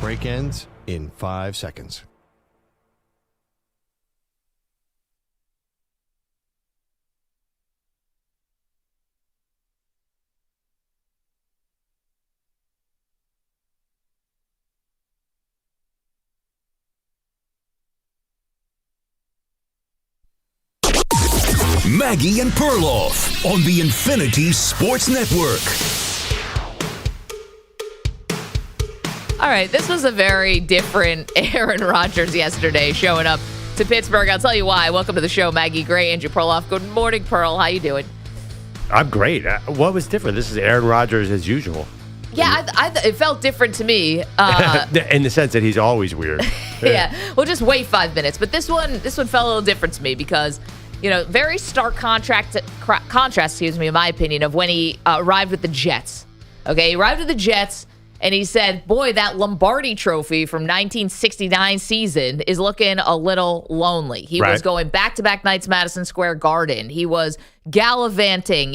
Break ends in 5 seconds. Maggie and Perloff on the Infinity Sports Network. All right, this was a very different Aaron Rodgers yesterday showing up to Pittsburgh. I'll tell you why. Welcome to the show, Maggie Gray, Andrew Perloff. Good morning, Pearl. How you doing? I'm great. What was different? This is Aaron Rodgers as usual. Yeah, it felt different to me. In the sense that he's always weird. Yeah, we'll just wait 5 minutes. But this one felt a little different to me because, very stark contrast, in my opinion, of when he arrived with the Jets. Okay, he arrived with the Jets, and he said, boy, that Lombardi trophy from 1969 season is looking a little lonely. He was going back-to-back nights Madison Square Garden. He was gallivanting,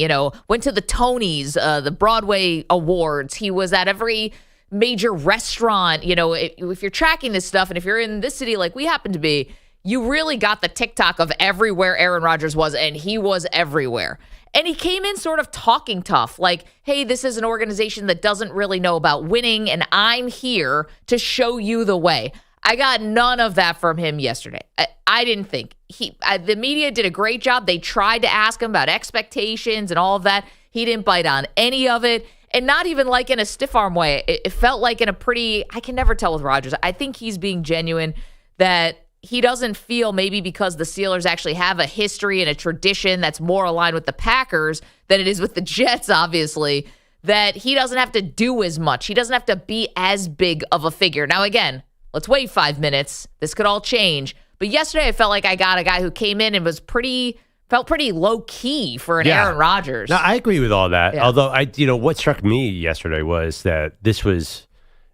went to the Tonys, the Broadway Awards. He was at every major restaurant. If you're tracking this stuff, and if you're in this city like we happen to be, you really got the TikTok of everywhere Aaron Rodgers was, and he was everywhere. And he came in sort of talking tough, like, hey, this is an organization that doesn't really know about winning, and I'm here to show you the way. I got none of that from him yesterday. I didn't think. The media did a great job. They tried to ask him about expectations and all of that. He didn't bite on any of it, and not even like in a stiff arm way. It felt like in a pretty, I can never tell with Rodgers. I think he's being genuine that he doesn't feel, maybe because the Steelers actually have a history and a tradition that's more aligned with the Packers than it is with the Jets, obviously, that he doesn't have to do as much. He doesn't have to be as big of a figure. Now, again, let's wait 5 minutes. This could all change. But yesterday I felt like I got a guy who came in and felt pretty low-key for an Aaron Rodgers. No, I agree with all that. Yeah. Although, what struck me yesterday was that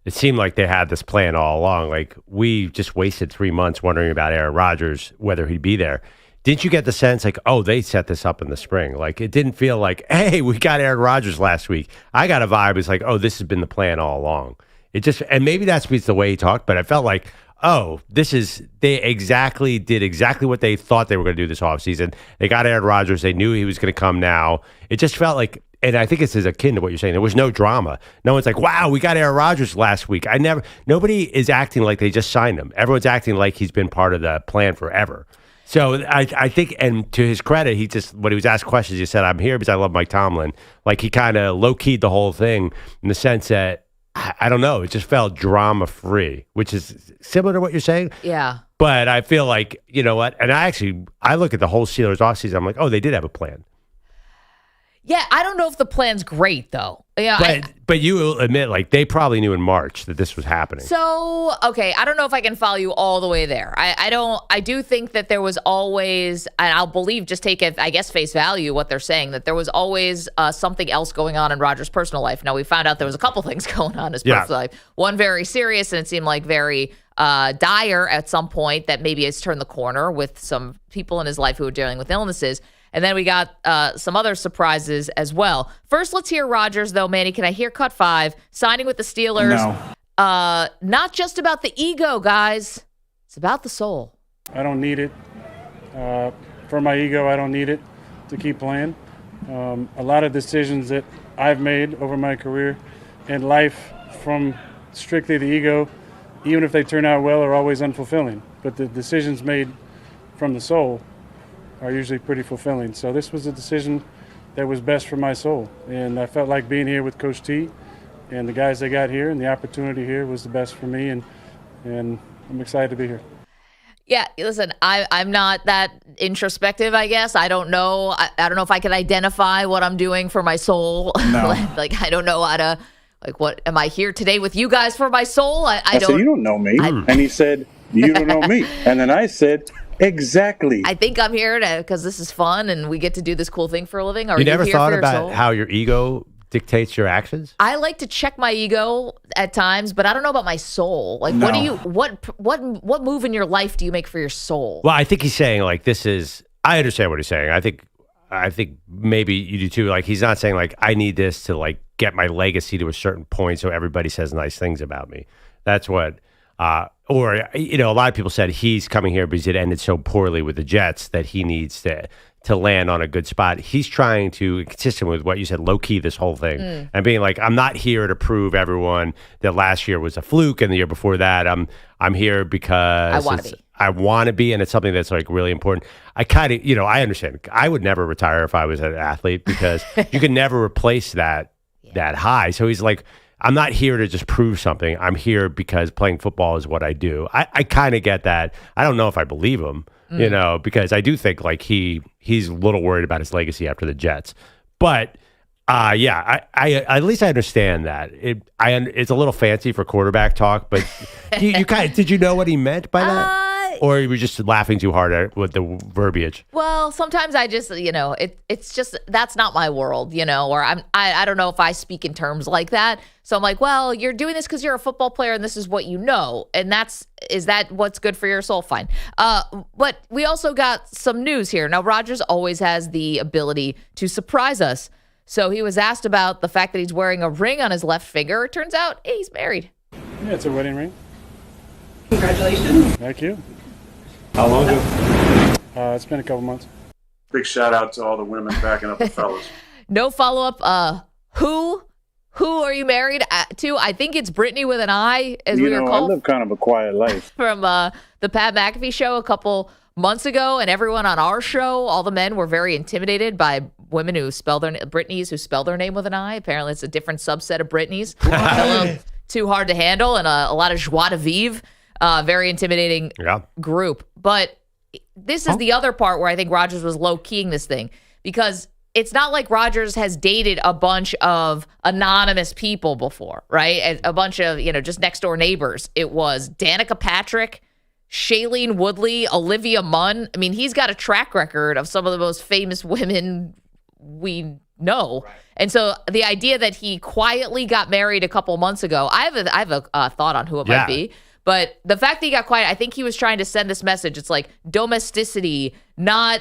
it seemed like they had this plan all along. Like, we just wasted 3 months wondering about Aaron Rodgers, whether he'd be there. Didn't you get the sense, like, oh, they set this up in the spring? Like, it didn't feel like, hey, we got Aaron Rodgers last week. I got a vibe. It's like, oh, this has been the plan all along. And maybe that's the way he talked, but I felt like, oh, they did exactly what they thought they were going to do this offseason. They got Aaron Rodgers. They knew he was going to come now. It just felt like, and I think this is akin to what you're saying. There was no drama. No one's like, wow, we got Aaron Rodgers last week. Nobody is acting like they just signed him. Everyone's acting like he's been part of the plan forever. So I think, and to his credit, when he was asked questions, he said, I'm here because I love Mike Tomlin. Like, he kind of low-keyed the whole thing in the sense that, I don't know, it just felt drama-free, which is similar to what you're saying. Yeah. But I feel like, you know what, and I look at the whole Steelers offseason, I'm like, oh, they did have a plan. Yeah, I don't know if the plan's great, though. Yeah, but you will admit, like, they probably knew in March that this was happening. So, okay, I don't know if I can follow you all the way there. I do think that there was always, and I'll believe, just take it, I guess, face value, what they're saying, that there was always something else going on in Rodgers' personal life. Now, we found out there was a couple things going on in his personal life. One very serious, and it seemed like very dire at some point, that maybe has turned the corner with some people in his life who are dealing with illnesses. And then we got some other surprises as well. First, let's hear Rodgers, though. Manny, can I hear cut 5? Signing with the Steelers. No. Not just about the ego, guys. It's about the soul. I don't need it. For my ego, I don't need it to keep playing. A lot of decisions that I've made over my career and life from strictly the ego, even if they turn out well, are always unfulfilling. But the decisions made from the soul are usually pretty fulfilling. So this was a decision that was best for my soul. And I felt like being here with Coach T and the guys that got here and the opportunity here was the best for me. And I'm excited to be here. Yeah, listen, I'm not that introspective, I guess. I don't know. I don't know if I can identify what I'm doing for my soul. No. Like, I don't know how to, like, what, am I here today with you guys for my soul? I said, you don't know me. And he said, you don't know me. And then I said, exactly. I think I'm here because this is fun and we get to do this cool thing for a living. Are you never here thought for your about soul? how your ego dictates your actions? I like to check my ego at times, but I don't know about my soul. Like, No. what move in your life do you make for your soul? Well, I think he's saying, like, I understand what he's saying. I think maybe you do too. Like, he's not saying, like, I need this to, like, get my legacy to a certain point so everybody says nice things about me. That's what. Or a lot of people said he's coming here because it ended so poorly with the Jets that he needs to land on a good spot. He's trying to, consistent with what you said, low key this whole thing, and being like, I'm not here to prove everyone that last year was a fluke and the year before that. I'm here because I want to be, and it's something that's like really important. I kind of, I understand. I would never retire if I was an athlete because you can never replace that high. So he's like, I'm not here to just prove something. I'm here because playing football is what I do. I kind of get that. I don't know if I believe him, because I do think like he's a little worried about his legacy after the Jets. But I at least I understand that. It's a little fancy for quarterback talk, but you kind of, did you know what he meant by that? Or you were just laughing too hard with the verbiage? Well, sometimes I just, it's just, that's not my world, or I don't know if I speak in terms like that. So I'm like, well, you're doing this because you're a football player and this is what you know. And is that what's good for your soul? Fine. But we also got some news here. Now, Rodgers always has the ability to surprise us. So he was asked about the fact that he's wearing a ring on his left finger. It turns out he's married. Yeah, it's a wedding ring. Congratulations. Thank you. How long ago? It's been a couple months. Big shout out to all the women backing up the fellas. No follow-up. Who are you married to? I think it's Brittany with an I, as we were called. I live kind of a quiet life. From the Pat McAfee show a couple months ago, and everyone on our show, all the men were very intimidated by women who spell their Britneys who spell their name with an I. Apparently, it's a different subset of Britneys. A little too hard to handle, and a lot of joie de vivre. Very intimidating group. But this is the other part where I think Rodgers was low-keying this thing, because it's not like Rodgers has dated a bunch of anonymous people before, right? A bunch of, just next-door neighbors. It was Danica Patrick, Shailene Woodley, Olivia Munn. I mean, he's got a track record of some of the most famous women we know. Right. And so the idea that he quietly got married a couple months ago, I have a thought on who it might be. But the fact that he got quiet, I think he was trying to send this message. It's like domesticity, not,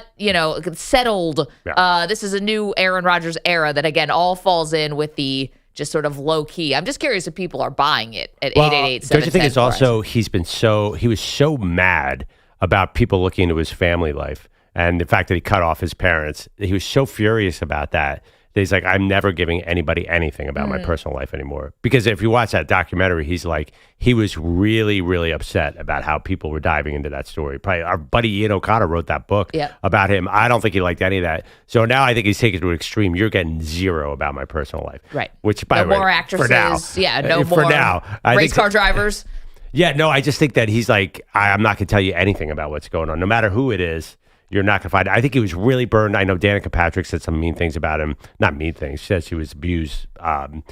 settled. Yeah. This is a new Aaron Rodgers era that, again, all falls in with the just sort of low key. I'm just curious if people are buying it at 888-710. Don't you think it's also he was so mad about people looking into his family life and the fact that he cut off his parents. He was so furious about that. He's like, I'm never giving anybody anything about my personal life anymore. Because if you watch that documentary, he's like, he was really, really upset about how people were diving into that story. Probably our buddy Ian O'Connor wrote that book about him. I don't think he liked any of that. So now I think he's taken it to an extreme. You're getting zero about my personal life. Right. Which, by no the way, more actresses. For now. Yeah, no for more now. race car drivers. Yeah, no, I just think that he's like, I'm not going to tell you anything about what's going on. No matter who it is. You're not going to find it. I think he was really burned. I know Danica Patrick said some mean things about him. Not mean things. She said she was abused. Emotionally.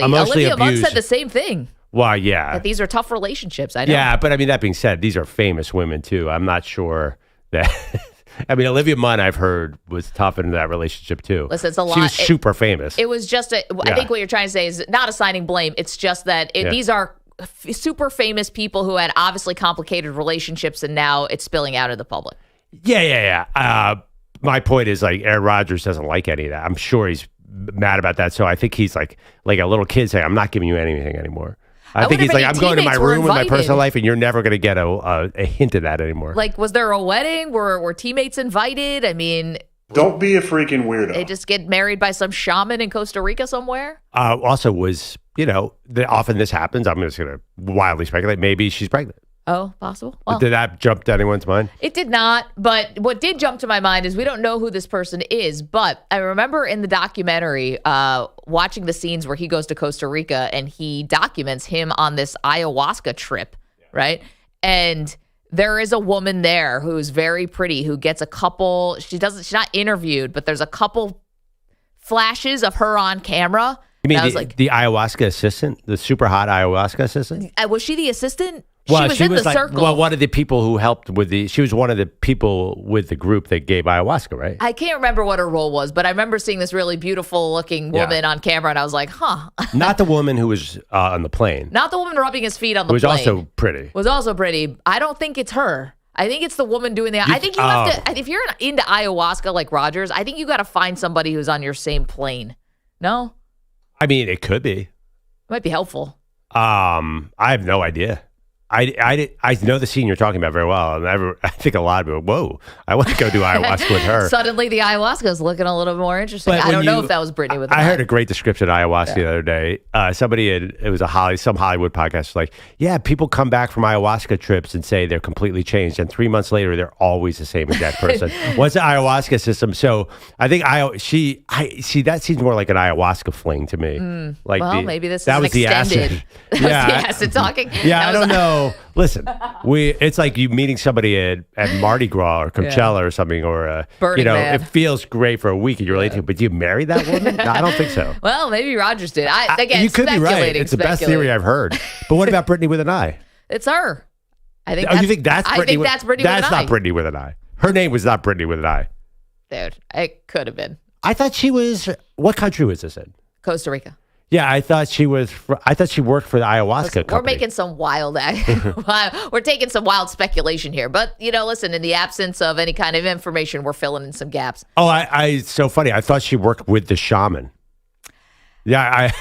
Olivia Munn said the same thing. Well, yeah. That these are tough relationships. I know. Yeah, but I mean, that being said, these are famous women too. I'm not sure that. I mean, Olivia Munn, I've heard, was tough in that relationship too. Listen, it's a lot. She was super famous. It was just I think what you're trying to say is not assigning blame. It's just that these are super famous people who had obviously complicated relationships, and now it's spilling out in the public. Yeah. My point is, like, Aaron Rodgers doesn't like any of that. I'm sure he's mad about that. So I think he's like a little kid saying, I'm not giving you anything anymore. I think he's like, I'm going to my room with my personal life, and you're never going to get a hint of that anymore. Like, was there a wedding? Were teammates invited? I mean... Don't be a freaking weirdo. They just get married by some shaman in Costa Rica somewhere? Also was, often this happens. I'm just going to wildly speculate. Maybe she's pregnant. Oh, possible. Well, did that jump to anyone's mind? It did not. But what did jump to my mind is we don't know who this person is. But I remember in the documentary watching the scenes where he goes to Costa Rica and he documents him on this ayahuasca trip, right? And there is a woman there who's very pretty who gets a couple. She's not interviewed, but there's a couple flashes of her on camera. You mean the ayahuasca assistant, the super hot ayahuasca assistant? Was she the assistant? Well, she was in the circle. Well, one of the people who helped she was one of the people with the group that gave ayahuasca, right? I can't remember what her role was, but I remember seeing this really beautiful looking woman on camera, and I was like, huh. Not the woman who was on the plane. Not the woman rubbing his feet on the plane. Was also pretty. Was also pretty. I don't think it's her. I think it's the woman doing the... I think you have to... If you're into ayahuasca like Rodgers, I think you got to find somebody who's on your same plane. No? I mean, it could be. Might be helpful. I have no idea. I know the scene you're talking about very well. I think a lot of people, whoa, I want to go do ayahuasca with her. Suddenly the ayahuasca is looking a little more interesting. I don't know if that was Brittany with the I heard a great description of ayahuasca the other day. It was some Hollywood podcast, like, yeah, people come back from ayahuasca trips and say they're completely changed. And 3 months later, they're always the same exact person. What's the ayahuasca system? So I think that seems more like an ayahuasca fling to me. Maybe this is an extended. Acid. Yeah. The acid talking. Yeah, I don't know. Listen, it's like you meeting somebody at Mardi Gras or Coachella or something, or Burning Man. It feels great for a week and you're related to it, but do you marry that woman? No, I don't think so. Well, maybe Rodgers did. You could be right. It's the best theory I've heard. But what about Brittany with an I? It's her. I think. You think that's Brittany? I think that's Brittany with an I. That's not Brittany with an I. Her name was not Brittany with an I. Dude, it could have been. I thought she was. What country was this in? Costa Rica. Yeah, I thought she was. I thought she worked for the ayahuasca company. We're making some wild. We're taking some wild speculation here, but listen. In the absence of any kind of information, we're filling in some gaps. Oh, it's so funny. I thought she worked with the shaman. Yeah,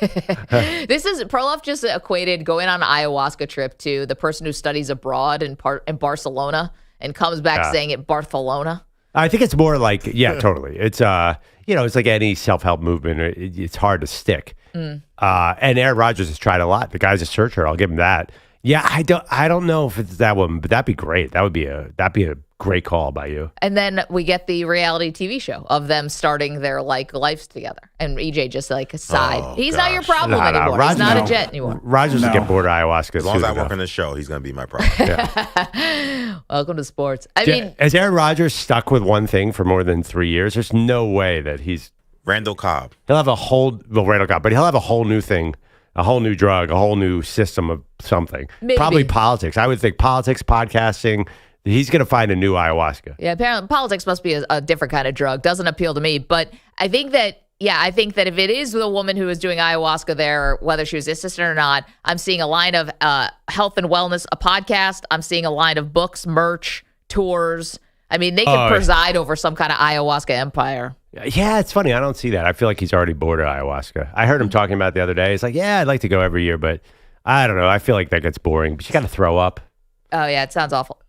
This is Perloff just equated going on an ayahuasca trip to the person who studies abroad in Barcelona and comes back saying it Barcelona. I think it's more like, totally. It's it's like any self-help movement. It's hard to stick. And Aaron Rodgers has tried a lot. The guy's a searcher. I'll give him that. Yeah, I don't know if it's that one, but that'd be great. That'd be a great call by you. And then we get the reality TV show of them starting their lives together. And EJ just sighed. Oh, He's not your problem anymore. Rodgers, he's not a Jet anymore. Rodgers will get bored of ayahuasca. As long as I work on this show, he's going to be my problem. Welcome to sports. I mean, has Aaron Rodgers stuck with one thing for more than 3 years? There's no way that he's Randall Cobb. He'll have Randall Cobb, but he'll have a whole new thing. A whole new drug, a whole new system of something. Maybe. Probably politics. I would think politics, podcasting. He's going to find a new ayahuasca. Yeah, apparently politics must be a different kind of drug. Doesn't appeal to me. But I think that if it is the woman who is doing ayahuasca there, whether she was assistant or not, I'm seeing a line of health and wellness, a podcast. I'm seeing a line of books, merch, tours. I mean, they could preside over some kind of ayahuasca empire. Yeah, it's funny. I don't see that. I feel like he's already bored of ayahuasca. I heard him talking about it the other day. He's like, yeah, I'd like to go every year, but I don't know. I feel like that gets boring. But you got to throw up. Oh, yeah, it sounds awful.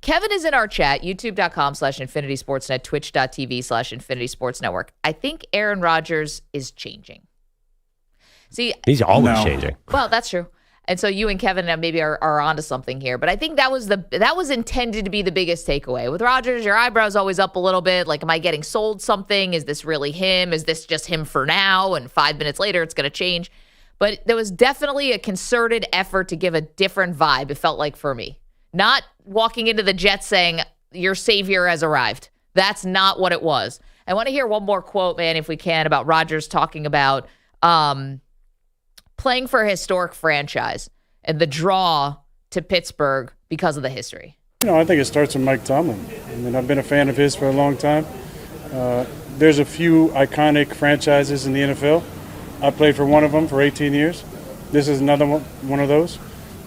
Kevin is in our chat, youtube.com/Infinity Sportsnet, twitch.tv/Infinity Sports Network. I think Aaron Rodgers is changing. See, he's always changing. Well, that's true. And so you and Kevin maybe are onto something here. But I think that was intended to be the biggest takeaway. With Rodgers, your eyebrow's always up a little bit. Like, am I getting sold something? Is this really him? Is this just him for now? And 5 minutes later, it's going to change. But there was definitely a concerted effort to give a different vibe, it felt like, for me. Not walking into the Jets saying, your savior has arrived. That's not what it was. I want to hear one more quote, man, if we can, about Rodgers talking about playing for a historic franchise and the draw to Pittsburgh because of the history. I think it starts with Mike Tomlin. I mean, I've been a fan of his for a long time. There's a few iconic franchises in the NFL. I played for one of them for 18 years. This is another one of those.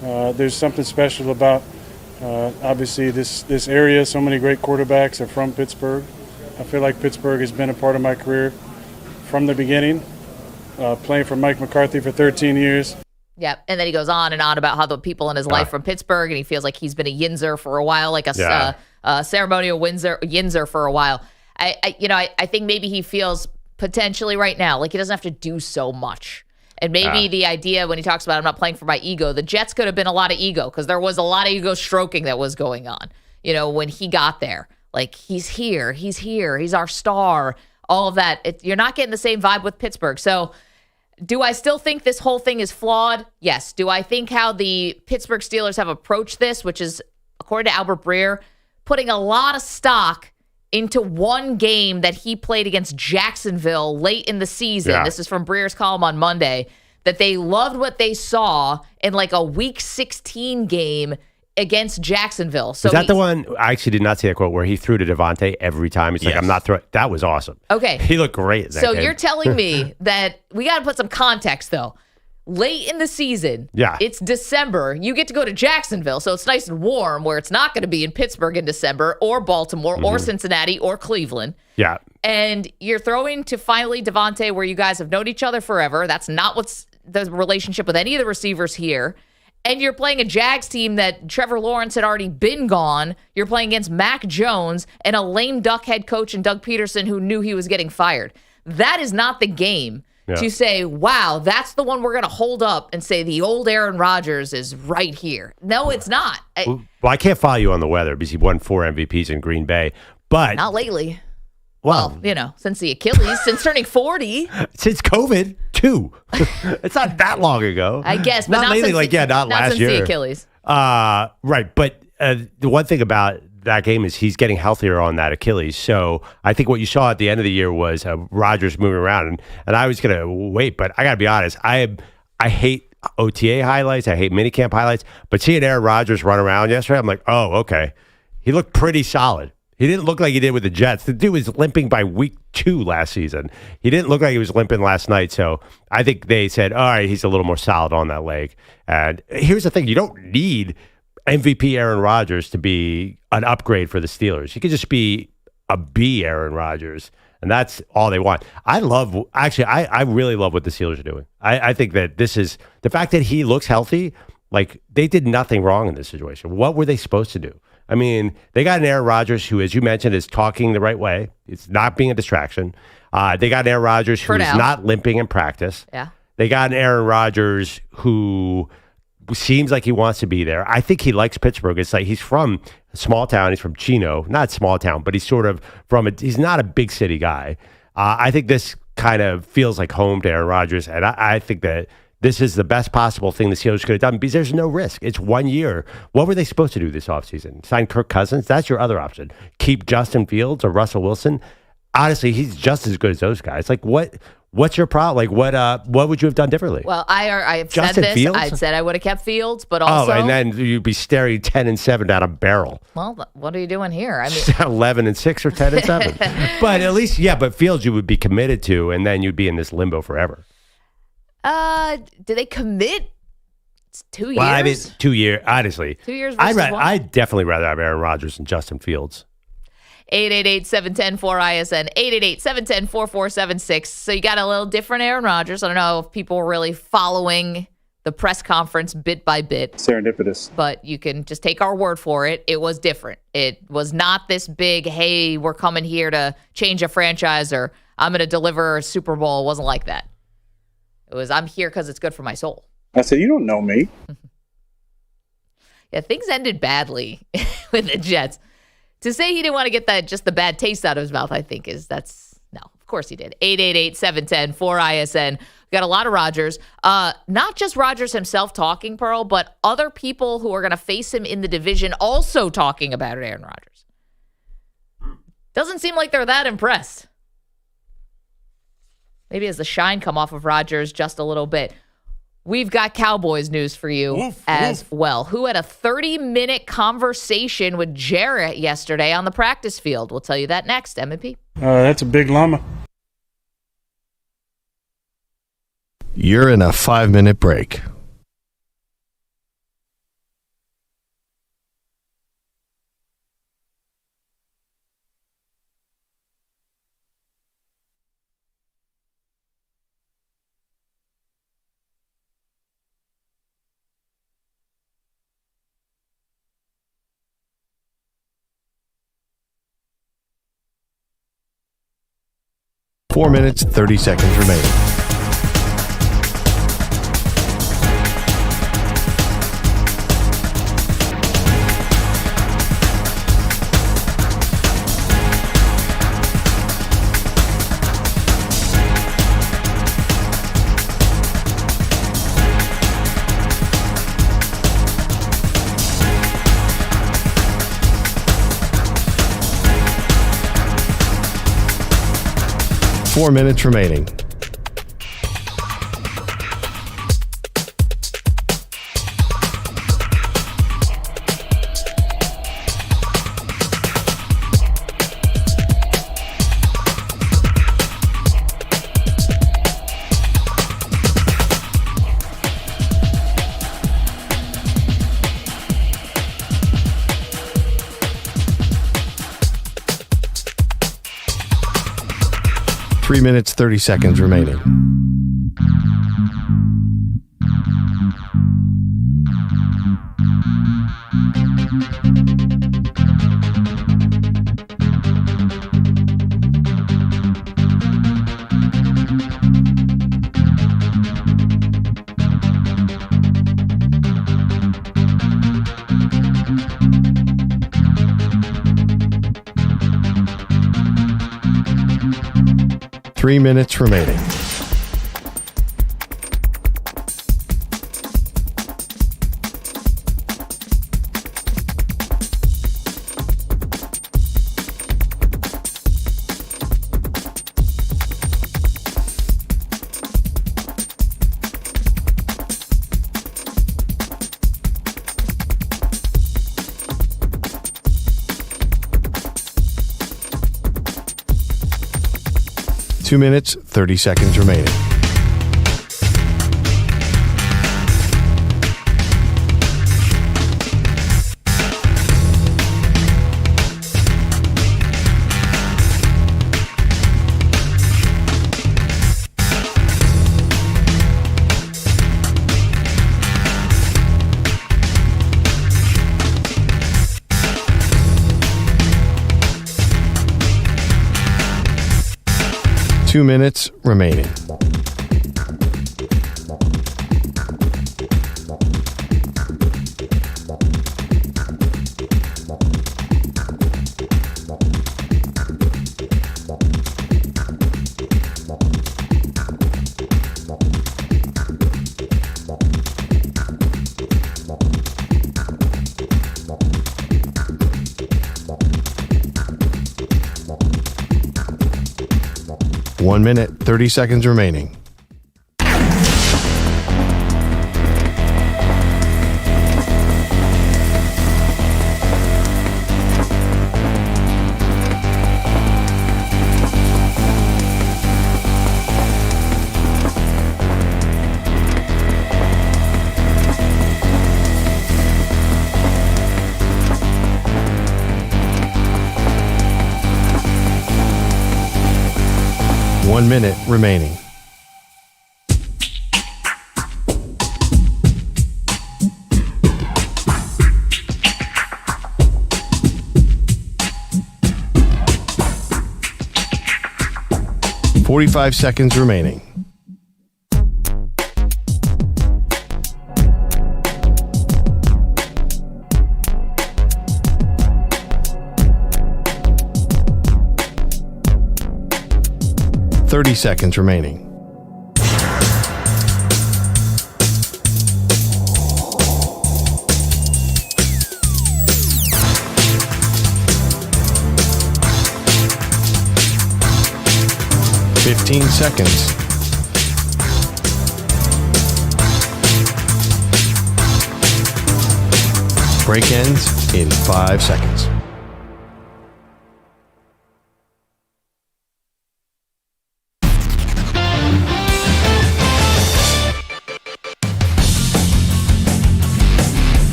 There's something special about, obviously, this area. So many great quarterbacks are from Pittsburgh. I feel like Pittsburgh has been a part of my career from the beginning. Playing for Mike McCarthy for 13 years. Yeah, and then he goes on and on about how the people in his life from Pittsburgh, and he feels like he's been a Yinzer for a while, like a ceremonial Yinzer for a while. I think maybe he feels potentially right now like he doesn't have to do so much. And maybe the idea when he talks about I'm not playing for my ego, the Jets could have been a lot of ego because there was a lot of ego stroking that was going on, when he got there. Like, he's here, he's our star, all of that. You're not getting the same vibe with Pittsburgh. So do I still think this whole thing is flawed? Yes. Do I think how the Pittsburgh Steelers have approached this, which is, according to Albert Breer, putting a lot of stock into one game that he played against Jacksonville late in the season. Yeah. This is from Breer's column on Monday, that they loved what they saw in like a Week 16 game against Jacksonville. So is that the one? I actually did not see that quote where he threw to Devontae every time. He's like, I'm not throwing. That was awesome. Okay. He looked great. So you're telling me that we got to put some context, though. late in the season. Yeah. It's December. You get to go to Jacksonville, so it's nice and warm, where it's not going to be in Pittsburgh in December or Baltimore or Cincinnati or Cleveland. Yeah. And you're throwing to finally Devontae, where you guys have known each other forever. That's not what's the relationship with any of the receivers here. And you're playing a Jags team that Trevor Lawrence had already been gone. You're playing against Mac Jones and a lame duck head coach and Doug Peterson who knew he was getting fired. That is not the game to say, wow, that's the one we're going to hold up and say the old Aaron Rodgers is right here. No, it's not. Well, I can't follow you on the weather because he won 4 MVPs in Green Bay. But not lately. Well, Since the Achilles, since turning 40. Since COVID, too. It's not that long ago. I guess, but not lately. Not last since year. The Achilles. Right, but the one thing about that game is he's getting healthier on that Achilles. So I think what you saw at the end of the year was Rodgers moving around, and I was going to wait, but I got to be honest. I hate OTA highlights. I hate minicamp highlights. But seeing Aaron Rodgers run around yesterday, I'm like, oh, okay. He looked pretty solid. He didn't look like he did with the Jets. The dude was limping by week 2 last season. He didn't look like he was limping last night. So I think they said, all right, he's a little more solid on that leg. And here's the thing. You don't need MVP Aaron Rodgers to be an upgrade for the Steelers. He could just be a B Aaron Rodgers, and that's all they want. I really love what the Steelers are doing. I think that this is the fact that he looks healthy. Like, they did nothing wrong in this situation. What were they supposed to do? I mean, they got an Aaron Rodgers who, as you mentioned, is talking the right way. It's not being a distraction. They got an Aaron Rodgers who is not limping in practice. Yeah. They got an Aaron Rodgers who seems like he wants to be there. I think he likes Pittsburgh. It's like he's from a small town. He's from Chino. Not small town, but he's sort of he's not a big city guy. I think this kind of feels like home to Aaron Rodgers, and I think that this is the best possible thing the Steelers could have done because there's no risk. It's 1 year. What were they supposed to do this offseason? Sign Kirk Cousins? That's your other option. Keep Justin Fields or Russell Wilson? Honestly, he's just as good as those guys. Like, what's your problem? Like, what would you have done differently? Well, I've Justin said this. Fields? I said I would have kept Fields, but also... Oh, and then you'd be staring 10-7 down a barrel. Well, what are you doing here? I mean, 11-6 or 10-7. But at least, but Fields you would be committed to, and then you'd be in this limbo forever. Do they commit? It's 2 years. Well, I mean, 2 years. Honestly, 2 years. Versus one? I'd definitely rather have Aaron Rodgers than Justin Fields. 888-710-4ISN, 888-710-4476. So you got a little different Aaron Rodgers. I don't know if people were really following the press conference bit by bit. Serendipitous. But you can just take our word for it. It was different. It was not this big, hey, we're coming here to change a franchise or I'm going to deliver a Super Bowl. It wasn't like that. It was, I'm here because it's good for my soul. I said, you don't know me. Yeah, things ended badly with the Jets. To say he didn't want to get just the bad taste out of his mouth, I think no, of course he did. 888-710-4ISN. We got a lot of Rodgers. Not just Rodgers himself talking, Pearl, but other people who are going to face him in the division also talking about Aaron Rodgers. Doesn't seem like they're that impressed. Maybe as the shine come off of Rodgers just a little bit. We've got Cowboys news for you well. Who had a 30-minute conversation with Garrett yesterday on the practice field? We'll tell you that next, M&P. That's a big llama. You're in a 5-minute break. Four minutes, 30 seconds remaining. Four minutes remaining. 3 minutes, 30 seconds remaining. Three minutes remaining. Two minutes, 30 seconds remaining. Two minutes remaining. One minute, 30 seconds remaining. One minute remaining. Forty-five seconds remaining. Thirty seconds remaining. Fifteen seconds. Break ends in 5 seconds.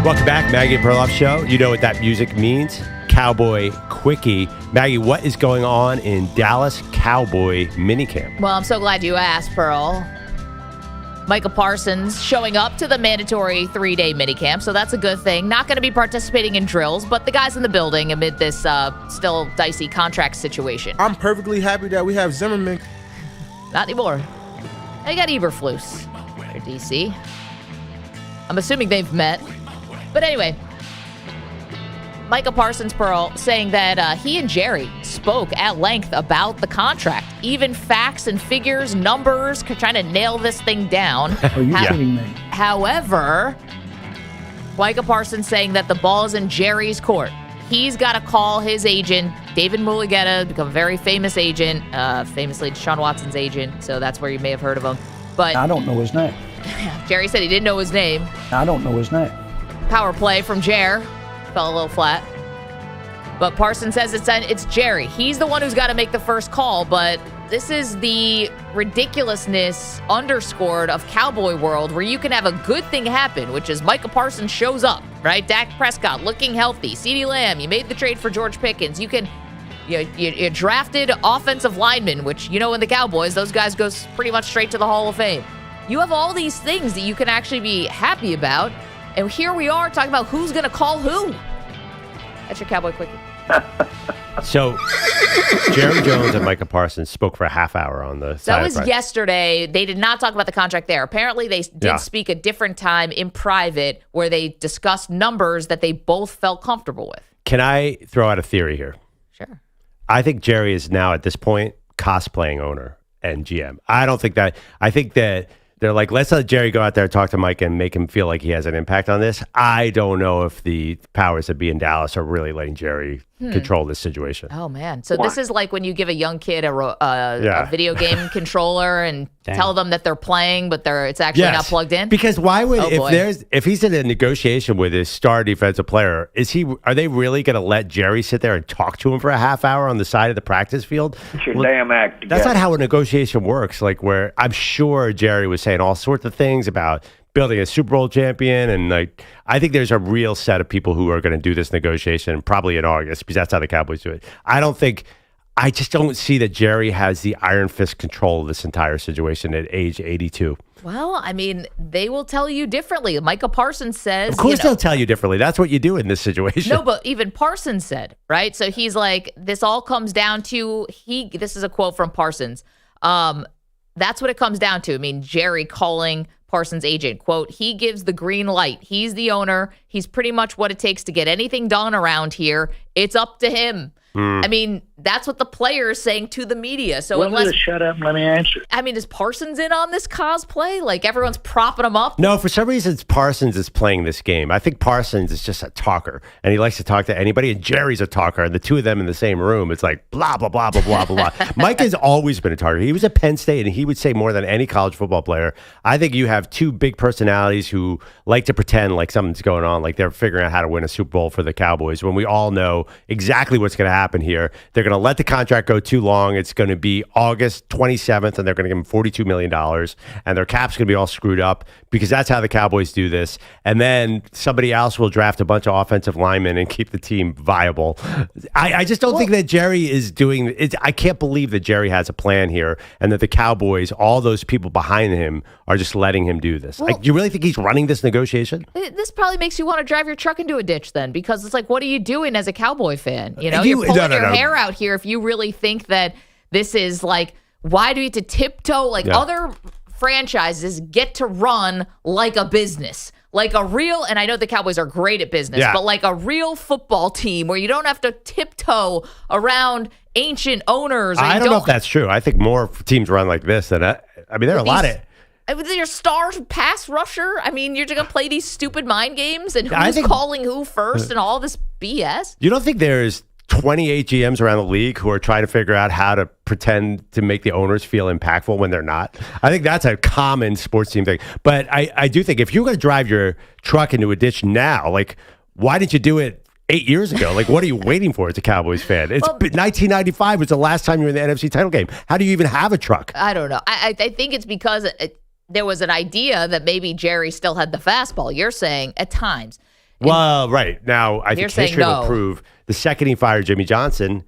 Welcome back, Maggie Perloff Show. You know what that music means. Cowboy Quickie. Maggie, what is going on in Dallas Cowboy minicamp? Well, I'm so glad you asked, Pearl. Micah Parsons showing up to the mandatory 3-day minicamp, so that's a good thing. Not going to be participating in drills, but the guy's in the building amid this still dicey contract situation. I'm perfectly happy that we have Zimmerman. Not anymore. They got Eberflus or DC. I'm assuming they've met. But anyway, Micah Parsons, Pearl, saying that he and Jerry spoke at length about the contract, even facts and figures, numbers, trying to nail this thing down. Are you kidding me? However, Micah Parsons saying that the ball is in Jerry's court. He's got to call his agent, David Mulugheta, become a very famous agent, famously Deshaun Watson's agent, so that's where you may have heard of him. But I don't know his name. Jerry said he didn't know his name. I don't know his name. Power play from Jer. Fell a little flat. But Parsons says it's Jerry. He's the one who's got to make the first call, but this is the ridiculousness underscored of Cowboy world where you can have a good thing happen, which is Micah Parsons shows up, right? Dak Prescott looking healthy. CeeDee Lamb, you made the trade for George Pickens. You drafted offensive linemen, which, in the Cowboys, those guys go pretty much straight to the Hall of Fame. You have all these things that you can actually be happy about. And here we are talking about who's going to call who. That's your Cowboy Quickie. So, Jerry Jones and Micah Parsons spoke for a half hour on the side. That was yesterday. They did not talk about the contract there. Apparently, they did speak a different time in private where they discussed numbers that they both felt comfortable with. Can I throw out a theory here? Sure. I think Jerry is now, at this point, cosplaying owner and GM. I don't think that. I think that they're like, let's let Jerry go out there and talk to Mike and make him feel like he has an impact on this. I don't know if the powers that be in Dallas are really letting Jerry control this situation. Oh, man. So this is like when you give a young kid a video game controller and tell them that they're playing, but it's actually not plugged in? Because why would, if he's in a negotiation with his star defensive player, are they really going to let Jerry sit there and talk to him for a half hour on the side of the practice field? It's your damn act. That's not how a negotiation works. Like, where I'm sure Jerry was saying all sorts of things about building a Super Bowl champion. And I think there's a real set of people who are going to do this negotiation probably in August, because that's how the Cowboys do it. I just don't see that Jerry has the iron fist control of this entire situation at age 82. Well, I mean, they will tell you differently. Micah Parsons says... Of course they'll tell you differently. That's what you do in this situation. No, but even Parsons said, right? So he's like, this all comes down to... This is a quote from Parsons. That's what it comes down to. I mean, Jerry calling Parsons' agent, quote, he gives the green light. He's the owner. He's pretty much what it takes to get anything done around here. It's up to him. I mean, that's what the player is saying to the media. So unless shut up and let me answer. I mean, is Parsons in on this cosplay? Like, everyone's propping him up? No, for some reason, Parsons is playing this game. I think Parsons is just a talker, and he likes to talk to anybody, and Jerry's a talker, and the two of them in the same room, it's like blah, blah, blah, blah, blah, blah, blah. Mike has always been a talker. He was at Penn State, and he would say more than any college football player. I think you have two big personalities who like to pretend like something's going on, like they're figuring out how to win a Super Bowl for the Cowboys, when we all know exactly what's going to happen here. They're going to let the contract go too long. It's going to be August 27th, and they're going to give him $42 million, and their cap's going to be all screwed up, because that's how the Cowboys do this. And then somebody else will draft a bunch of offensive linemen and keep the team viable. I just don't think that Jerry is doing it. I can't believe that Jerry has a plan here, and that the Cowboys, all those people behind him, are just letting him do this. Do you really think he's running this negotiation? This probably makes you want to drive your truck into a ditch then, because it's like, what are you doing as a Cowboy fan? You're pulling your hair out here if you really think that this is like, why do you have to tiptoe? Like, other franchises get to run like a business, like a real, and I know the Cowboys are great at business, but like a real football team where you don't have to tiptoe around ancient owners. I don't know if that's true. I think more teams run like this than there are a lot of. Your star pass rusher. I mean, you're just going to play these stupid mind games and who's calling who first and all this BS. You don't think there's 28 GMs around the league who are trying to figure out how to pretend to make the owners feel impactful when they're not? I think that's a common sports team thing. But I do think if you're going to drive your truck into a ditch now, like, why didn't you do it 8 years ago? Like, what are you waiting for as a Cowboys fan? 1995 was the last time you were in the NFC title game. How do you even have a truck? I don't know. I think it's because there was an idea that maybe Jerry still had the fastball. You're saying at times. Well, right. Now, I think history will prove the second he fired Jimmy Johnson,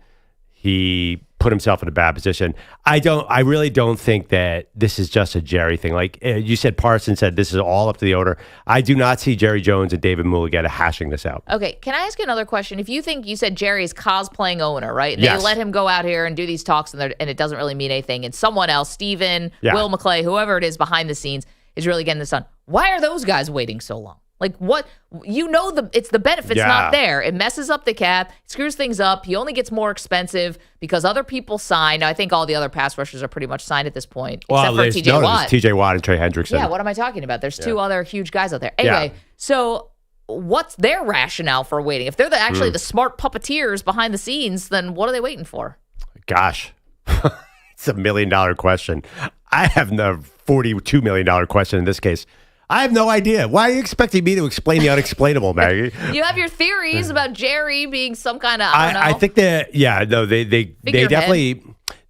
he put himself in a bad position. I really don't think that this is just a Jerry thing. Like you said, Parsons said this is all up to the owner. I do not see Jerry Jones and David Mulligetta hashing this out. Okay, can I ask you another question? If you think you said Jerry's cosplaying owner, right? They let him go out here and do these talks, and it doesn't really mean anything. And someone else, Steven, Will McClay, whoever it is behind the scenes, is really getting this done. Why are those guys waiting so long? Like, what? It's the benefit's not there. It messes up the cap, screws things up. He only gets more expensive because other people sign. Now, I think all the other pass rushers are pretty much signed at this point, except for TJ Watt. TJ Watt and Trey Hendrickson. Yeah, what am I talking about? There's two other huge guys out there. Anyway, so what's their rationale for waiting? If they're actually the smart puppeteers behind the scenes, then what are they waiting for? Gosh, it's $1 million question. I have the $42 million question in this case. I have no idea. Why are you expecting me to explain the unexplainable, Maggie? You have your theories about Jerry being some kind of, I don't know. I think that, they definitely,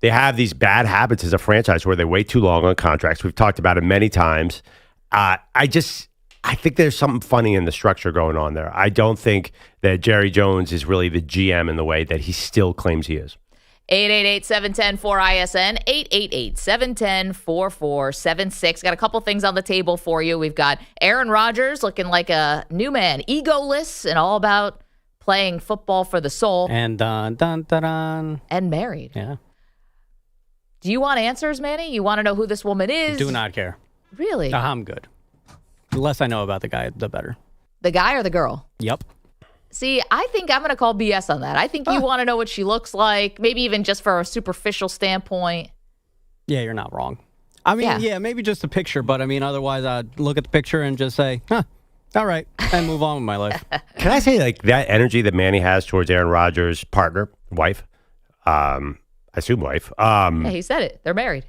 they have these bad habits as a franchise where they wait too long on contracts. We've talked about it many times. I think there's something funny in the structure going on there. I don't think that Jerry Jones is really the GM in the way that he still claims he is. 888-710-4ISN, 888-710-4476. Got a couple things on the table for you. We've got Aaron Rodgers looking like a new man, egoless and all about playing football for the soul. And and married. Yeah. Do you want answers, Manny? You want to know who this woman is? Do not care. Really? I'm good. The less I know about the guy, the better. The guy or the girl? Yep. See, I think I'm going to call BS on that. I think you want to know what she looks like, maybe even just for a superficial standpoint. Yeah, you're not wrong. I mean, yeah, maybe just a picture, but I mean, otherwise, I'd look at the picture and just say, all right, and move on with my life. Can I say, like, that energy that Manny has towards Aaron Rodgers' partner, wife, I assume wife. Yeah, he said it. They're married.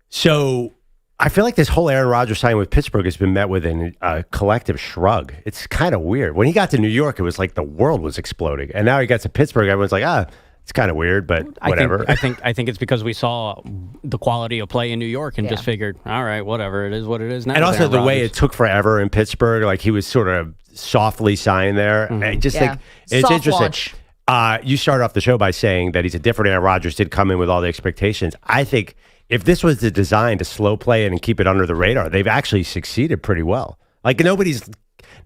So I feel like this whole Aaron Rodgers signing with Pittsburgh has been met with a collective shrug. It's kind of weird. When he got to New York, it was like the world was exploding. And now he got to Pittsburgh, everyone's like, it's kind of weird, but whatever. I think it's because we saw the quality of play in New York and just figured, all right, whatever, it is what it is now. And also Aaron the way Rodgers. it took forever in Pittsburgh, like he was sort of softly signed there. Mm-hmm. I just think it's Soft interesting. launch. You started off the show by saying that he's a different Aaron Rodgers, did come in with all the expectations. I think if this was the design to slow play it and keep it under the radar, they've actually succeeded pretty well. Like nobody's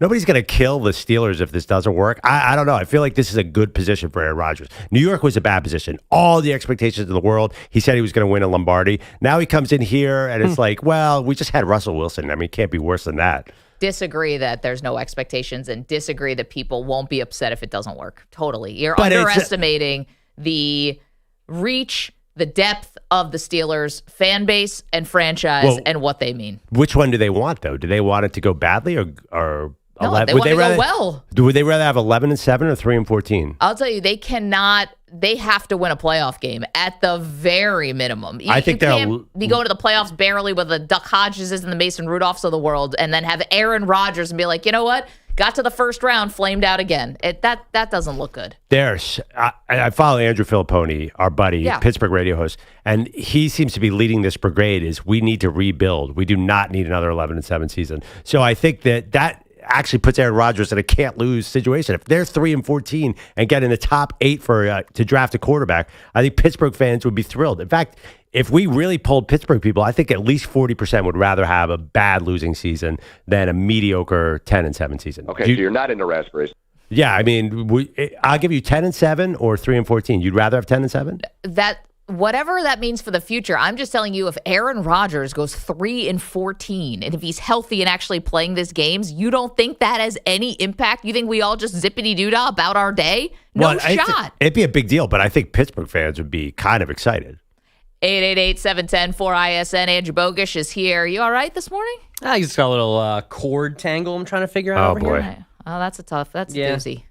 going to kill the Steelers if this doesn't work. I don't know. I feel like this is a good position for Aaron Rodgers. New York was a bad position. All the expectations in the world. He said he was going to win a Lombardi. Now he comes in here and it's like, well, we just had Russell Wilson. I mean, it can't be worse than that. Disagree that there's no expectations and disagree that people won't be upset if it doesn't work. Totally. You're underestimating the reach, the depth of the Steelers fan base and franchise and what they mean. Which one do they want, though? Do they want it to go badly or no, 11? they want to go well. Would they rather have 11-7 or 3-14? I'll tell you, they cannot. They have to win a playoff game at the very minimum. I think you they'll can't be going to the playoffs barely with the Duck Hodgeses and the Mason Rudolphs of the world, and then have Aaron Rodgers and be like, you know what? Got to the first round, flamed out again. That doesn't look good. I follow Andrew Filipponi, our buddy, Pittsburgh radio host, and he seems to be leading this brigade is we need to rebuild. We do not need another 11-7 season. So I think that actually puts Aaron Rodgers in a can't-lose situation. If they're 3-14 and get in the top 8 to draft a quarterback, I think Pittsburgh fans would be thrilled. In fact, if we really polled Pittsburgh people, I think at least 40% would rather have a bad losing season than a mediocre 10-7 season. Okay, so you're not into raspberries. Yeah, I mean, I'll give you 10-7 or 3-14. You'd rather have 10-7? Whatever that means for the future, I'm just telling you, if Aaron Rodgers goes 3-14, and if he's healthy and actually playing these games, you don't think that has any impact? You think we all just zippity-doo-dah about our day? No shot. It'd be a big deal, but I think Pittsburgh fans would be kind of excited. 888-710-4ISN. Andrew Bogusch is here. You all right this morning? I just got a little cord tangle I'm trying to figure out over here. Oh, that's a doozy.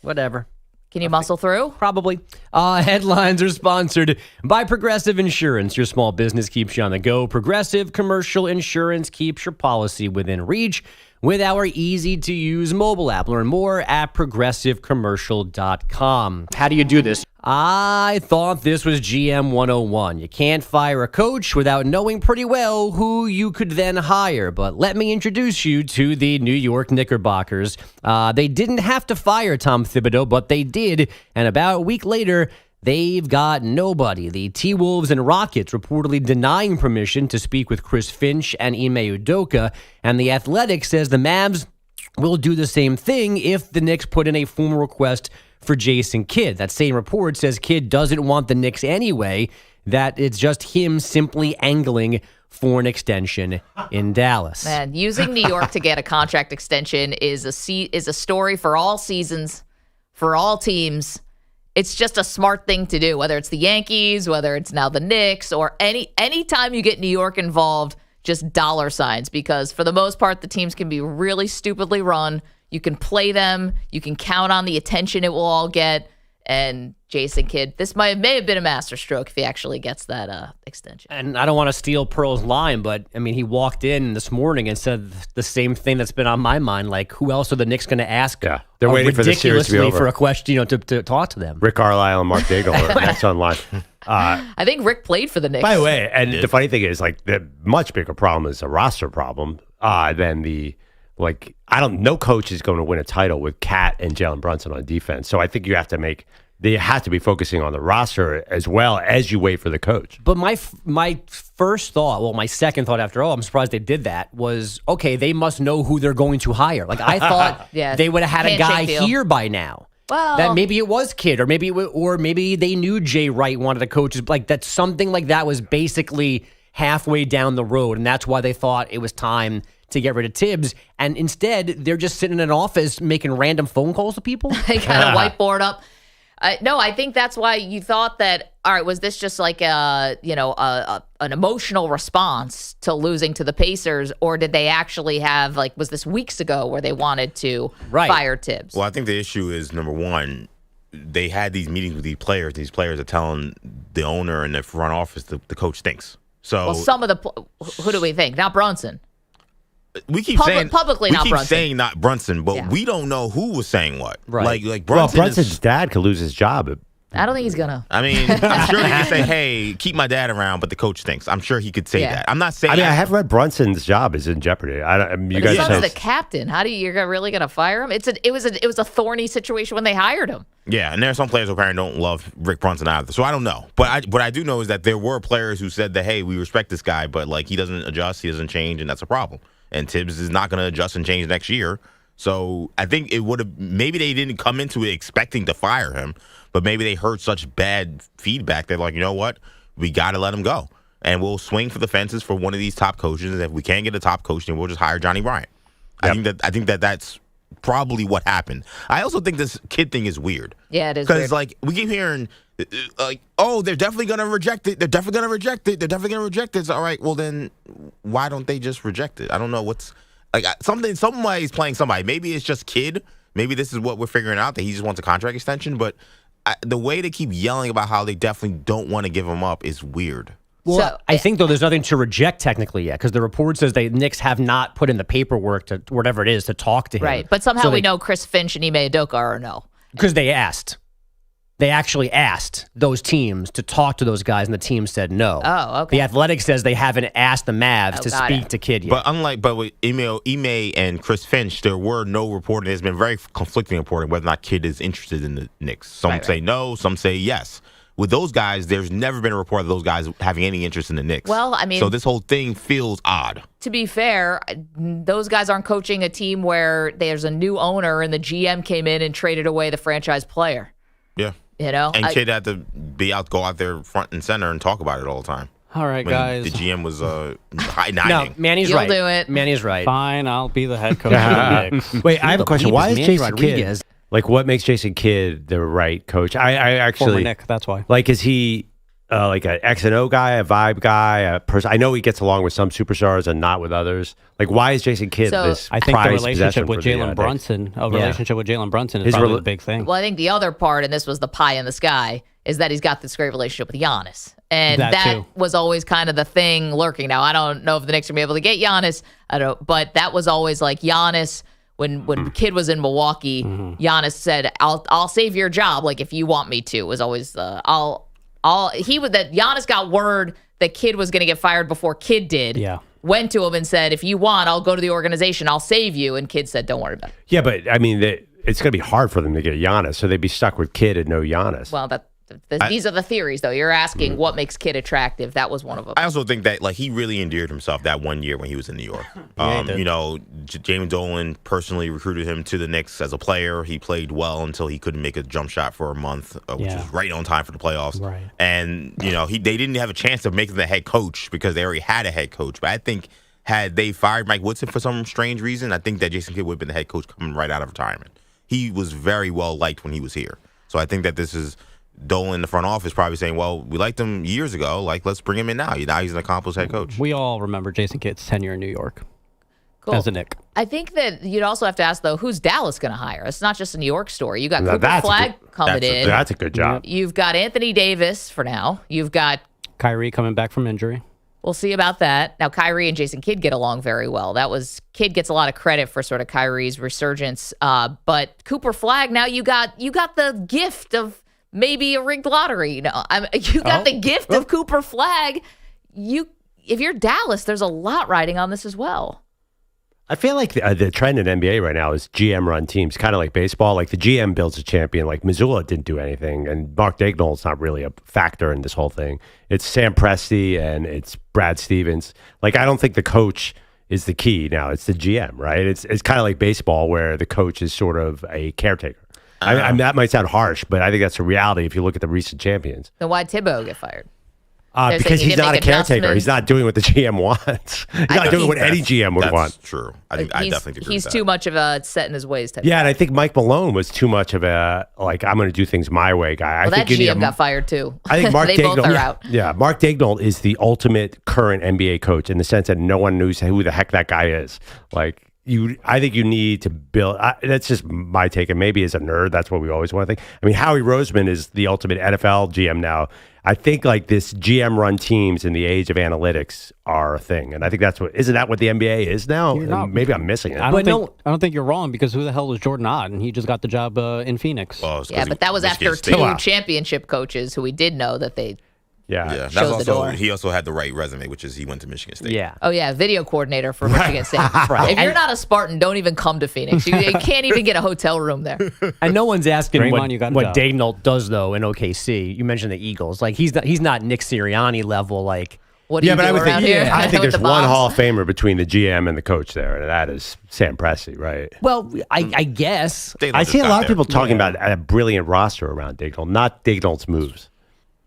Whatever. Can you muscle through? Probably. Headlines are sponsored by Progressive Insurance. Your small business keeps you on the go. Progressive Commercial Insurance keeps your policy within reach with our easy-to-use mobile app. Learn more at progressivecommercial.com. How do you do this? I thought this was GM 101. You can't fire a coach without knowing pretty well who you could then hire. But let me introduce you to the New York Knickerbockers. They didn't have to fire Tom Thibodeau, but they did. And about a week later, they've got nobody. The T-Wolves and Rockets reportedly denying permission to speak with Chris Finch and Ime Udoka. And The Athletic says the Mavs will do the same thing if the Knicks put in a formal request for Jason Kidd. That same report says Kidd doesn't want the Knicks anyway, that it's just him simply angling for an extension in Dallas. Man, using New York to get a contract extension is a story for all seasons, for all teams. It's just a smart thing to do, whether it's the Yankees, whether it's now the Knicks, or any time you get New York involved, just dollar signs, because for the most part, the teams can be really stupidly run. You can play them. You can count on the attention it will all get. And Jason Kidd, this may have been a masterstroke if he actually gets that extension. And I don't want to steal Pearl's line, but, I mean, he walked in this morning and said the same thing that's been on my mind. Like, who else are the Knicks going to ask? Yeah, they're waiting for the series to be over. For a question, to talk to them. Rick Carlisle and Mark Daigle are next on live. I think Rick played for the Knicks. By the way, and the funny thing is, like, the much bigger problem is a roster problem than the, like, no coach is going to win a title with Cat and Jalen Brunson on defense. So I think they have to be focusing on the roster as well as you wait for the coach. But my first thought, my second thought after all, I'm surprised they did that, was, okay, they must know who they're going to hire. Like, I thought they would have had a guy here by now. Well, that maybe it was Kidd, or maybe they knew Jay Wright wanted a coach. Like, that something like that was basically halfway down the road, and that's why they thought it was time to get rid of Tibbs. And instead, they're just sitting in an office making random phone calls to people. They kind of whiteboard up. No, I think that's why you thought that, all right, was this just like an emotional response to losing to the Pacers, or did they actually have, like, was this weeks ago where they wanted to fire Tibbs? Well, I think the issue is, number one, they had these meetings with these players. These players are telling the owner and the front office the coach stinks. So, some of who do we think? Not Brunson. We keep saying publicly not Brunson. Saying not Brunson, but we don't know who was saying what. Right. Like Brunson's dad could lose his job. I don't think he's gonna. I mean, I'm sure he could say, "Hey, keep my dad around," but the coach stinks. I'm sure he could say that. I'm not saying. I mean, I have read Brunson's job is in jeopardy. You guys son's the captain. How you're really gonna fire him? It was a thorny situation when they hired him. Yeah, and there are some players who apparently don't love Rick Brunson either. So I don't know, but what I do know is that there were players who said that, "Hey, we respect this guy, but like he doesn't adjust, he doesn't change, and that's a problem." And Tibbs is not going to adjust and change next year. So I think it would have, maybe they didn't come into it expecting to fire him, but maybe they heard such bad feedback. They're like, you know what? We got to let him go. And we'll swing for the fences for one of these top coaches. And if we can't get a top coach, then we'll just hire Johnny Bryant. Yep. I think that's probably what happened. I also think this kid thing is weird. Yeah, it is weird. Because, like, we keep hearing, like, oh, they're definitely going to reject it. They're definitely going to reject it. They're definitely going to reject it. It's all right, well, then why don't they just reject it? I don't know what's, like, somebody's playing somebody. Maybe it's just Kid. Maybe this is what we're figuring out, that he just wants a contract extension. But the way they keep yelling about how they definitely don't want to give him up is weird. Well, I think, though, there's nothing to reject technically yet, because the report says the Knicks have not put in the paperwork to whatever it is to talk to him. Right, but somehow we know Chris Finch and Ime Udoka are no. Because they asked. They actually asked those teams to talk to those guys, and the team said no. Oh, okay. The Athletic says they haven't asked the Mavs to speak to Kid yet. But with Ime and Chris Finch, there were no reporting. There's been very conflicting reporting whether or not Kid is interested in the Knicks. Some say no, some say yes. With those guys, there's never been a report of those guys having any interest in the Knicks. Well, I mean, so this whole thing feels odd. To be fair, those guys aren't coaching a team where there's a new owner and the GM came in and traded away the franchise player. Yeah. You know? And Kid had to go out there front and center and talk about it all the time. All right, guys. The GM was hiding. No, Manny's You'll right. do it. Manny's right. Fine, I'll be the head coach of the Knicks. Wait, I have a question. Why is Jason Rodriguez? Kidd? Like, what makes Jason Kidd the right coach? I actually Former Nick, that's why. Like, is he like an X and O guy, a vibe guy, a person? I know he gets along with some superstars and not with others. Like, why is Jason Kidd this? I think the prized relationship possession with for the Jalen Brunson, relationship with Jalen Brunson is His probably the big thing. Well, I think the other part, and this was the pie in the sky, is that he's got this great relationship with Giannis. And that was always kind of the thing lurking. Now, I don't know if the Knicks are going to be able to get Giannis, but that was always like Giannis. When Kid was in Milwaukee, Giannis said, "I'll save your job, like if you want me to." It was always that Giannis got word that Kid was going to get fired before Kid did. Yeah. Went to him and said, "If you want, I'll go to the organization. I'll save you." And Kid said, "Don't worry about it." Yeah, but I mean, it's going to be hard for them to get Giannis, so they'd be stuck with Kid and no Giannis. Well, these are the theories, though. You're asking what makes Kid attractive. That was one of them. I also think that he really endeared himself that 1 year when he was in New York. James Dolan personally recruited him to the Knicks as a player. He played well until he couldn't make a jump shot for a month, which was right on time for the playoffs. Right. And they didn't have a chance of making the head coach because they already had a head coach. But I think had they fired Mike Woodson for some strange reason, I think that Jason Kidd would have been the head coach coming right out of retirement. He was very well liked when he was here. So I think that this is Dolan in the front office probably saying, well, we liked him years ago. Like, let's bring him in now. Now he's an accomplished head coach. We all remember Jason Kidd's tenure in New York as a Knick. I think that you'd also have to ask, though, who's Dallas going to hire? It's not just a New York story. You got Cooper Flag coming in. That's a good job. You've got Anthony Davis for now. You've got Kyrie coming back from injury. We'll see about that. Now, Kyrie and Jason Kidd get along very well. Kidd gets a lot of credit for sort of Kyrie's resurgence. But Cooper Flag, now you got the gift of maybe a rigged lottery. You got the gift of Cooper Flagg. If you're Dallas, there's a lot riding on this as well. I feel like the trend in NBA right now is GM-run teams, kind of like baseball. Like the GM builds a champion. Like Missoula didn't do anything, and Mark Daigneault's not really a factor in this whole thing. It's Sam Presti and it's Brad Stevens. Like I don't think the coach is the key now. It's the GM, right? It's kind of like baseball where the coach is sort of a caretaker. I mean, that might sound harsh, but I think that's a reality if you look at the recent champions. Then why'd Thibodeau get fired? Because he's not a caretaker. He's not doing what the GM wants. He's not doing what any GM would want. That's true. I definitely agree He's with that. too much of a set in his ways type. Yeah, and I think Mike Malone was too much of a, like, I'm going to do things my way guy. Well, I think that GM got fired too. I think Mark they Daigneault, both are out. Yeah, Mark Daigneault is the ultimate current NBA coach in the sense that no one knows who the heck that guy is. Like, I think you need to build. That's just my take, and maybe as a nerd, that's what we always want to think. I mean, Howie Roseman is the ultimate NFL GM now. I think like this GM-run teams in the age of analytics are a thing, and I think that's isn't that what the NBA is now? Maybe I'm missing it. I don't think you're wrong because who the hell was Jordan Ott, and he just got the job in Phoenix. Yeah, but that was after two championship coaches who we did know that they. Yeah, that's also he also had the right resume, which is he went to Michigan State. Yeah. Oh yeah, video coordinator for Michigan State. Right. If you're not a Spartan, don't even come to Phoenix. You can't even get a hotel room there. And no one's asking Draymond, what Daigneault does though in OKC. You mentioned the Eagles, like he's not Nick Sirianni level. Like what do you do around here? I think there's one Hall of Famer between the GM and the coach there, and that is Sam Presti, right? Well, I guess I see a lot of people talking about a brilliant roster around Daigneault, not Daigneault's moves.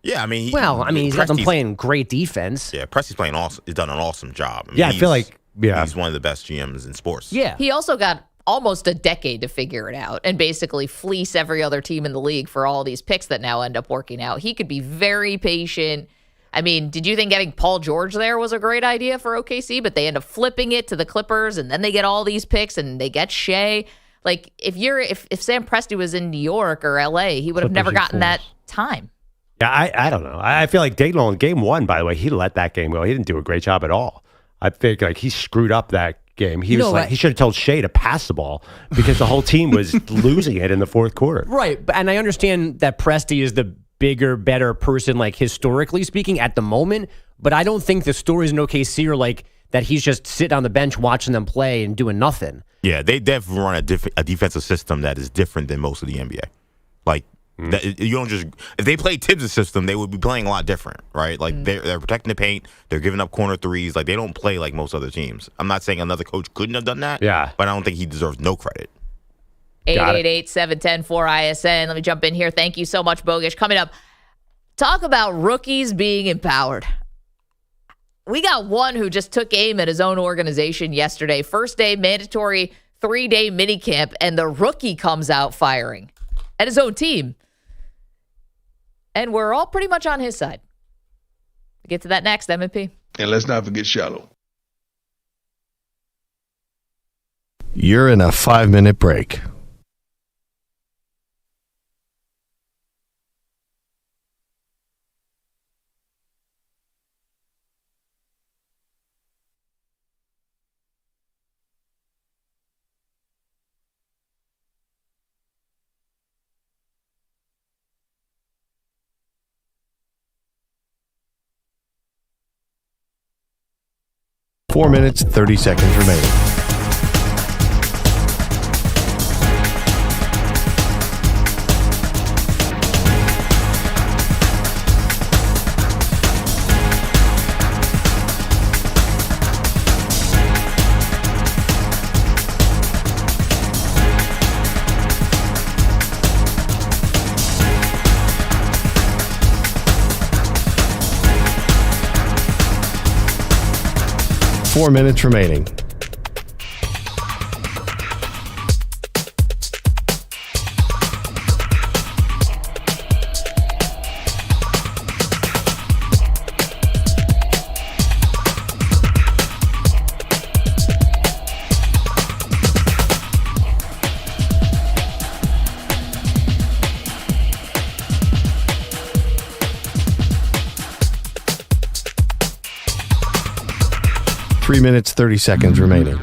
Yeah, I mean, he's got them playing great defense. Yeah, Presti's playing awesome. He's done an awesome job. I feel like he's one of the best GMs in sports. Yeah, he also got almost a decade to figure it out and basically fleece every other team in the league for all these picks that now end up working out. He could be very patient. I mean, did you think getting Paul George there was a great idea for OKC? But they end up flipping it to the Clippers, and then they get all these picks, and they get Shea. Like if Sam Presti was in New York or LA, he would have never gotten that time. Yeah, I don't know. I feel like Daigneault in game one, by the way, he let that game go. He didn't do a great job at all. I think like he screwed up that game. He should have told Shea to pass the ball because the whole team was losing it in the fourth quarter. Right, and I understand that Presti is the bigger, better person, like historically speaking, at the moment. But I don't think the stories in OKC are like that. He's just sitting on the bench watching them play and doing nothing. Yeah, they definitely run a defensive system that is different than most of the NBA. Like. You don't just if they play Tibbs' system, they would be playing a lot different, right? Like they're protecting the paint, they're giving up corner threes, like they don't play like most other teams. I'm not saying another coach couldn't have done that, but I don't think he deserves no credit. 888-710-4ISN. Let me jump in here. Thank you so much, Bogusch. Coming up, talk about rookies being empowered. We got one who just took aim at his own organization yesterday. First day mandatory 3-day minicamp, and the rookie comes out firing at his own team. And we're all pretty much on his side. We'll get to that next, M&P. And let's not forget Shallow. You're in a 5-minute break. Four minutes, 30 seconds remaining. Four minutes remaining. Three minutes, 30 seconds remaining.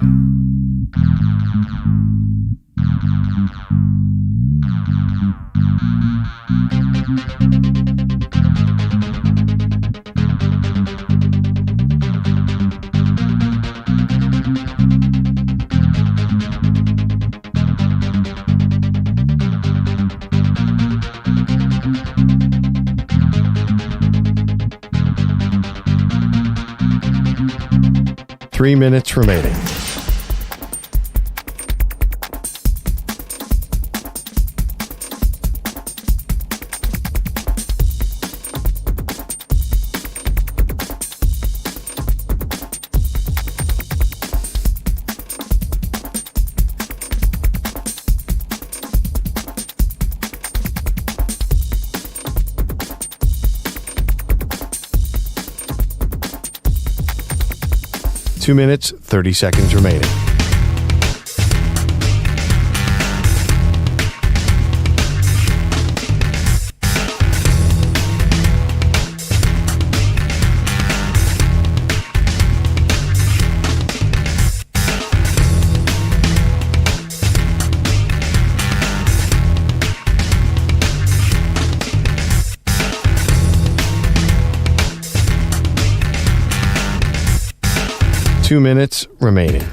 3 minutes remaining. Two minutes, 30 seconds remaining. Two minutes remaining.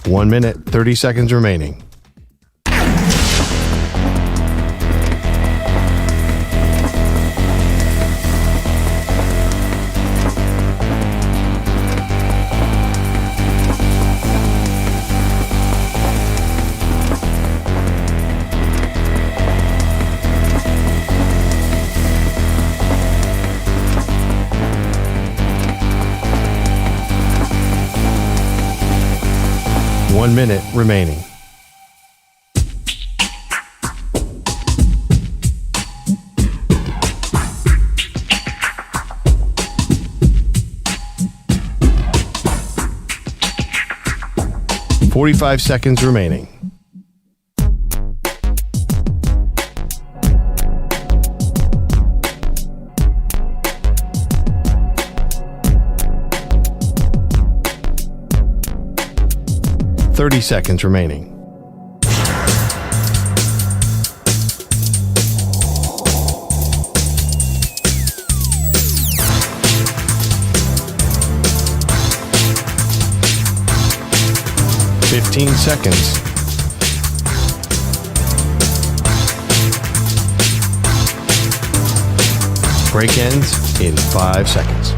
One minute, 30 seconds remaining. One minute remaining. .45 seconds remaining. .30 seconds remaining. .15 seconds. Break ends in 5 seconds.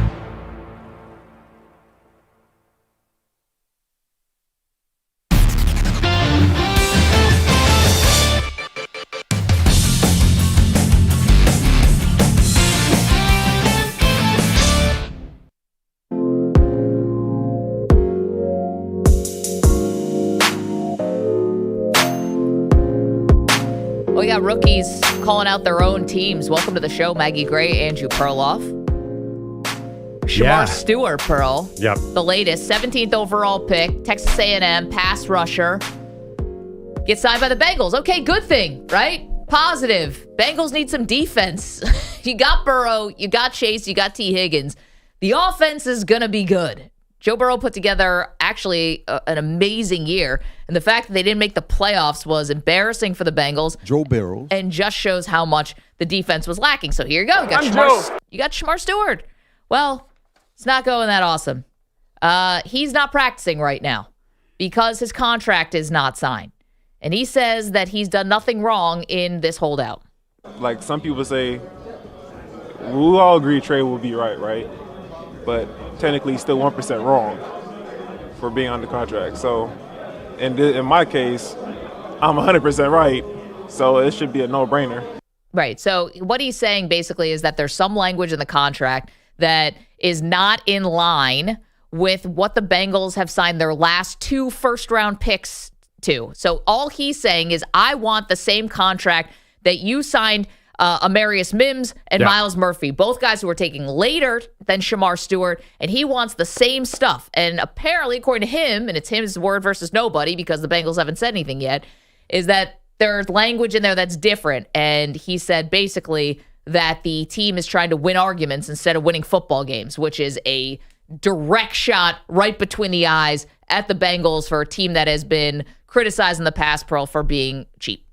We got rookies calling out their own teams. Welcome to the show, Maggie Gray, Andrew Perloff. Shemar Stewart, Pearl. Yep. The latest, 17th overall pick, Texas A&M, pass rusher. Gets signed by the Bengals. Okay, good thing, right? Positive. Bengals need some defense. You got Burrow, you got Chase, you got T. Higgins. The offense is going to be good. Joe Burrow put together actually an amazing year. And the fact that they didn't make the playoffs was embarrassing for the Bengals. Joe Burrow. And just shows how much the defense was lacking. So here you go. You got Shemar Stewart. Well, it's not going that awesome. He's not practicing right now because his contract is not signed. And he says that he's done nothing wrong in this holdout. Like some people say, we all agree Trae will be right? But technically he's still 1% wrong for being under contract. So in my case, I'm 100% right. So it should be a no-brainer. Right. So what he's saying basically is that there's some language in the contract that is not in line with what the Bengals have signed their last 2 first-round picks to. So all he's saying is, I want the same contract that you signed Amarius Mims and Miles Murphy, both guys who were taking later than Shemar Stewart, and he wants the same stuff. And apparently, according to him, and it's his word versus nobody because the Bengals haven't said anything yet, is that there's language in there that's different. And he said basically that the team is trying to win arguments instead of winning football games, which is a direct shot right between the eyes at the Bengals for a team that has been criticized in the past, Pearl, for being cheap.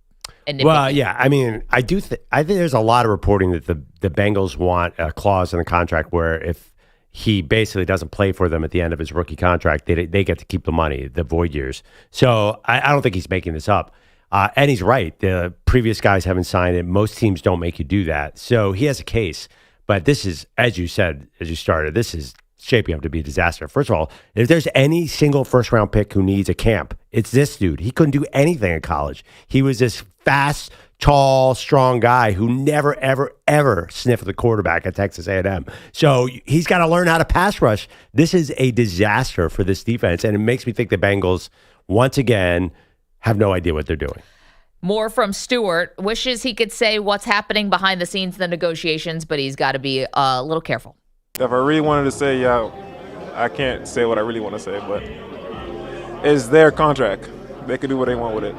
Well, yeah. I mean, I think there's a lot of reporting that the Bengals want a clause in the contract where if he basically doesn't play for them at the end of his rookie contract, they get to keep the money, the void years. So I don't think he's making this up. And he's right. The previous guys haven't signed it. Most teams don't make you do that. So he has a case. But this is, as you said, as you started, this is shaping up to be a disaster. First of all, if there's any single first-round pick who needs a camp, it's this dude. He couldn't do anything in college. He was this fast, tall, strong guy who never, ever, ever sniffed the quarterback at Texas A&M. So he's got to learn how to pass rush. This is a disaster for this defense, and it makes me think the Bengals, once again, have no idea what they're doing. More from Stewart. Wishes he could say what's happening behind the scenes in the negotiations, but he's got to be a little careful. If I really wanted to say, yeah, I can't say what I really want to say, but it's their contract. They can do what they want with it.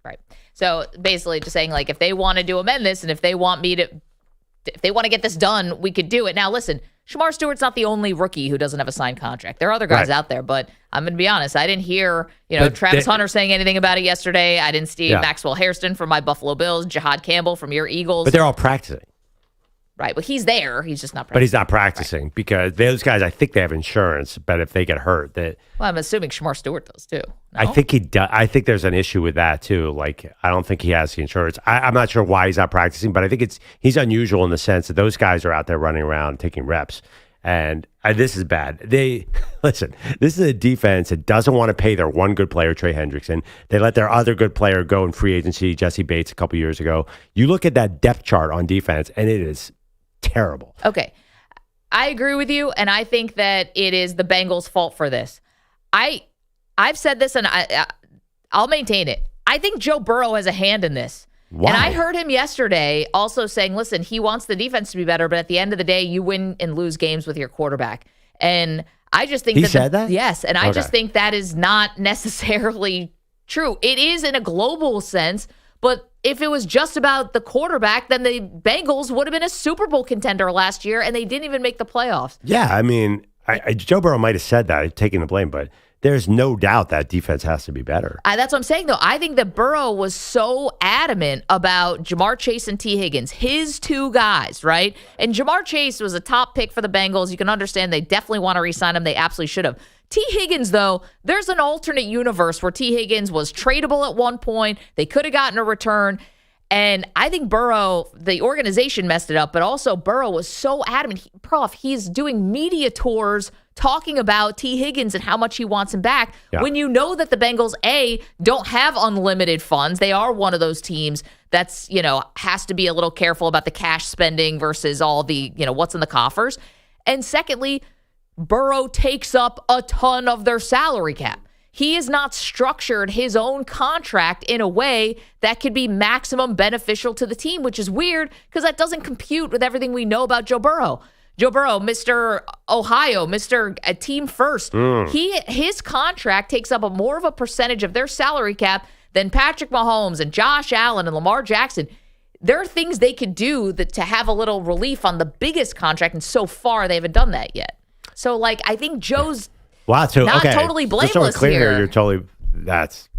Right. So basically just saying, like, if they wanted to amend this and if they want to get this done, we could do it. Now, listen, Shemar Stewart's not the only rookie who doesn't have a signed contract. There are other guys out there, but I'm going to be honest. I didn't hear, Travis Hunter saying anything about it yesterday. I didn't see Maxwell Hairston from my Buffalo Bills, Jahad Campbell from your Eagles. But they're all practicing. Right. Well, he's there. He's just not practicing. But he's not practicing because those guys, I think they have insurance, but if they get hurt, Well, I'm assuming Shemar Stewart does too. No? I think he does. I think there's an issue with that too. Like, I don't think he has the insurance. I'm not sure why he's not practicing, but I think he's unusual in the sense that those guys are out there running around taking reps. And this is bad. Listen, this is a defense that doesn't want to pay their one good player, Trey Hendrickson. They let their other good player go in free agency, Jesse Bates, a couple years ago. You look at that depth chart on defense, and it is terrible. Okay. I agree with you, and I think that it is the Bengals' fault for this. I've said this, and I'll maintain it. I think Joe Burrow has a hand in this. Why? And I heard him yesterday also saying, listen, he wants the defense to be better, but at the end of the day, you win and lose games with your quarterback. And I just think he said that? Yes, and I just think that is not necessarily true. It is in a global sense, but if it was just about the quarterback, then the Bengals would have been a Super Bowl contender last year, and they didn't even make the playoffs. Yeah, I mean, Joe Burrow might have said that, taking the blame, but there's no doubt that defense has to be better. That's what I'm saying, though. I think that Burrow was so adamant about Jamar Chase and T. Higgins, his two guys, right? And Jamar Chase was a top pick for the Bengals. You can understand they definitely want to re-sign him. They absolutely should have. T. Higgins, though, there's an alternate universe where T. Higgins was tradable at one point. They could have gotten a return. And I think Burrow, the organization messed it up, but also Burrow was so adamant. He's doing media tours talking about T. Higgins and how much he wants him back. Yeah. When you know that the Bengals, don't have unlimited funds. They are one of those teams that's, has to be a little careful about the cash spending versus all the, what's in the coffers. And secondly, Burrow takes up a ton of their salary cap. He has not structured his own contract in a way that could be maximum beneficial to the team, which is weird because that doesn't compute with everything we know about Joe Burrow. Joe Burrow, Mr. Ohio, Mr. Team First. His contract takes up more of a percentage of their salary cap than Patrick Mahomes and Josh Allen and Lamar Jackson. There are things they could do to have a little relief on the biggest contract, and so far they haven't done that yet. So, I think Joe's not totally blameless just so clear here. You're totally, that's,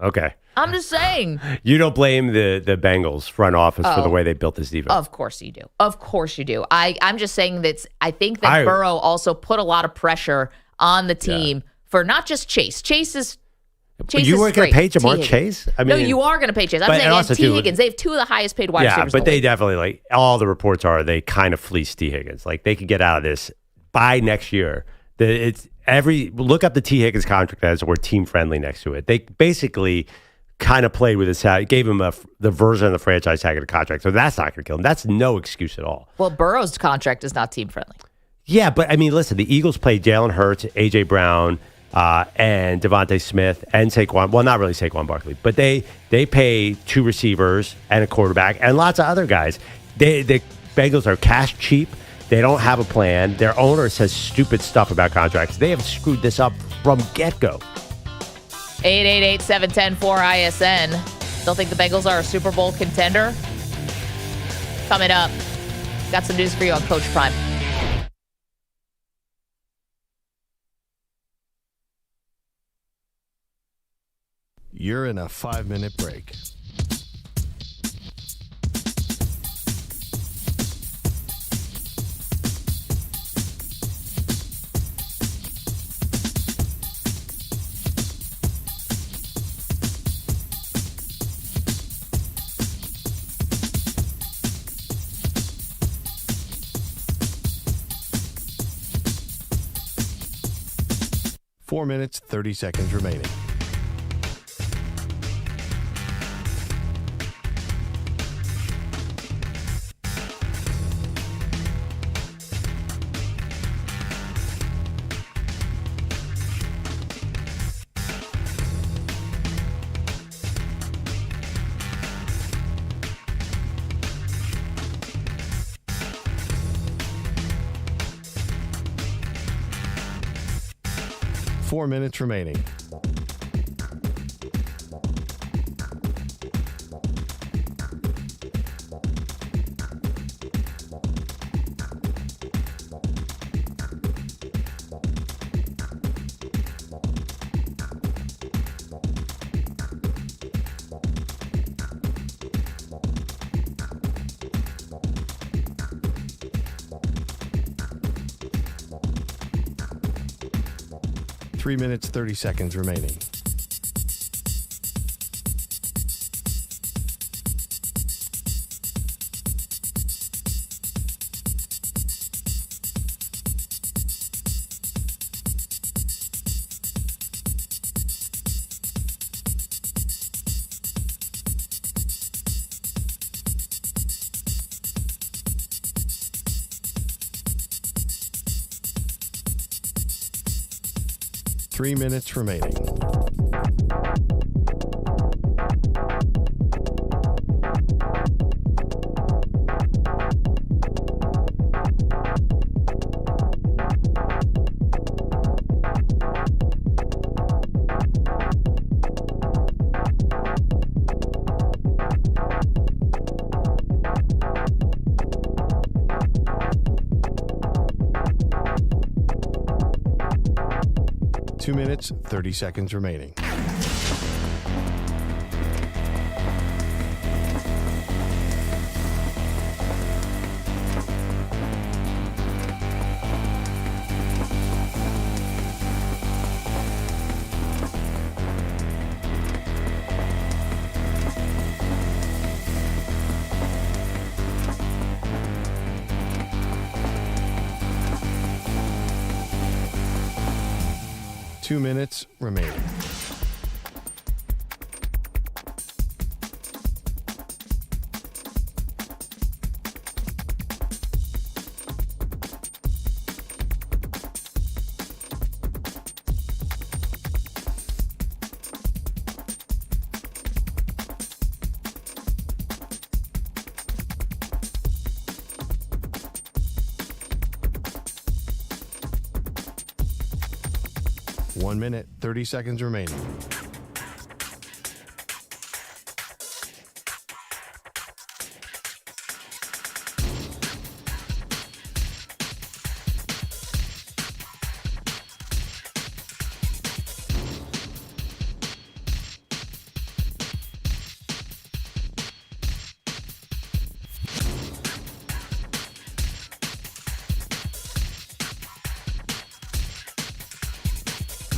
okay. I'm just saying. You don't blame the Bengals front office for the way they built this defense. Of course you do. Of course you do. I'm just saying that I think that Burrow also put a lot of pressure on the team for not just Chase. Chase you weren't going to pay Jamar Chase? I mean, no, you are going to pay Chase. I'm saying and T. Higgins. They have two of the highest paid wide receivers. Yeah, but they definitely, all the reports are they kind of fleeced T. Higgins. They could get out of this by next year. Look up the T. Higgins contract as we're team friendly next to it. They basically kind of played with his tag, gave him the version of the franchise tag of the contract. So that's not going to kill him. That's no excuse at all. Well, Burrow's contract is not team friendly. Yeah, but I mean, listen, the Eagles played Jalen Hurts, A.J. Brown, and Devontae Smith and Saquon. Well, not really Saquon Barkley, but they pay two receivers and a quarterback and lots of other guys. The Bengals are cash cheap. They don't have a plan. Their owner says stupid stuff about contracts. They have screwed this up from get-go. 888-710-4ISN. Still think the Bengals are a Super Bowl contender? Coming up, got some news for you on Coach Prime. 888-710-4ISN. Still think the Bengals are a Super Bowl contender? Coming up, got some news for you on Coach Prime. 888-710-4ISN. Still think the Bengals are a Super Bowl contender? Coming up, got some news for you on Coach Prime. 888-710-4ISN. You're in a 5-minute break. Four minutes, 30 seconds remaining. Four minutes remaining. Three minutes, 30 seconds remaining. Three minutes remaining. Two minutes, 30 seconds remaining. Two minutes remaining. One minute, 30 seconds remaining.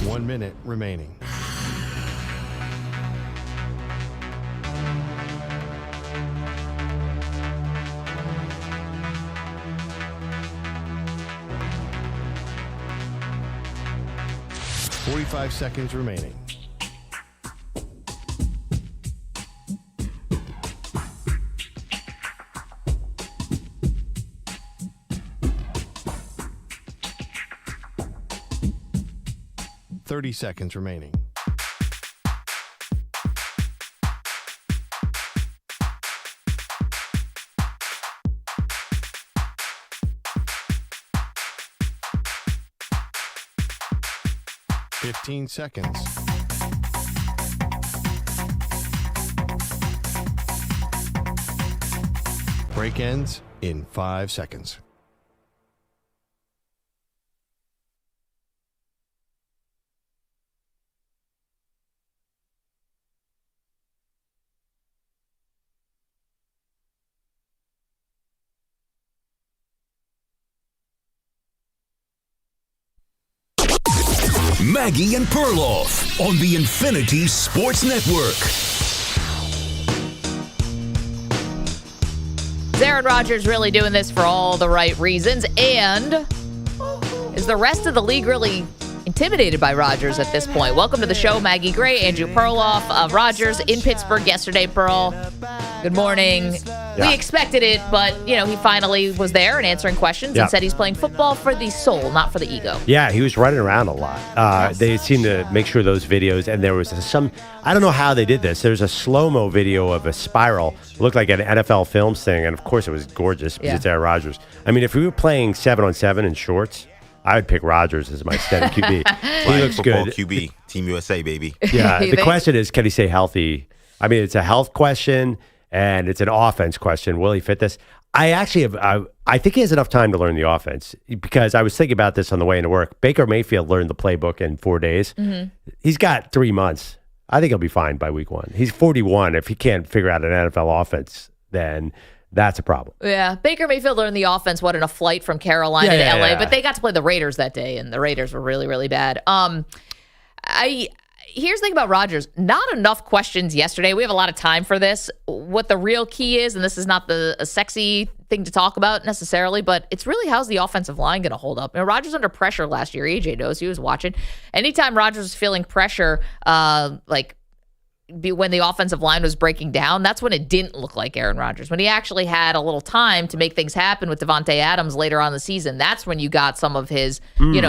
One minute remaining. Forty-five seconds remaining. Thirty seconds remaining. Fifteen seconds. Break ends in 5 seconds. Maggie and Perloff on the Infinity Sports Network. Is Aaron Rodgers really doing this for all the right reasons? And is the rest of the league really intimidated by Rodgers at this point? Welcome to the show, Maggie Gray, Andrew Perloff. Rodgers in Pittsburgh yesterday, Pearl. Good morning. Yeah. We expected it, but, he finally was there and answering questions and said he's playing football for the soul, not for the ego. Yeah, he was running around a lot. They seemed to make sure those videos, and there was I don't know how they did this. There's a slow-mo video of a spiral. It looked like an NFL Films thing, and of course it was gorgeous because it's Aaron Rodgers. I mean, if we were playing 7-on-7 in shorts, I would pick Rodgers as my steady QB. He looks good. QB, Team USA, baby. Yeah, the question is, can he stay healthy? I mean, it's a health question. And it's an offense question. Will he fit this? I think he has enough time to learn the offense because I was thinking about this on the way into work. Baker Mayfield learned the playbook in 4 days. Mm-hmm. He's got 3 months. I think he'll be fine by week 1. He's 41. If he can't figure out an NFL offense, then that's a problem. Yeah, Baker Mayfield learned the offense, in a flight from Carolina to LA. Yeah. But they got to play the Raiders that day, and the Raiders were really, really bad. Here's the thing about Rodgers. Not enough questions yesterday. We have a lot of time for this. What the real key is, and this is not a sexy thing to talk about necessarily, but it's really how's the offensive line going to hold up. Rodgers under pressure last year. AJ knows. He was watching. Anytime Rodgers was feeling pressure, when the offensive line was breaking down, that's when it didn't look like Aaron Rodgers. When he actually had a little time to make things happen with Devontae Adams later on in the season, that's when you got some of his,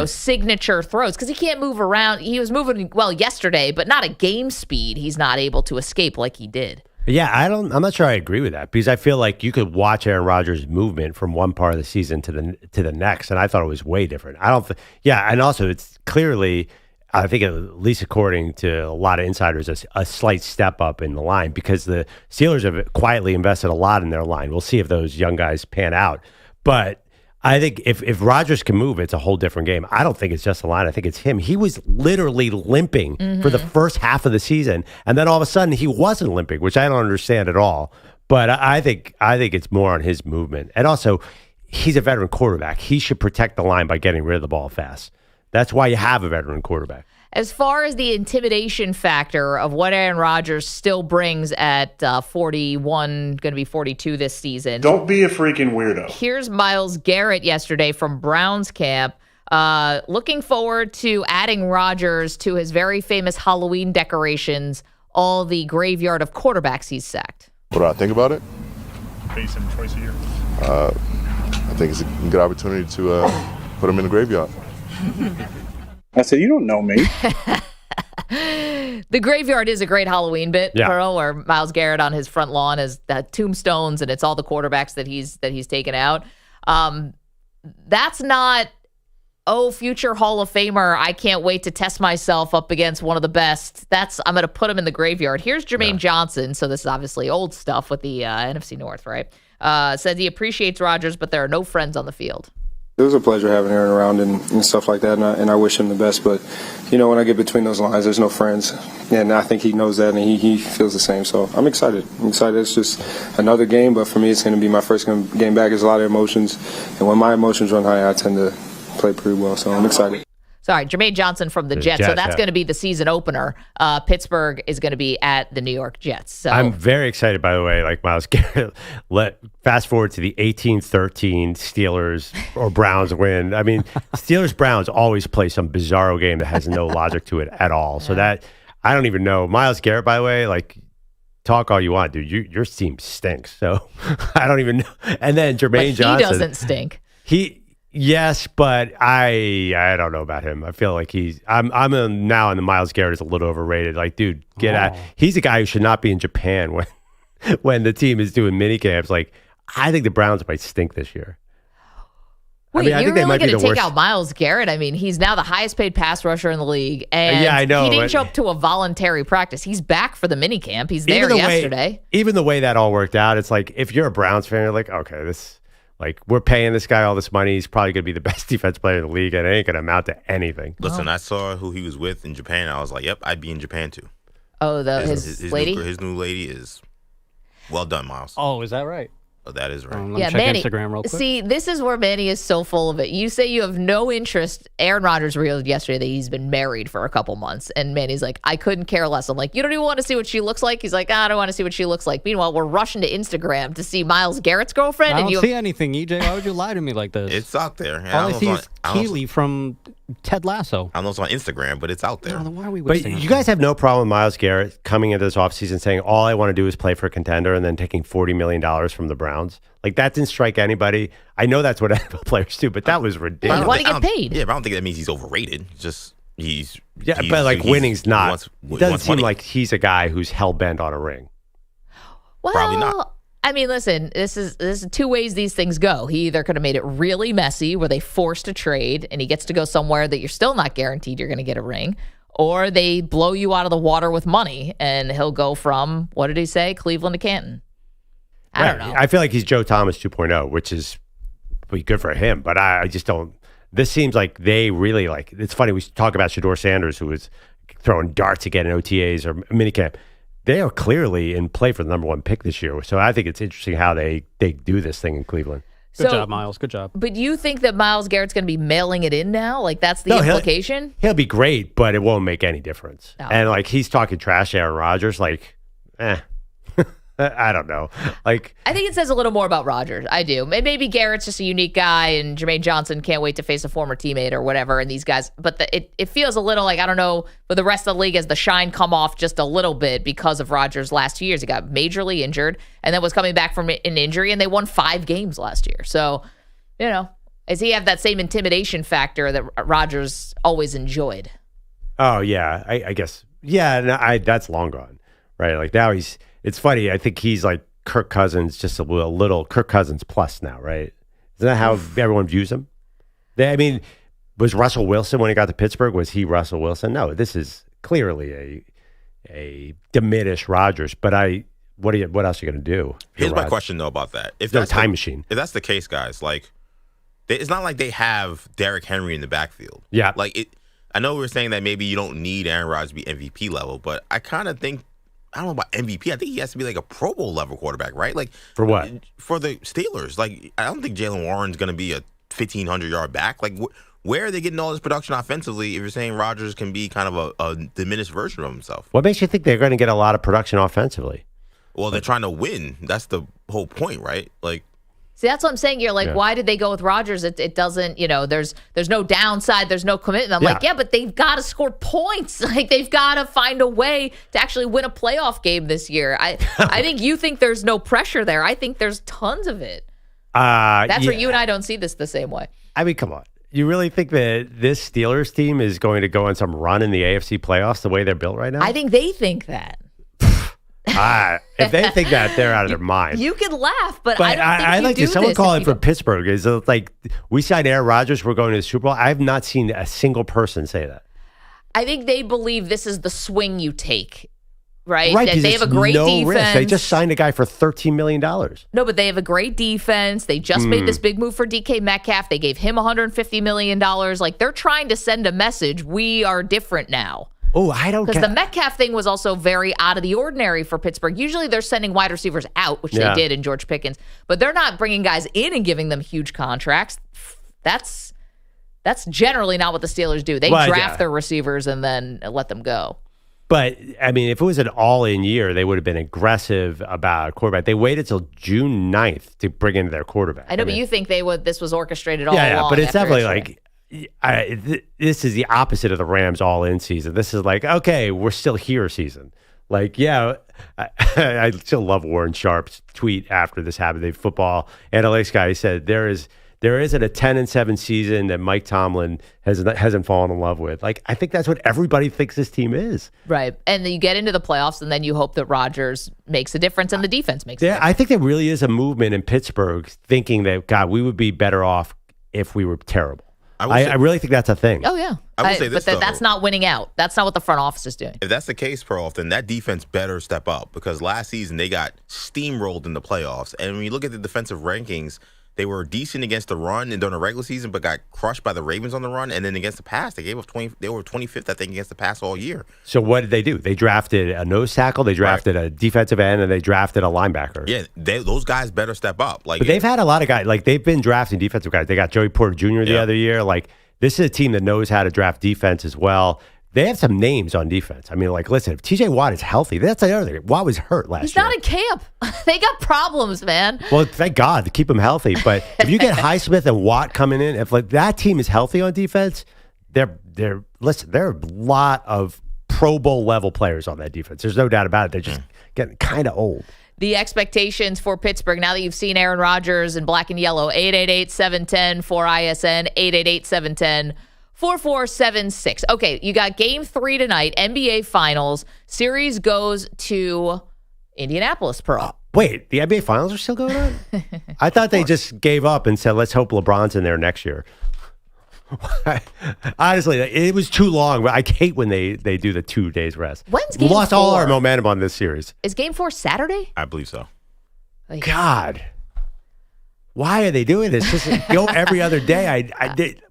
signature throws. Because he can't move around. He was moving well yesterday, but not at game speed. He's not able to escape like he did. Yeah, I'm not sure I agree with that because I feel like you could watch Aaron Rodgers' movement from one part of the season to the next, and I thought it was way different. And also it's clearly, I think at least according to a lot of insiders, a slight step up in the line because the Steelers have quietly invested a lot in their line. We'll see if those young guys pan out. But I think if Rodgers can move, it's a whole different game. I don't think it's just the line. I think it's him. He was literally limping for the first half of the season, and then all of a sudden he wasn't limping, which I don't understand at all. But I think it's more on his movement. And also, he's a veteran quarterback. He should protect the line by getting rid of the ball fast. That's why you have a veteran quarterback. As far as the intimidation factor of what Aaron Rodgers still brings at 41, going to be 42 this season. Don't be a freaking weirdo. Here's Myles Garrett yesterday from Browns camp, looking forward to adding Rodgers to his very famous Halloween decorations, all the graveyard of quarterbacks he's sacked. What do I think about it? Face him twice a year. I think it's a good opportunity to put him in the graveyard. I said, you don't know me. The graveyard is a great Halloween bit, Pearl, where Myles Garrett on his front lawn is tombstones, and it's all the quarterbacks that he's taken out. That's not, future Hall of Famer, I can't wait to test myself up against one of the best. I'm going to put him in the graveyard. Here's Jermaine Johnson. So this is obviously old stuff with the NFC North, right? Says he appreciates Rodgers, but there are no friends on the field. It was a pleasure having Aaron around and stuff like that, and I wish him the best. But, when I get between those lines, there's no friends. And I think he knows that, and he feels the same. So I'm excited. It's just another game, but for me, it's going to be my first game back. There's a lot of emotions. And when my emotions run high, I tend to play pretty well. So I'm excited. Sorry, Jermaine Johnson from the Jets. So that's going to be the season opener. Pittsburgh is going to be at the New York Jets. So I'm very excited, by the way, like Myles Garrett. Fast forward to the 18-13 Steelers or Browns win. I mean, Steelers-Browns always play some bizarro game that has no logic to it at all. So that, I don't even know. Myles Garrett, by the way, talk all you want, dude. Your team stinks. So I don't even know. And then Jermaine Johnson. He doesn't stink. Yes, but I don't know about him. I feel like I'm now in the Myles Garrett is a little overrated. Like, dude, get out. He's a guy who should not be in Japan when the team is doing mini camps. Like, I think the Browns might stink this year. Wait, I think you're really going to take out Myles Garrett? I mean, he's now the highest paid pass rusher in the league. And I know. He didn't show up to a voluntary practice. He's back for the mini camp. He's there yesterday. Even the way that all worked out, it's like, if you're a Browns fan, you're like, okay, we're paying this guy all this money. He's probably going to be the best defense player in the league, and it ain't going to amount to anything. Listen, I saw who he was with in Japan. I was like, yep, I'd be in Japan too. Oh, his lady? His new lady is well done, Myles. Oh, is that right? Oh, that is right. Let me check Manny. Instagram real quick. See, this is where Manny is so full of it. You say you have no interest. Aaron Rodgers revealed yesterday that he's been married for a couple months, and Manny's like, I couldn't care less. I'm like, you don't even want to see what she looks like? He's like, I don't want to see what she looks like. Meanwhile, we're rushing to Instagram to see Myles Garrett's girlfriend. I and don't see anything, EJ. Why would you lie to me like this? It's out there. All I see is Keely from Ted Lasso. I don't know it's on Instagram, but it's out there. Why are we But wasting you guys have no problem with Myles Garrett coming into this offseason saying, all I want to do is play for a contender and then taking $40 million from the Browns? Like, that didn't strike anybody. I know that's what NFL players do, but that was ridiculous. You want to get paid. Yeah, but I don't think that means he's overrated. Just he's but like winning's not. He It doesn't wants seem money. like he's a guy who's hell-bent on a ring. Well, Probably not. I mean, listen, this is two ways these things go. He either could have made it really messy where they forced a trade and he gets to go somewhere that you're still not guaranteed you're going to get a ring, or they blow you out of the water with money and he'll go from, what did he say, Cleveland to Canton. I don't know. I feel like he's Joe Thomas 2.0, which is pretty good for him, but I just don't. This seems like they really like. It's funny, we talk about Shedeur Sanders, who was throwing darts again in OTAs or minicamp. They are clearly in play for the number one pick this year. So I think it's interesting how they do this thing in Cleveland. Good job, Myles. Good job. But you think that Myles Garrett's going to be mailing it in now? Like, that's the implication? He'll be great, but it won't make any difference. No. And like he's talking trash to Aaron Rodgers, like, I don't know. Like, I think it says a little more about Rodgers. I do. Maybe Garrett's just a unique guy, and Jermaine Johnson can't wait to face a former teammate or whatever. And these guys, but it feels a little like, I don't know, for the rest of the league, as the shine come off just a little bit because of Rodgers' last 2 years. He got majorly injured and then was coming back from an injury, and they won 5 games last year. So, does he have that same intimidation factor that Rodgers always enjoyed? oh yeah, I guess that's long gone, right? Like now it's funny. I think he's like Kirk Cousins, just a little Kirk Cousins plus now, right? Isn't that how everyone views him? Was Russell Wilson when he got to Pittsburgh? Was he Russell Wilson? No, this is clearly a diminished Rodgers. But what else are you going to do? Here's my question though about that. If no that's time machine. If that's the case, guys, like it's not like they have Derrick Henry in the backfield. Yeah, I know we were saying that maybe you don't need Aaron Rodgers to be MVP level, but I kind of think. I don't know about MVP. I think he has to be like a Pro Bowl level quarterback, right? Like for what? For the Steelers. Like I don't think Jalen Warren's going to be a 1,500-yard back. Like where are they getting all this production offensively if you're saying Rodgers can be kind of a diminished version of himself? What makes you think they're going to get a lot of production offensively? Well, they're trying to win. That's the whole point, right? Like. See, that's what I'm saying. You're like, why did they go with Rodgers? It doesn't, there's no downside. There's no commitment. I'm like, but they've got to score points. Like, they've got to find a way to actually win a playoff game this year. I think you think there's no pressure there. I think there's tons of it. That's where you and I don't see this the same way. I mean, come on. You really think that this Steelers team is going to go on some run in the AFC playoffs the way they're built right now? I think they think that. If they think that, they're out of their mind. You can laugh, but I don't think I you like do to. Someone this call if it you for Pittsburgh. Is like we signed Aaron Rodgers. We're going to the Super Bowl. I have not seen a single person say that. I think they believe this is the swing you take, right? Right, That they have a great defense. Risk. They just signed a guy for $13 million. No, but they have a great defense. They just made this big move for DK Metcalf. They gave him $150 million. Like, they're trying to send a message. We are different now. Oh, I don't Because the Metcalf thing was also very out of the ordinary for Pittsburgh. Usually they're sending wide receivers out, which they did in George Pickens, but they're not bringing guys in and giving them huge contracts. That's generally not what the Steelers do. They draft their receivers and then let them go. But, I mean, if it was an all-in year, they would have been aggressive about quarterback. They waited till June 9th to bring in their quarterback. I know, but you think this was orchestrated all along. Yeah, but it's definitely like... this is the opposite of the Rams all-in season. This is like, okay, we're still here season. Like, I still love Warren Sharp's tweet after this happened. The football analytics guy said there isn't a 10-7 season that Mike Tomlin hasn't fallen in love with. Like, I think that's what everybody thinks this team is. Right. And then you get into the playoffs, and then you hope that Rodgers makes a difference and the defense makes a difference. I think there really is a movement in Pittsburgh thinking that, God, we would be better off if we were terrible. I really think that's a thing. Oh, yeah. I will say this, but that's not winning out. That's not what the front office is doing. If that's the case, Perloff, then that defense better step up because last season they got steamrolled in the playoffs. And when you look at the defensive rankings, They were decent against the run and during the regular season, but got crushed by the Ravens on the run. And then against the pass, they gave up 20. They were 25th, I think, against the pass all year. So what did they do? They drafted a nose tackle, they drafted a defensive end, and they drafted a linebacker. Yeah, those guys better step up. But they've had a lot of guys. Like, they've been drafting defensive guys. They got Joey Porter Jr. the other year. Like, this is a team that knows how to draft defense as well. They have some names on defense. I mean, like, listen, if TJ Watt is healthy, that's the other thing. Watt was hurt last year. He's not in camp. They got problems, man. Well, thank God to keep him healthy. But if you get Highsmith and Watt coming in, if like that team is healthy on defense, there are a lot of Pro Bowl level players on that defense. There's no doubt about it. They're just getting kind of old. The expectations for Pittsburgh, now that you've seen Aaron Rodgers in black and yellow, 888-710-4ISN, 888-710-4476. Okay, you got game 3 tonight, NBA Finals. Series goes to Indianapolis, Pearl. Wait, the NBA Finals are still going on? I thought they just gave up and said, let's hope LeBron's in there next year. Honestly, it was too long. But I hate when they do the 2 days rest. When's game We lost 4? all our momentum on this series. Is game 4 Saturday? I believe so. God. Why are they doing this? Just go every other day.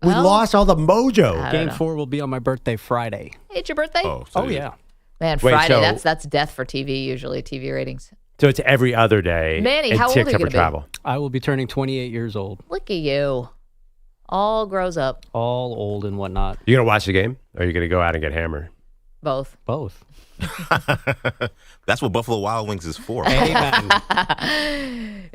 We lost all the mojo. Game 4 will be on my birthday Friday. Hey, it's your birthday? Oh yeah. Man, Wait, Friday, so- that's death for TV, usually, TV ratings. So it's every other day. Manny, and how old are you except for gonna be? travel. I will be turning 28 years old. Look at you. All grows up. All old and whatnot. You going to watch the game? Or are you going to go out and get hammered? Both. Both. That's what Buffalo Wild Wings is for.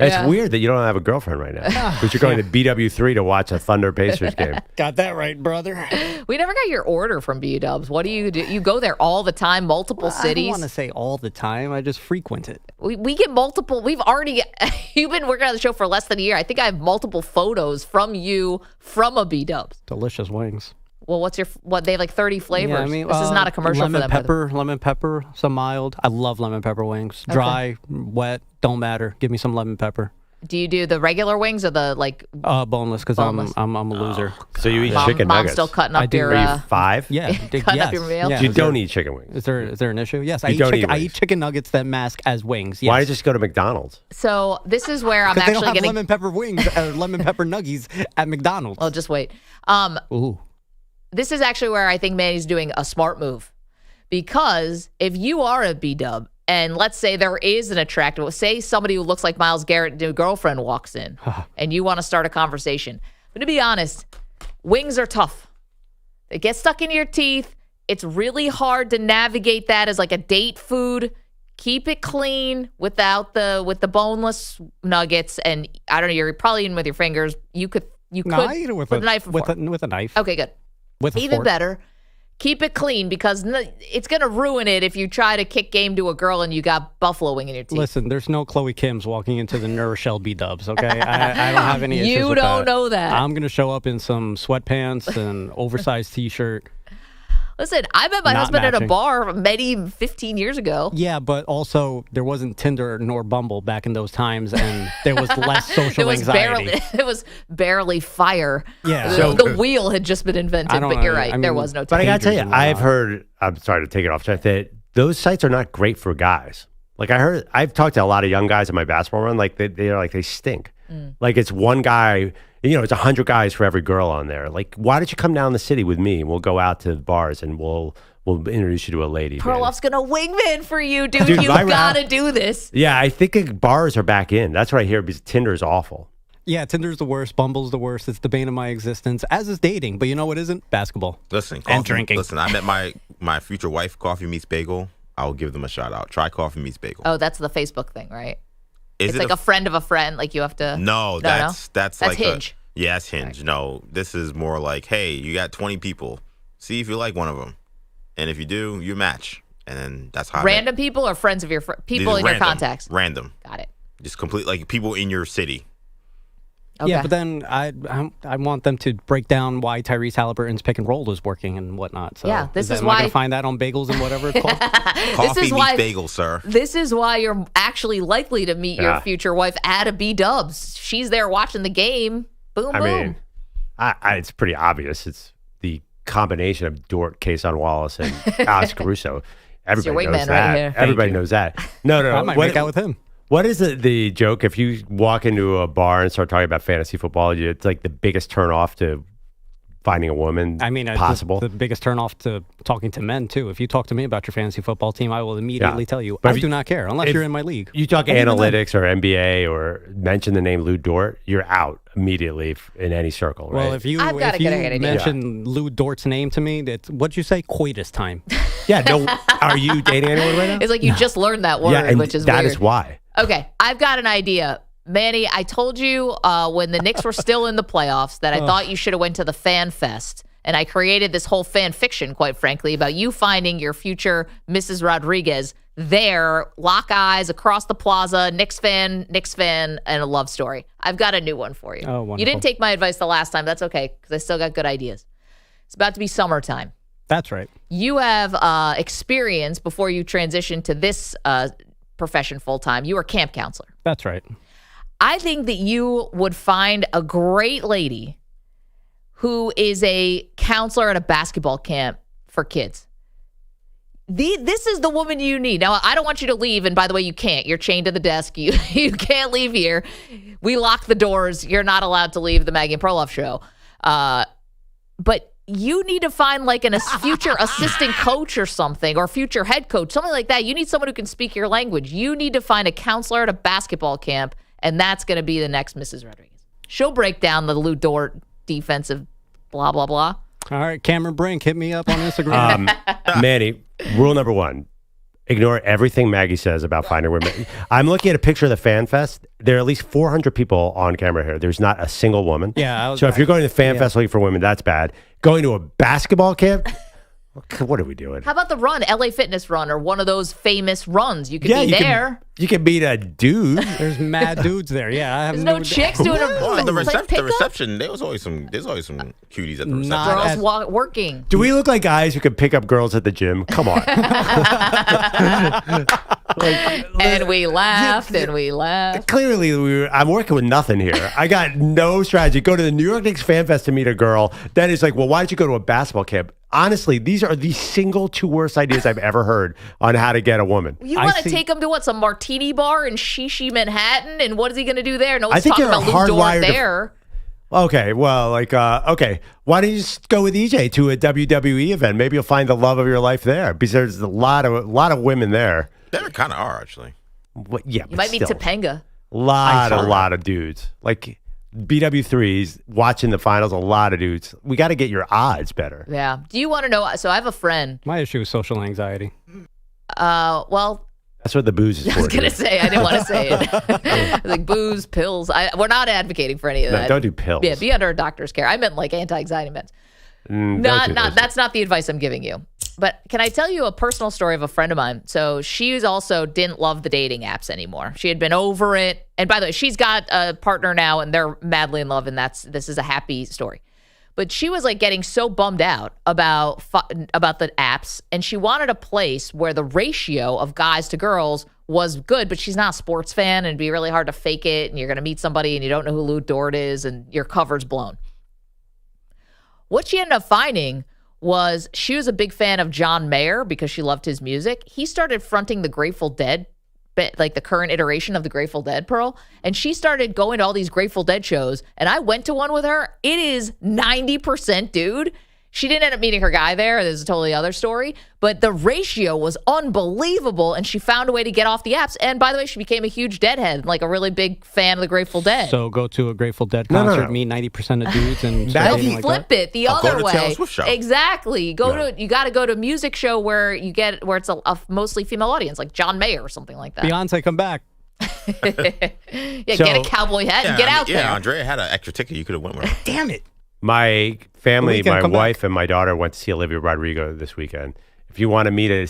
It's weird that you don't have a girlfriend right now. But you're going to BW3 to watch a Thunder Pacers game. Got that right, brother. We never got your order from B-Dubs. What do? You go there all the time, multiple I cities? don't want to say all the time. I just frequent it. We get multiple. We've already. You've been working on the show for less than a year. I think I have multiple photos from you from a B-Dubs. Delicious wings. Well, they have like 30 flavors. Yeah, I mean, this is not a commercial for them. Lemon pepper, some mild. I love lemon pepper wings. Dry, wet, don't matter. Give me some lemon pepper. Do you do the regular wings or the like? Boneless, because I'm a loser. So you eat chicken Mom's nuggets? still cutting up your. Are you 5? Yeah, cutting up your meal. Yeah. You don't eat chicken wings. Is there an issue? Yes, I You eat don't chicken. eat I wings. eat chicken nuggets that mask as wings. Yes. Why just go to McDonald's? So this is where I'm Because they actually don't have going lemon pepper wings or lemon pepper nuggies at McDonald's. Well, just wait. Ooh. This is actually where I think Manny's doing a smart move. Because if you are a B-dub, and let's say there is an attractive, say somebody who looks like Myles Garrett, new girlfriend walks in, and you want to start a conversation. But to be honest, wings are tough. They get stuck in your teeth. It's really hard to navigate that as like a date food. Keep it clean without the with nuggets. And I don't know, you're probably eating with your fingers. You could I eat it with a knife. with a knife. Okay, good. With a Even fork. better, keep it clean because it's going to ruin it if you try to kick game to a girl and you got buffalo wing in your teeth. Listen, there's no Chloe Kims walking into the Nourishell B-Dubs, okay? I don't have any issues You with don't that. know that. I'm going to show up in some sweatpants and oversized T-shirt. Listen, I met my Not husband at a matching. bar maybe 15 years ago. Yeah, but also there wasn't Tinder nor Bumble back in those times, and there was less social anxiety. It was barely fire. Yeah. The wheel had just been invented, I don't but you're know. right. I mean, there was no But I got to tell you, Pagers and I've whatnot. heard, I'm sorry to take it off track, that those sites are not great for guys. Like I've talked to a lot of young guys in my basketball run, like they stink. Like it's one guy, it's 100 guys for every girl on there. Like, why don't you come down the city with me? We'll go out to bars and we'll introduce you to a lady. Perloff's going to wingman for you, dude. Dude, You got to do this. Yeah, I think bars are back in. That's what I hear because Tinder's awful. Yeah, Tinder's the worst. Bumble's the worst. It's the bane of my existence, as is dating. But you know what isn't? Basketball. Listen, and drinking. Listen, I met my future wife, Coffee Meets Bagel. I will give them a shout out. Try Coffee Meets Bagel. Oh, that's the Facebook thing, right? Is it's it like a friend of a friend. Like you have to. No, that's like Hinge. That's Hinge. Right. No, this is more like, hey, you got 20 people. See if you like one of them. And if you do, you match. And then that's how. Random people or friends of your people in your contacts? Random. Got it. Just complete, like people in your city. Okay. Yeah, but then I want them to break down why Tyrese Halliburton's pick and roll is working and whatnot. So yeah, this is am why. I going to find that on bagels and whatever it's called? Coffee Meets Bagel, sir. This is why you're actually likely to meet your future wife at a B-Dubs. She's there watching the game. Boom, boom. I mean, it's pretty obvious. It's the combination of Dort, Kason Wallace, and Alex Caruso. Everybody knows that. Right here. Everybody knows that. No. I might make out with him. What is the joke? If you walk into a bar and start talking about fantasy football, it's like the biggest turnoff to finding a woman possible. The biggest turnoff to talking to men, too. If you talk to me about your fantasy football team, I will immediately tell you, I do not care, unless you're in my league. You talk analytics or NBA or mention the name Lou Dort, you're out immediately in any circle, right? Well, if you mention Lou Dort's name to me, what'd you say? Coitus time. Yeah, no. Are you dating anyone right now? It's like you just learned that word, and which is that weird. is why. Okay, I've got an idea. Manny, I told you when the Knicks were still in the playoffs that I thought you should have went to the Fan Fest. And I created this whole fan fiction, quite frankly, about you finding your future Mrs. Rodriguez there, lock eyes across the plaza, Knicks fan, and a love story. I've got a new one for you. Oh, wonderful. You didn't take my advice the last time. That's okay, because I still got good ideas. It's about to be summertime. That's right. You have experience before you transitioned to this profession full-time. You were camp counselor. That's right. I think that you would find a great lady who is a counselor at a basketball camp for kids. This is the woman you need. Now, I don't want you to leave, and by the way, you can't. You're chained to the desk. You can't leave here. We lock the doors. You're not allowed to leave the Maggie Perloff show. But you need to find like a future assistant coach or something, or future head coach, something like that. You need someone who can speak your language. You need to find a counselor at a basketball camp, and that's going to be the next Mrs. Rodriguez. She'll break down the Lou Dort defensive blah, blah, blah. All right, Cameron Brink, hit me up on Instagram. Manny, rule number one, ignore everything Maggie says about finding women. I'm looking at a picture of the Fan Fest. There are at least 400 people on camera here. There's not a single woman. Yeah. So if you're going to the Fan Fest looking for women, that's bad. Going to a basketball camp, what are we doing? How about the run, LA Fitness Run, or one of those famous runs? You could be there. You can meet a dude. There's mad dudes there. Yeah, there's no chicks doing the reception. There's always some cuties at the reception. Girls working. Do we look like guys who can pick up girls at the gym? Come on. And we laughed and we laughed. Clearly, I'm working with nothing here. I got no strategy. Go to the New York Knicks Fan Fest to meet a girl. Then it's like, well, why don't you go to a basketball camp? Honestly, these are the single two worst ideas I've ever heard on how to get a woman. You want to take him to some martini bar in Shishi, Manhattan? And what is he going to do there? No one's talking about Lou Dort there. Okay, well, okay. Why don't you just go with EJ to a WWE event? Maybe you'll find the love of your life there, because there's a lot of women there. There kind of are, actually. Well, yeah, you might meet Topanga. A lot of dudes. Like BW3s watching the finals, a lot of dudes. We got to get your odds better. Yeah. Do you want to know? So I have a friend. My issue is social anxiety. Well, that's what the booze is for. I was going to say, I didn't want to say it. Like booze, pills. We're not advocating for any of that. Don't do pills. Yeah, be under a doctor's care. I meant like anti-anxiety meds. That's not the advice I'm giving you. But can I tell you a personal story of a friend of mine? So she also didn't love the dating apps anymore. She had been over it. And by the way, she's got a partner now and they're madly in love, and this is a happy story. But she was like getting so bummed out about the apps, and she wanted a place where the ratio of guys to girls was good, but she's not a sports fan, and it'd be really hard to fake it, and you're going to meet somebody and you don't know who Lou Dort is, and your cover's blown. What she ended up finding was she was a big fan of John Mayer because she loved his music. He started fronting the Grateful Dead, like the current iteration of the Grateful Dead, Pearl. And she started going to all these Grateful Dead shows. And I went to one with her. It is 90% dude. She didn't end up meeting her guy there. There's a totally other story. But the ratio was unbelievable, and she found a way to get off the apps. And by the way, she became a huge Deadhead, like a really big fan of the Grateful Dead. So go to a Grateful Dead concert, meet 90% of dudes, and flip it the other way. Exactly. You got to go to a music show where it's a mostly female audience, like John Mayer or something like that. Beyonce, come back. Get a cowboy hat and get out there. Yeah, Andrea had an extra ticket. You could have went with her. Damn it. My family, my wife, and my daughter went to see Olivia Rodrigo this weekend. If you want to meet a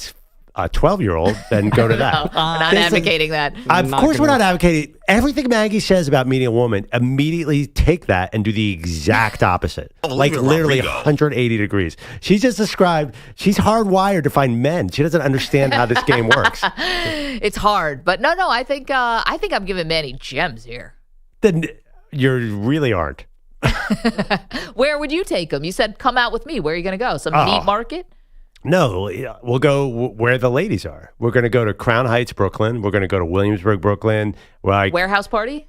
12-year-old, then go to that. We're not advocating that. Of course we're not advocating. Everything Maggie says about meeting a woman, immediately take that and do the exact opposite. Like literally 180 degrees. She's just described, she's hardwired to find men. She doesn't understand how this game works. It's hard. But no, I think I'm giving Manny gems here. Then you really aren't. Where would you take him? You said come out with me. Where are you going to go? Some meat market? No, we'll go where the ladies are. We're going to go to Crown Heights, Brooklyn. We're going to go to Williamsburg, Brooklyn. Warehouse party?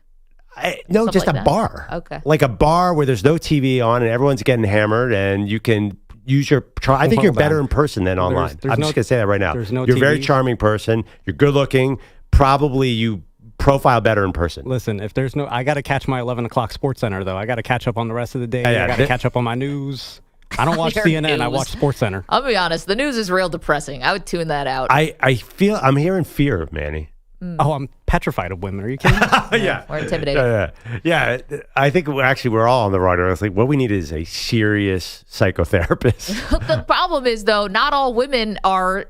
No, Something just like a that? bar. Okay. Like a bar where there's no TV on and everyone's getting hammered and you can use your... I think you're better in person than online. There's I'm no- just going to say that right now. there's no You're a very TV. charming person. You're good looking. Probably you profile better in person. Listen, if there's no, I got to catch my 11 o'clock Sports Center though. I got to catch up on the rest of the day. Yeah, I got to catch up on my news. I don't watch Your CNN. I news. watch Sports Center. I'll be honest. The news is real depressing. I would tune that out. I'm hearing fear of Manny. Oh, I'm petrified of women. Are you kidding? Yeah. We're intimidated. Yeah. I think we're all on the right. I was like, what we need is a serious psychotherapist. The problem is, though, not all women are,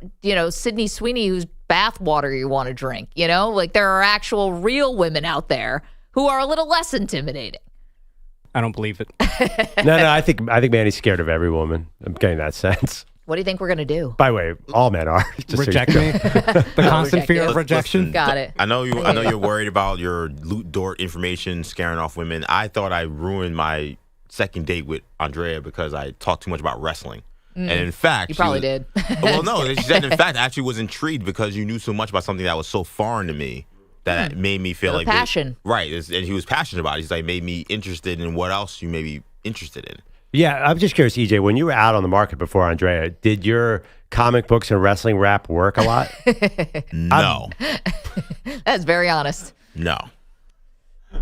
Sydney Sweeney, whose bathwater you want to drink. Like there are actual real women out there who are a little less intimidating. I don't believe it. No, I think Manny's scared of every woman. I'm getting that sense. What do you think we're going to do? By the way, all men are. Just Reject so you me. know. The constant fear of rejection. Got it. I know you're worried about your loot door information scaring off women. I thought I ruined my second date with Andrea because I talked too much about wrestling. And in fact, You probably did. Well, no, she said in fact I actually was intrigued because you knew so much about something that was so foreign to me that it made me feel like passion. Right, and he was passionate about it. He's like made me interested in what else you may be interested in. Yeah, I'm just curious, EJ, when you were out on the market before Andrea, did your comic books and wrestling rap work a lot? No. That's very honest. No.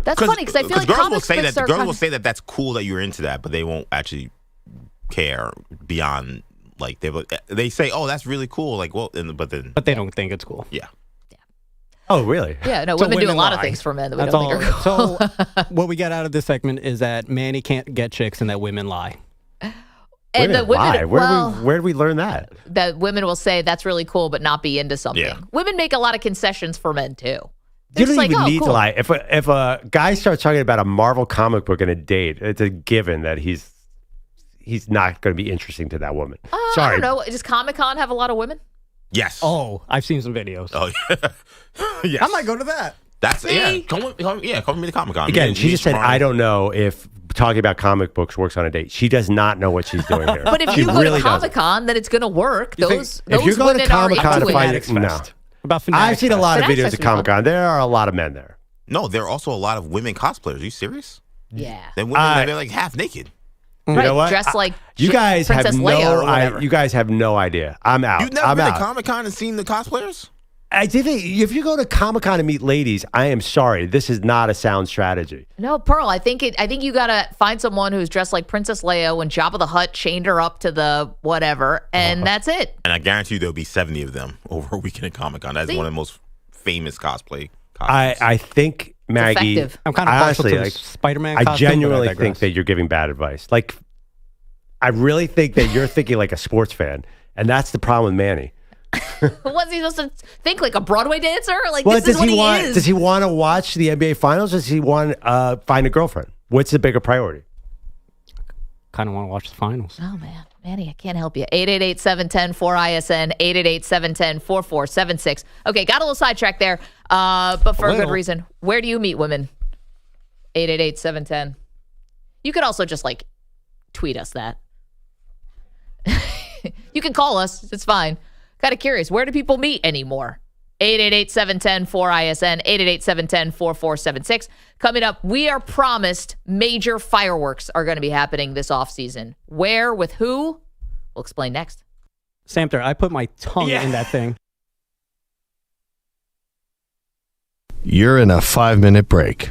That's funny because I feel like girls comic will say books that are girls kind will of- say that that's cool that you're into that, but they won't actually care beyond like they say, oh, that's really cool. Like, well, but they don't think it's cool. Yeah. Oh, really? Yeah, no, So women do a women lot of lie. things for men that we That's don't think are all. cool. So what we get out of this segment is that Manny can't get chicks and that women lie. And the women, Where did we learn that? that women will say that's really cool, but not be into something. Yeah. Women make a lot of concessions for men too. You don't It's like, even oh, need cool. to lie. If a guy starts talking about a Marvel comic book in a date, it's a given that he's not going to be interesting to that woman. I Sorry. don't know. Does Comic-Con have a lot of women? Yes. Oh, I've seen some videos. Oh, yeah. Yes. I might go to that. That's See? Come with me to Comic Con. Again, she just said, I don't know if talking about comic books works on a date. She does not know what she's doing here. But if She you go really to doesn't. Comic-Con, then it's going to work. Those If you're going to women are Comic-Con into to it. find Fanatics it, no. Fest. About Fanatics I've seen a Fest. lot of Fanatics videos Fest at would be fun. Comic-Con. There are a lot of men there. No, there are also a lot of women cosplayers. Are you serious? Yeah. Then women, they're like half naked. You Right, know what? dressed like you guys Princess have Leia or no whatever. you guys have no idea. I'm out. You've never I'm been out. to Comic Con and seen the cosplayers? I think if you go to Comic-Con to meet ladies, I am sorry. This is not a sound strategy. No, Pearl. I think you gotta find someone who's dressed like Princess Leia when Jabba the Hutt chained her up to the whatever, and that's it. And I guarantee you there'll be 70 of them over a weekend at Comic Con. That's See? one of the most famous cosplay costumes. I think Maggie. effective. I'm kind of partial honestly, to the like, Spider-Man I costume, genuinely but I think digress. that you're giving bad advice. Like, I really think that you're thinking like a sports fan, and that's the problem with Manny. What's he supposed to think, like a Broadway dancer? Like Well, this is what he is. Does he want to watch the NBA Finals? Or does he want to find a girlfriend? What's the bigger priority? Kind of want to watch the finals. Oh, man. Manny, I can't help you. 888-710-4ISN, 888-710-4476. Okay, got a little sidetracked there, but for a good reason. Where do you meet women? 888-710. You could also just, tweet us that. You can call us. It's fine. Kind of curious. Where do people meet anymore? 888-710-4ISN, 888-710-4476. Coming up, we are promised major fireworks are going to be happening this offseason. Where, with who? We'll explain next. Samter, I put my tongue in that thing. You're in a 5-minute break.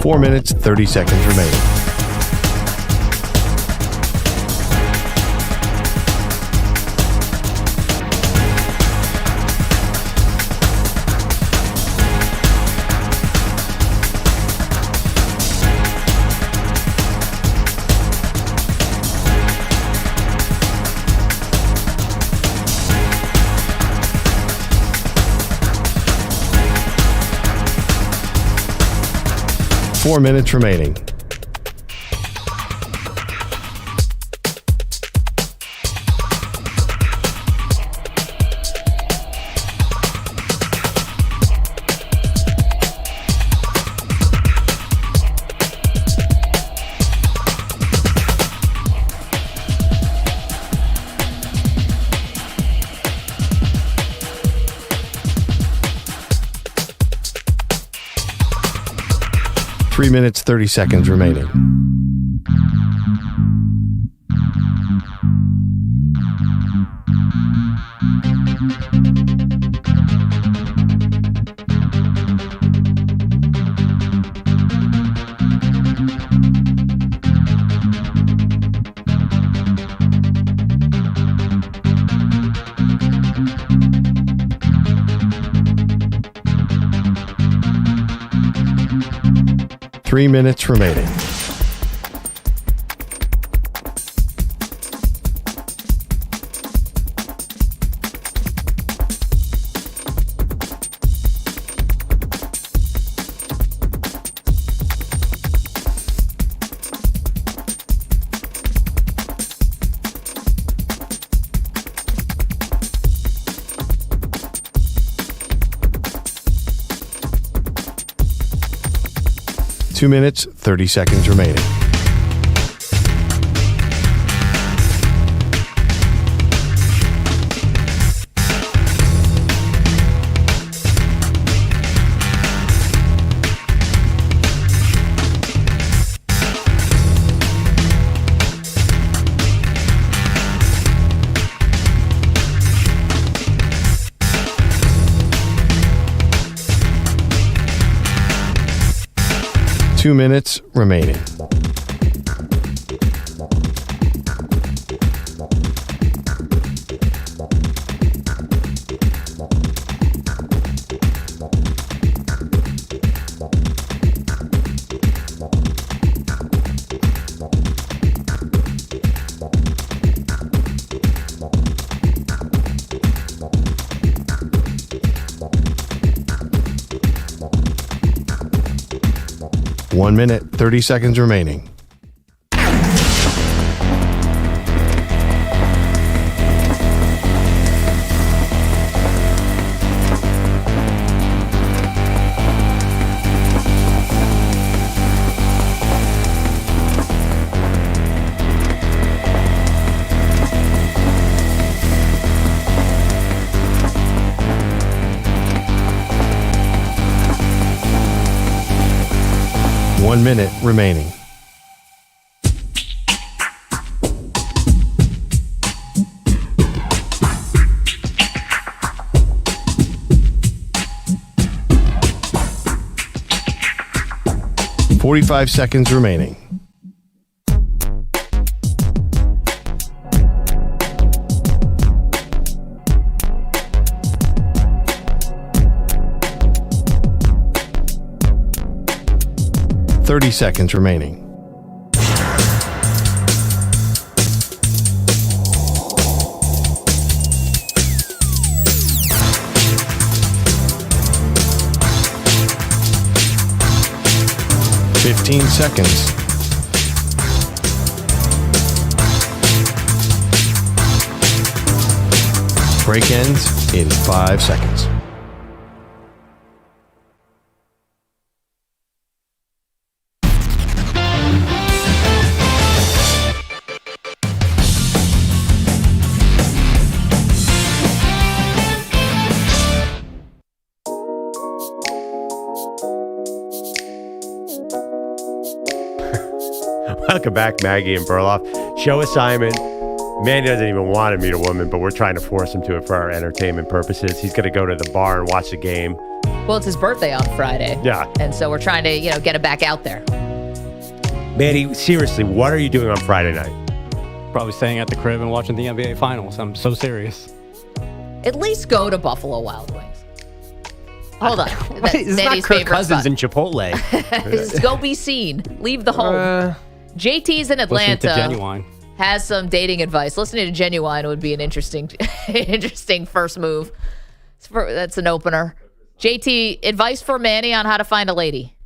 Four minutes, 30 seconds remaining. 4 minutes remaining. Three minutes, 30 seconds remaining. Three minutes remaining. Two minutes, 30 seconds remaining. Two minutes remaining. One minute, 30 seconds remaining. One minute remaining. .45 seconds remaining. .30 seconds remaining. .15 seconds. Break ends in 5 seconds. Welcome back, Maggie and Perloff. Show assignment. Manny doesn't even want to meet a woman, but we're trying to force him to it for our entertainment purposes. He's going to go to the bar and watch the game. Well, it's his birthday on Friday. Yeah. And so we're trying to, get him back out there. Manny, seriously, what are you doing on Friday night? Probably staying at the crib and watching the NBA Finals. I'm so serious. At least go to Buffalo Wild Wings. Hold on. It's not Kirk Cousins and Chipotle. Just go be seen. Leave the home. JT's in Atlanta. Listen to Genuine. Has some dating advice. Listening to Genuine would be an interesting first move. That's an opener. JT, advice for Manny on how to find a lady.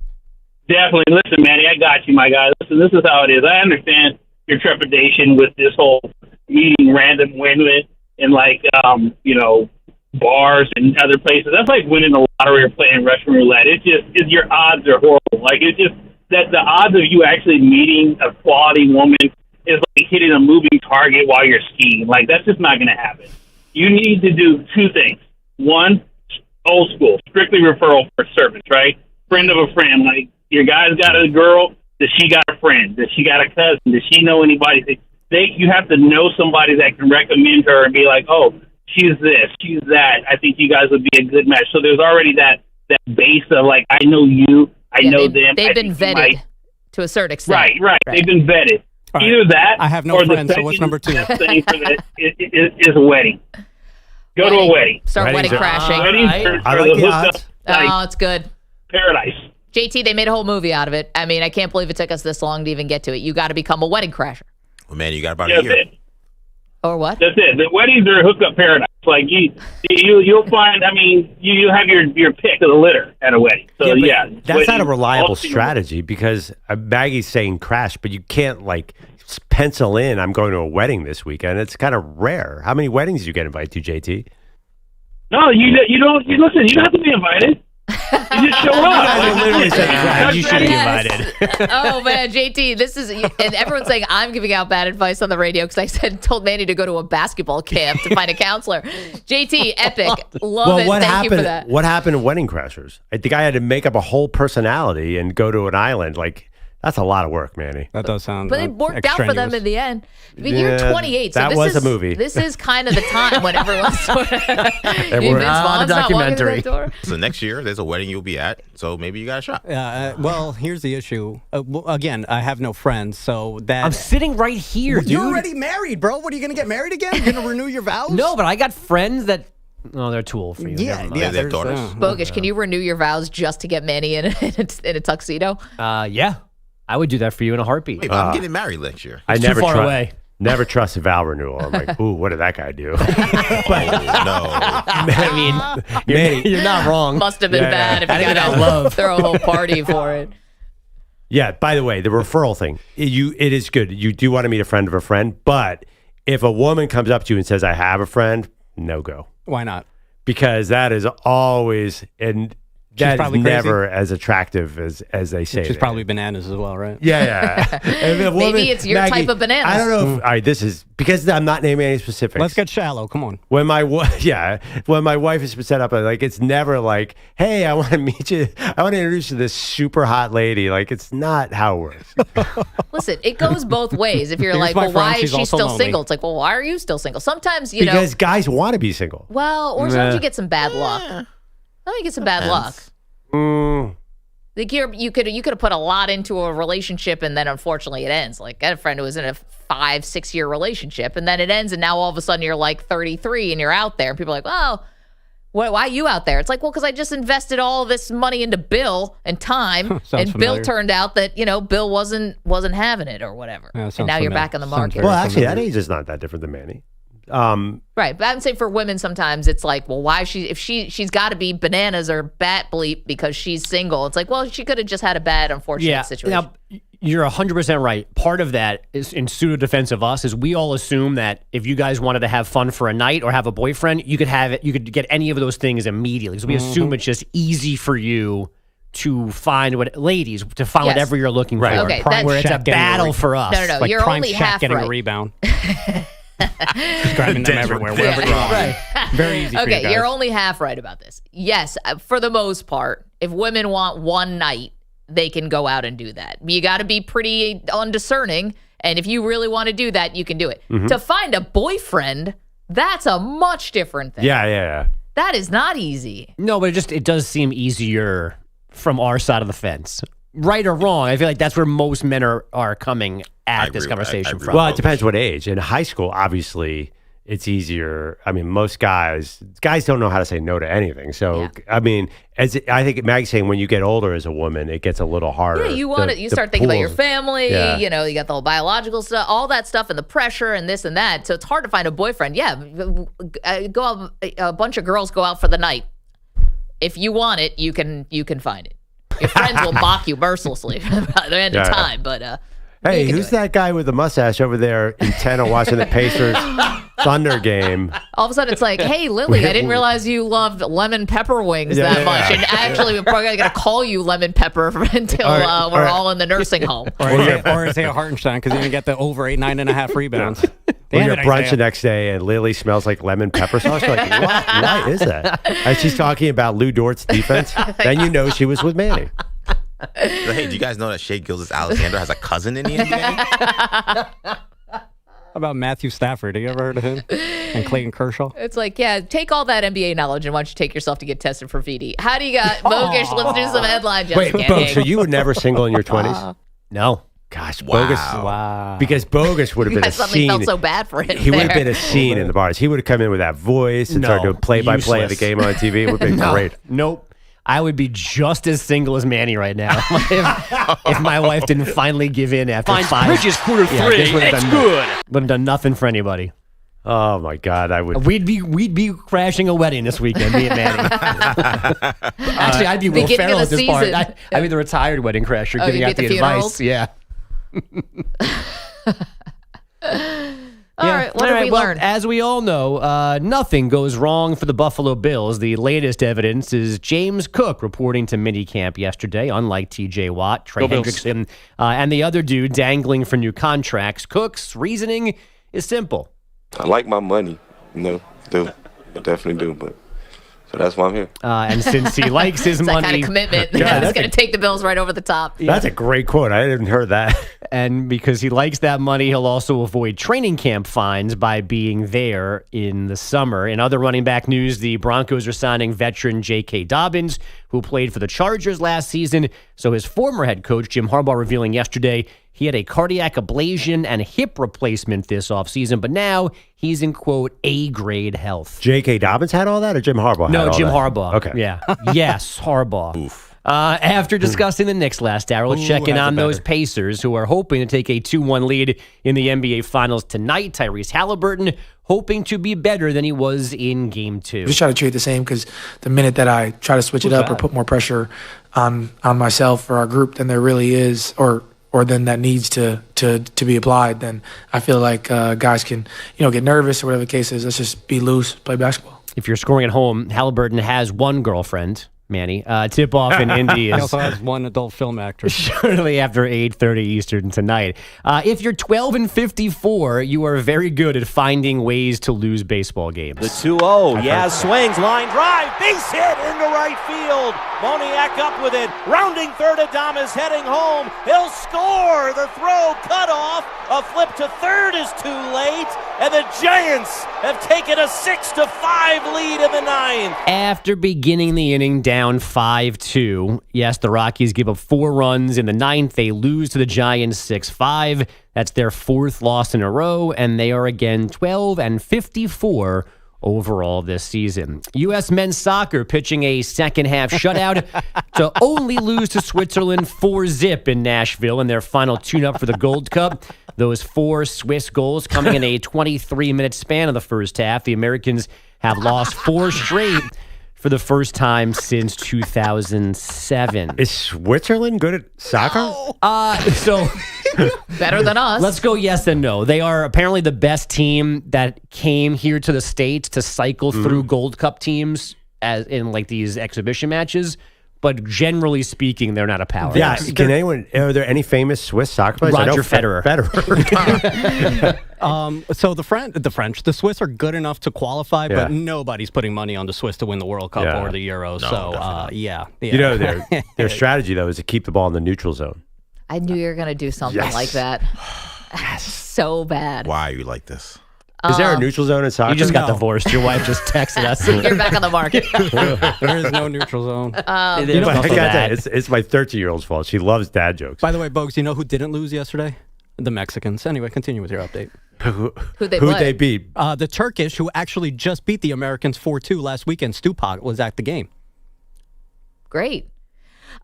Definitely. Listen, Manny, I got you, my guy. Listen, this is how it is. I understand your trepidation with this whole meeting random women in bars and other places. That's like winning the lottery or playing Russian roulette. Your odds are horrible. Like, it's just that the odds of you actually meeting a quality woman is like hitting a moving target while you're skiing. Like, that's just not going to happen. You need to do two things. One, old school, strictly referral for service, right? Friend of a friend. Like, your guy's got a girl. Does she got a friend? Does she got a cousin? Does she know anybody? You have to know somebody that can recommend her and be like, oh, she's this, she's that. I think you guys would be a good match. So there's already that base of, like, I know you, I know them. They've been vetted to a certain extent. Right. They've been vetted. Right. Either that, I have no or friends, the so what's number two? best thing for that is a wedding. Go to a wedding. Start wedding crashing. Weddings I are like the the hookup, odds. Oh, it's good. paradise. JT, they made a whole movie out of it. I mean, I can't believe it took us this long to even get to it. You got to become a wedding crasher. Well, man, you got about a year. It. Or what? That's it. The weddings are a hookup paradise. Like you'll find. I mean, you have your pick of the litter at a wedding. So yeah, that's not a reliable strategy because Maggie's saying crash, but you can't like pencil in. I'm going to a wedding this weekend. It's kind of rare. How many weddings do you get invited to, JT? No, you don't. You listen. You don't have to be invited. You just show up. Literally said, you should be invited. Oh man, JT, this is, and everyone's saying I'm giving out bad advice on the radio because I told Manny to go to a basketball camp to find a counselor. JT, epic, love it. Thank you for that. What happened in Wedding Crashers? I think I had to make up a whole personality and go to an island. Like that's a lot of work, Manny. That does sound. But it worked out for them in the end. I mean, you're 28, so that this was is a movie. This is kind of the time when everyone's sort of. a documentary. So next year, there's a wedding you'll be at. So maybe you got a shot. Well, here's the issue. Again, I have no friends, so that I'm sitting right here, dude. You're already married, bro. What are you gonna get married again? You're gonna renew your vows? No, but I got friends that. Oh, they're too old for you. Yeah, they have daughters. Bogusch, can you renew your vows just to get Manny in a tuxedo? Yeah. I would do that for you in a heartbeat. Wait, I'm getting married next year. I never too far away. Never trust a vow renewal. I'm like, ooh, what did that guy do? No. I mean, you're not wrong. Must have been bad if you got to throw a whole party for it. Yeah, by the way, the referral thing, it is good. You do want to meet a friend of a friend, but if a woman comes up to you and says, I have a friend, no go. Why not? Because that is always, and that is probably never as attractive as they say. She's probably bananas as well, right? Yeah. Maybe it's your type of bananas. I don't know. All right, this is because I'm not naming any specifics. Let's get shallow. Come on. When my wife is set up, like it's never like, hey, I want to meet you. I want to introduce you to this super hot lady. Like it's not how it works. Listen, it goes both ways. If you're like, well, why is she still single? It's like, well, why are you still single? Sometimes because guys want to be single. Well, or sometimes you get some bad luck. I think it's some bad luck. Like you could have put a lot into a relationship and then unfortunately it ends. Like I had a friend who was in a 5-6 year relationship and then it ends and now all of a sudden you're like 33 and you're out there and people are like, well, why are you out there? It's like, well, because I just invested all this money into Bill and time and familiar. Bill turned out that, Bill wasn't having it or whatever. Yeah, and now you're back on the market. Well, actually, that age is not that different than Manny. Right, but I'm saying for women sometimes it's like, well, why she's got to be bananas or bat bleep because she's single. It's like, well, she could have just had a bad, unfortunate situation. Now, you're 100% right. Part of that is in pseudo defense of us is we all assume that if you guys wanted to have fun for a night or have a boyfriend, you could have it. You could get any of those things immediately. So we assume it's just easy for you to find whatever you're looking for. Okay, where it's a battle for us. No, like you're prime only Shaq half getting right. a rebound. Grabbing them everywhere, wherever you want. Right. Very easy for you guys. Okay, you're only half right about this. Yes, for the most part, if women want one night, they can go out and do that. You got to be pretty undiscerning, and if you really want to do that, you can do it. Mm-hmm. To find a boyfriend, that's a much different thing. Yeah. That is not easy. No, but it does seem easier from our side of the fence. Right or wrong, I feel like that's where most men are coming at this conversation from. Well, it depends what age. In high school, obviously, it's easier. I mean, most guys don't know how to say no to anything. So, I mean, I think Maggie's saying when you get older as a woman, it gets a little harder. Yeah, you start thinking about your family. Yeah. You got the whole biological stuff, all that stuff, and the pressure and this and that. So it's hard to find a boyfriend. Yeah, go out, a bunch of girls go out for the night. If you want it, you can find it. Your friends will mock you mercilessly by the end of time, but hey, who's that guy with the mustache over there intent on watching the Pacers Thunder game? All of a sudden, it's like, hey, Lily, I didn't realize you loved lemon pepper wings that much. And actually, we're probably going to call you lemon pepper until we're all in the nursing home. Or Isaiah Hartenstein, because he didn't get the over 9.5 rebounds. When you're at brunch the next day and Lily smells like lemon pepper sauce, you're like, why is that? And she's talking about Lou Dort's defense. Then you know she was with Manny. Hey, do you guys know that Shea Gilgeous-Alexander has a cousin in the NBA? How about Matthew Stafford? Have you ever heard of him? And Clayton Kershaw? It's like, yeah, take all that NBA knowledge and why don't you take yourself to get tested for VD? How do you got Bogusch? Let's do some headline. Wait, Bogusch, so you were never single in your 20s? No. Gosh, Wow. Bogusch. Wow. Because Bogusch would have been a Suddenly scene. felt so bad for him. He would have been a scene in the bars. He would have come in with that voice and started doing play-by-play of the game on TV. It would have been great. Nope. I would be just as single as Manny right now if my wife didn't finally give in after Finds 5. Bridges quarter 3. It's good. Would have done nothing for anybody. Oh my God, I would. We'd be crashing a wedding this weekend, me and Manny. Actually, I'd be Will Beginning Ferrell of at the this part. season. I'd be the retired wedding crasher, giving you'd out be the at the advice. Yeah. All right, what did we learn? As we all know, nothing goes wrong for the Buffalo Bills. The latest evidence is James Cook reporting to minicamp yesterday, unlike T.J. Watt, Trey Hendrickson, and the other dude dangling for new contracts. Cook's reasoning is simple. I like my money, do. I definitely do, but so that's why I'm here. And since he likes his It's money, that kind of commitment. Yeah, He's going to take the Bills right over the top. That's a great quote. I hadn't heard that. And because he likes that money, he'll also avoid training camp fines by being there in the summer. In other running back news, the Broncos are signing veteran J.K. Dobbins, who played for the Chargers last season. So his former head coach, Jim Harbaugh, revealing yesterday he had a cardiac ablation and hip replacement this offseason, but now he's in, quote, A-grade health. J.K. Dobbins had all that, or Jim Harbaugh had all No, Jim that? Harbaugh. Okay. Yeah. Yes, Harbaugh. Oof. After discussing the Knicks last hour, let's check in on those Pacers who are hoping to take a 2-1 lead in the NBA Finals tonight. Tyrese Halliburton hoping to be better than he was in Game 2. Just try to treat it the same, because the minute that I try to switch it up or put more pressure on myself or our group than there really is, or then that needs to be applied, then I feel like guys can get nervous or whatever the case is. Let's just be loose, play basketball. If you're scoring at home, Halliburton has one girlfriend, Manny. Tip-off in Indy is... He also has one adult film actor. Shortly after 8:30 Eastern tonight. If you're 12-54, you are very good at finding ways to lose baseball games. The 2-0. Yaz swings, line drive, base hit into right field. Moniak up with it. Rounding third, Adames heading home. He'll score. The throw cut off. A flip to third is too late. And the Giants have taken a 6-5 lead in the ninth. After beginning the inning down 5-2, yes, the Rockies give up 4 runs in the ninth. They lose to the Giants 6-5. That's their 4th loss in a row, and they are again 12-54 overall this season. U.S. men's soccer pitching a second-half shutout to only lose to Switzerland 4-0 in Nashville in their final tune-up for the Gold Cup. Those 4 Swiss goals coming in a 23-minute span of the first half. The Americans have lost 4 straight for the first time since 2007. Is Switzerland good at soccer? So better than us. Let's go yes and no. They are apparently the best team that came here to the States to cycle through Gold Cup teams as in like these exhibition matches. But generally speaking, they're not a power. Yeah, are there any famous Swiss soccer players? Roger Federer. So the Swiss are good enough to qualify, but nobody's putting money on the Swiss to win the World Cup or the Euro. No, yeah. You know, their strategy, though, is to keep the ball in the neutral zone. I knew you were going to do something like that. So bad. Why are you like this? Is there a neutral zone in soccer? You just got divorced. Your wife just texted us. You're back on the market. There is no neutral zone. It's my 13-year-old's fault. She loves dad jokes. By the way, Bogues, you know who didn't lose yesterday? The Mexicans. Anyway, continue with your update. Who'd they beat? The Turkish, who actually just beat the Americans 4-2 last weekend. Stupak was at the game. Great.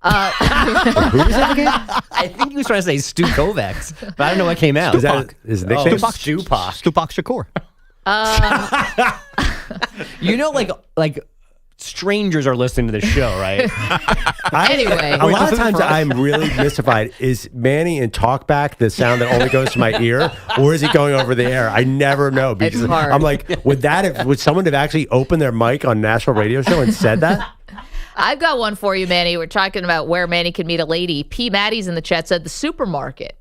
Who was that again? I think he was trying to say Stu Kovacs, but I don't know what came out. Is that his nickname? Stupak Shakur. You know, like strangers are listening to this show, right? Anyway. A lot of times I'm really mystified. Is Manny in talkback the sound that only goes to my ear, or is he going over the air? I never know because hard. I'm like, would someone have actually opened their mic on national radio show and said that? I've got one for you, Manny. We're talking about where Manny can meet a lady. P. Maddie's in the chat said the supermarket.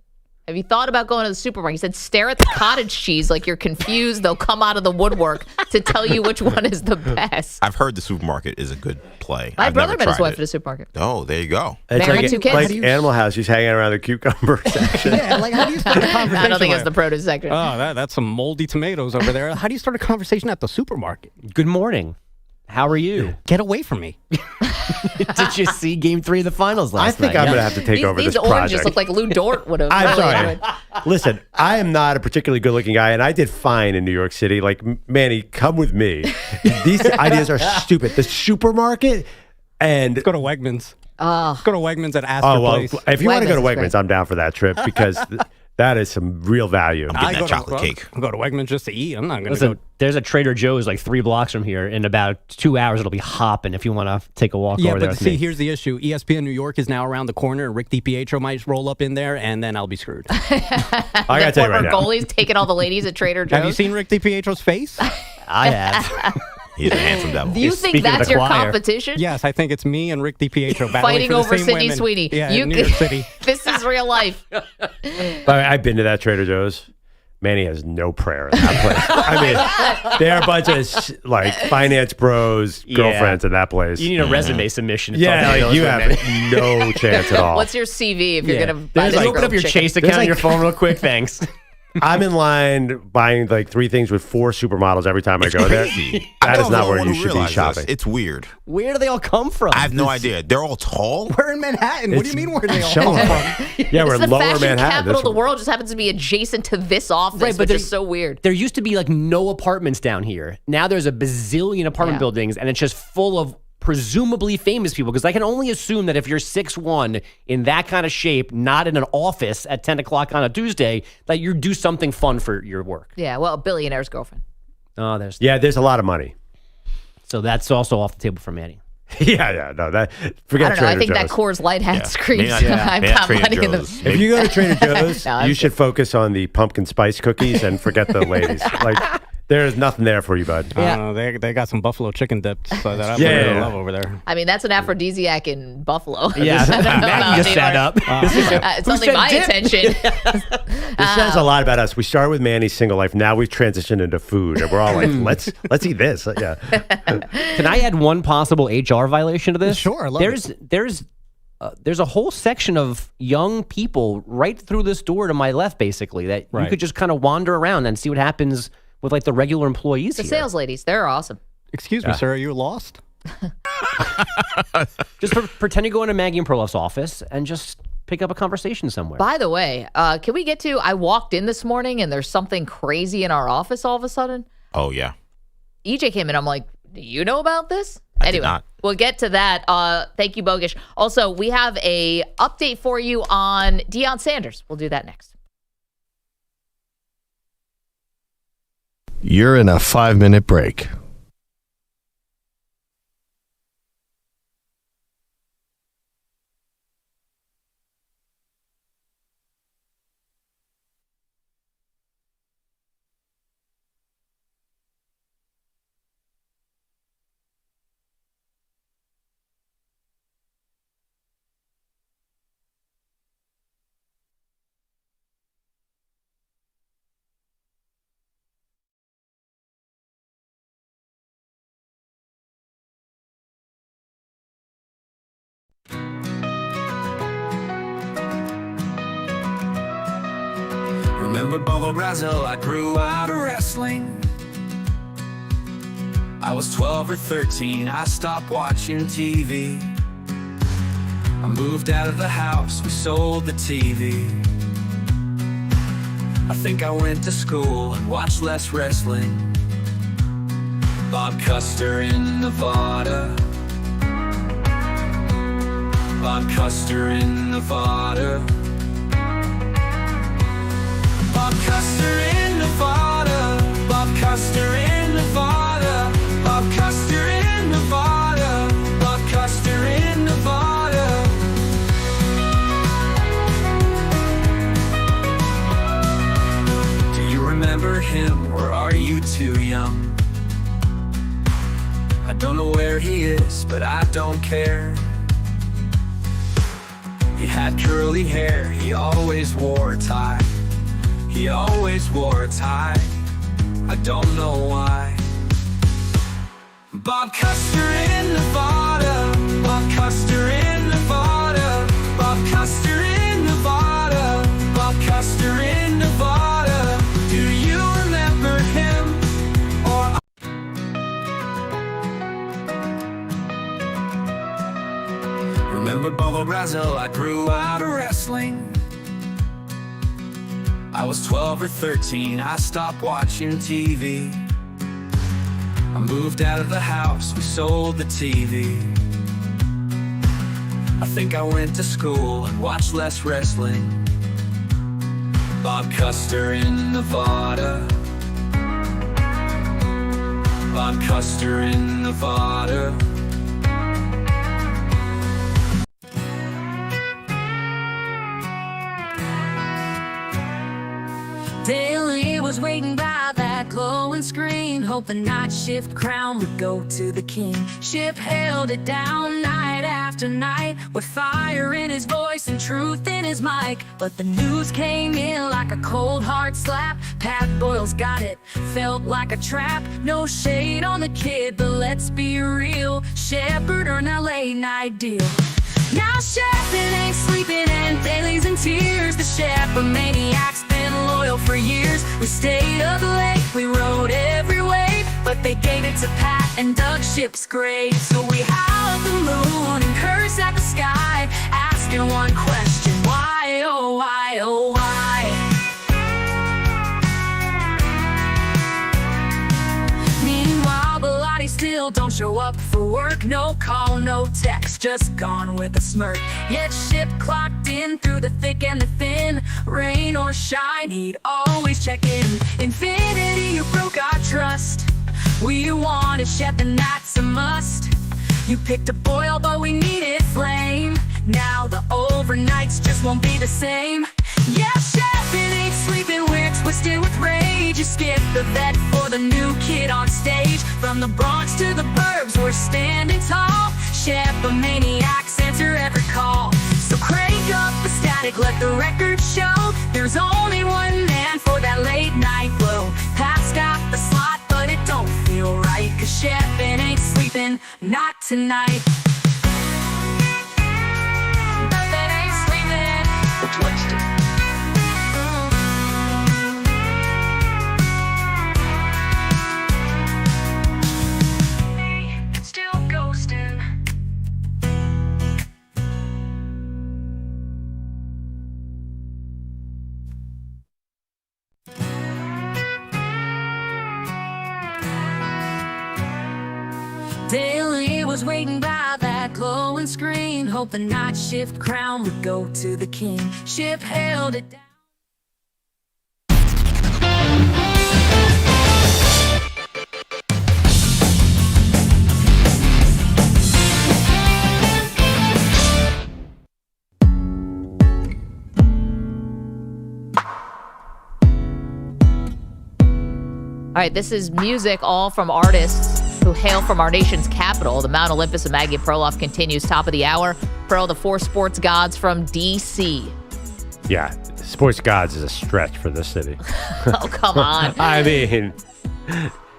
Have you thought about going to the supermarket? He said, stare at the cottage cheese like you're confused. They'll come out of the woodwork to tell you which one is the best. I've heard the supermarket is a good play. My I've brother never met his tried wife it. at a supermarket. Oh, there you go. It's Married like, two kids. like Animal House. She's hanging around the cucumber section. Yeah, like how do you start a conversation? I don't think it's the produce section. Oh, that's some moldy tomatoes over there. How do you start a conversation at the supermarket? Good morning. How are you? Get away from me. Did you see Game 3 of the finals last night? I think I'm going to have to take over this These oranges project. look like Lou Dort would have. I'm really sorry. Listen, I am not a particularly good-looking guy, and I did fine in New York City. Like, Manny, come with me. These ideas are stupid. The supermarket and... Let's go to Wegmans. Oh. Let's go to Wegmans at Astor Place. If you want to go to Wegmans is Wegmans, great. I'm down for that trip because that is some real value. I'm getting that chocolate cake. I'll go to Wegmans just to eat. I'm not going to Listen, go. there's a Trader Joe's like 3 blocks from here. In about 2 hours, it'll be hopping if you want to take a walk Yeah, over there but with see, me. here's the issue. ESPN New York is now around the corner, and Rick DiPietro might roll up in there, and then I'll be screwed. I got to tell you right now. Goalie's taking all the ladies at Trader Joe's. Have you seen Rick DiPietro's face? I have. He's a handsome devil. Do you think that's your competition? Yes, I think it's me and Rick DiPietro battling Fighting for the over same Sydney women. Sweeney. Yeah, in New York City. This is real life. I've been to that Trader Joe's. Manny has no prayer in that place. I mean, they're a bunch of like finance bros, girlfriends in that place. You need a resume submission. to Yeah, talk to like, you Manny. have no chance at all. What's your CV if you're going to buy There's this like, open grilled up your chicken? Chase account on your phone real quick. Thanks. I'm in line buying like 3 things with 4 supermodels every time I go there. Crazy. That is I not don't where know you who should be realized shopping. this. It's weird. Where do they all come from? I have no idea. They're all tall. We're in Manhattan. What do you mean where they all Shut come up. from? Yeah, we're It's the lower fashion Manhattan. capital of the That's- world just happens to be adjacent to this office, Right, but which there's- is so weird. There used to be like no apartments down here. Now there's a bazillion apartment Yeah. buildings, and it's just full of presumably famous people. Because I can only assume that if you're 6'1", in that kind of shape, not in an office at 10 o'clock on a Tuesday, that you do something fun for your work. Yeah, well, a billionaire's girlfriend. Oh, there's there's a lot of money. So that's also off the table for Manny. Yeah, no, that forget I don't know. I Trader think Joe's. that Coors Light hat screams. Maybe not- I've maybe not got Trader money in Joe's. the. If you go to Trader Joe's, No, I'm you should focus on the pumpkin spice cookies and forget the ladies. Like, there's nothing there for you, bud. I don't know. They got some buffalo chicken dips that I Yeah, really yeah. love over there. I mean, that's an aphrodisiac in Buffalo. Yeah, I don't know Maggie about just New sat York. up. It's only my attention. This says a lot about us. We started with Manny's single life. Now we've transitioned into food, and we're all like, let's eat this. Yeah. Can I add one possible HR violation to this? Sure, I love there's a whole section of young people right through this door to my left, basically, that you Right. could just kind of wander around and see what happens with like the regular employees The here. sales ladies, they're awesome. Excuse me, sir. Are you lost? Just pretend you go into Maggie and Perloff's office and just pick up a conversation somewhere. By the way, can we get to? I walked in this morning and there's something crazy in our office all of a sudden. Oh, yeah. EJ came in. I'm like, do you know about this? I Anyway, did not. we'll get to that. Thank you, Bogusch. Also, we have a update for you on Deion Sanders. We'll do that next. You're in a 5-minute break. Remember Bobo Brazil, I grew out of wrestling. I was 12 or 13, I stopped watching TV. I moved out of the house, we sold the TV. I think I went to school and watched less wrestling. Bob Custer in Nevada. Bob Custer in Nevada. Bob Custer in Nevada. Bob Custer in Nevada. Bob Custer in Nevada. where he is, but I don't care. He had curly hair, he always wore a tie. He always wore a tie, I don't know why. Bob Custer in Nevada, Bob Custer in Nevada, Bob Custer in Nevada, Bob Custer in Nevada. Do you remember him? Or remember Bobo Brazil? I grew out of wrestling. I was 12 or 13, I stopped watching TV. I moved out of the house, we sold the TV. I think I went to school and watched less wrestling. Bob Custer in Nevada, Bob Custer in Nevada. Daily was waiting by that glowing screen, hoping night shift crown would go to the king. Ship held it down night after night, with fire in his voice and truth in his mic. But the news came in like a cold hard slap. Pat Boyle's got it, felt like a trap. No shade on the kid, but let's be real, Shepherd earned a late night deal. Now Shepherd ain't sleeping and Daly's in tears. The Shepherd maniac's been loyal for years. We stayed up late, we rode every wave, but they gave it to Pat and dug Ship's grave. So we howl at the moon and curse at the sky, asking one question: why, oh why, oh why? Meanwhile, Bellotti still don't show up for work. No call, no text, just gone with a smirk. Yet Ship clocked in through the thick and the thin. Rain or shine, he'd always check in. Infinity, you broke our trust. We wanted Shep and that's a must. You picked a Boyle, but we needed flame. Now the overnights just won't be the same. Yeah, Shep, it ain't sleeping, we're twisted with rage. You skipped the vet for the new kid on stage. From the Bronx to the burbs, we're standing tall. Shep, a maniac, answer every call. So crank up the static, let the record show. There's only one man for that late night blow. Pat's got the slot, but it don't feel right, 'cause Shep ain't sleeping, not tonight. That ain't sleeping. What's Wednesday? Still ghosting. Daily was waiting by that glowing screen, hoping night shift crown would go to the king. Ship held it down. All right, this is music all from artists who hail from our nation's capital. The Mount Olympus of Maggie Perloff continues top of the hour. Pearl, the four sports gods from D.C. Yeah, sports gods is a stretch for this city. Oh, come on. I mean,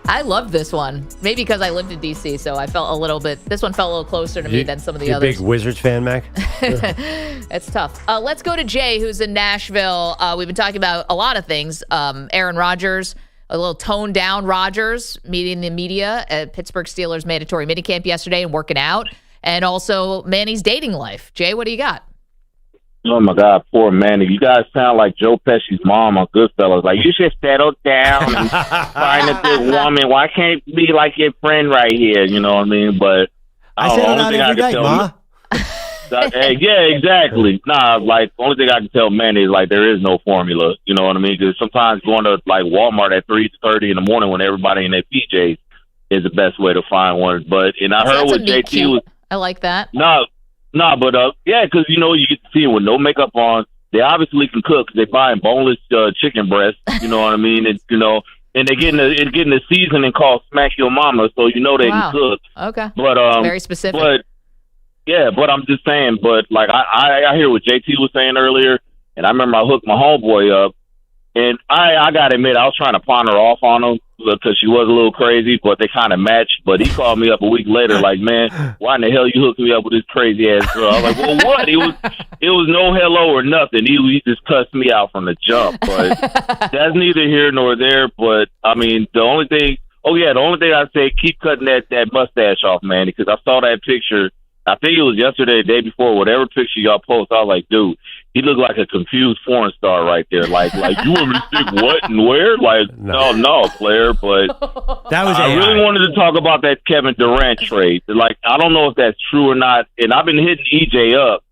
I loved this one. Maybe because I lived in D.C., so I felt a little bit, this one felt a little closer to me than some of the you others. Big Wizards fan, Mac? It's tough. Let's go to Jay, who's in Nashville. We've been talking about a lot of things. Aaron Rodgers, a little toned down Rodgers, meeting the media at Pittsburgh Steelers mandatory minicamp yesterday and working out. And also Manny's dating life. Jay, what do you got? Oh, my God, poor Manny. You guys sound like Joe Pesci's mom on Goodfellas. Like, you should settle down and find a good woman. Why can't it be like your friend right here? You know what I mean? But I settle down every night, Ma. Yeah, exactly. Nah, like, the only thing I can tell Manny is, like, there is no formula. You know what I mean? Because sometimes going to, like, Walmart at 3:30 in the morning when everybody in their PJs is the best way to find one. But, and I heard what JT was... I like that. But yeah, because, you know, you get to see them with no makeup on. They obviously can cook because they're buying boneless chicken breasts. You know what I mean? And, you know, and they're getting the seasoning called Smack Your Mama, so you know they can cook. Okay. But very specific. But I'm just saying. But like I hear what JT was saying earlier, and I remember I hooked my homeboy up, and I gotta admit I was trying to pawn her off on him because she was a little crazy, but they kind of matched. But he called me up a week later, like, man, why in the hell you hooked me up with this crazy ass girl? I was like, well, what? It was no hello or nothing. He just cussed me out from the jump. But that's neither here nor there. But I mean, the only thing I say, keep cutting that mustache off, man, because I saw that picture. I think it was yesterday, the day before, whatever picture y'all post. I was like, dude, he looked like a confused porn star right there. Like you want me to stick what and where? Like, no, player. But that was I really wanted to talk about that Kevin Durant trade. Like, I don't know if that's true or not. And I've been hitting EJ up,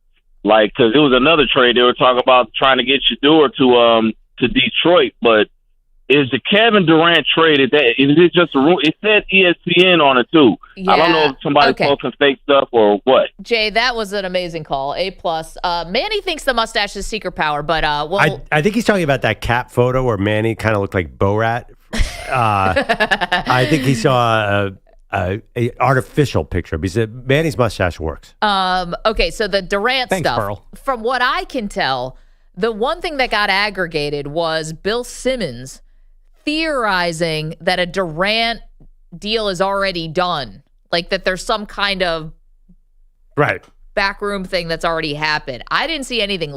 like, because it was another trade they were talking about trying to get Shedeur to Detroit, but. Is the Kevin Durant trade, is it just a rule? It said ESPN on it, too. Yeah. I don't know if somebody's posting fake stuff or what. Jay, that was an amazing call. A+. Manny thinks the mustache is secret power, but I think he's talking about that cat photo where Manny kind of looked like Borat. I think he saw a artificial picture because Manny's mustache works. Okay, so the Durant stuff. Pearl. From what I can tell, the one thing that got aggregated was Bill Simmons theorizing that a Durant deal is already done, like that there's some kind of backroom thing that's already happened. I didn't see anything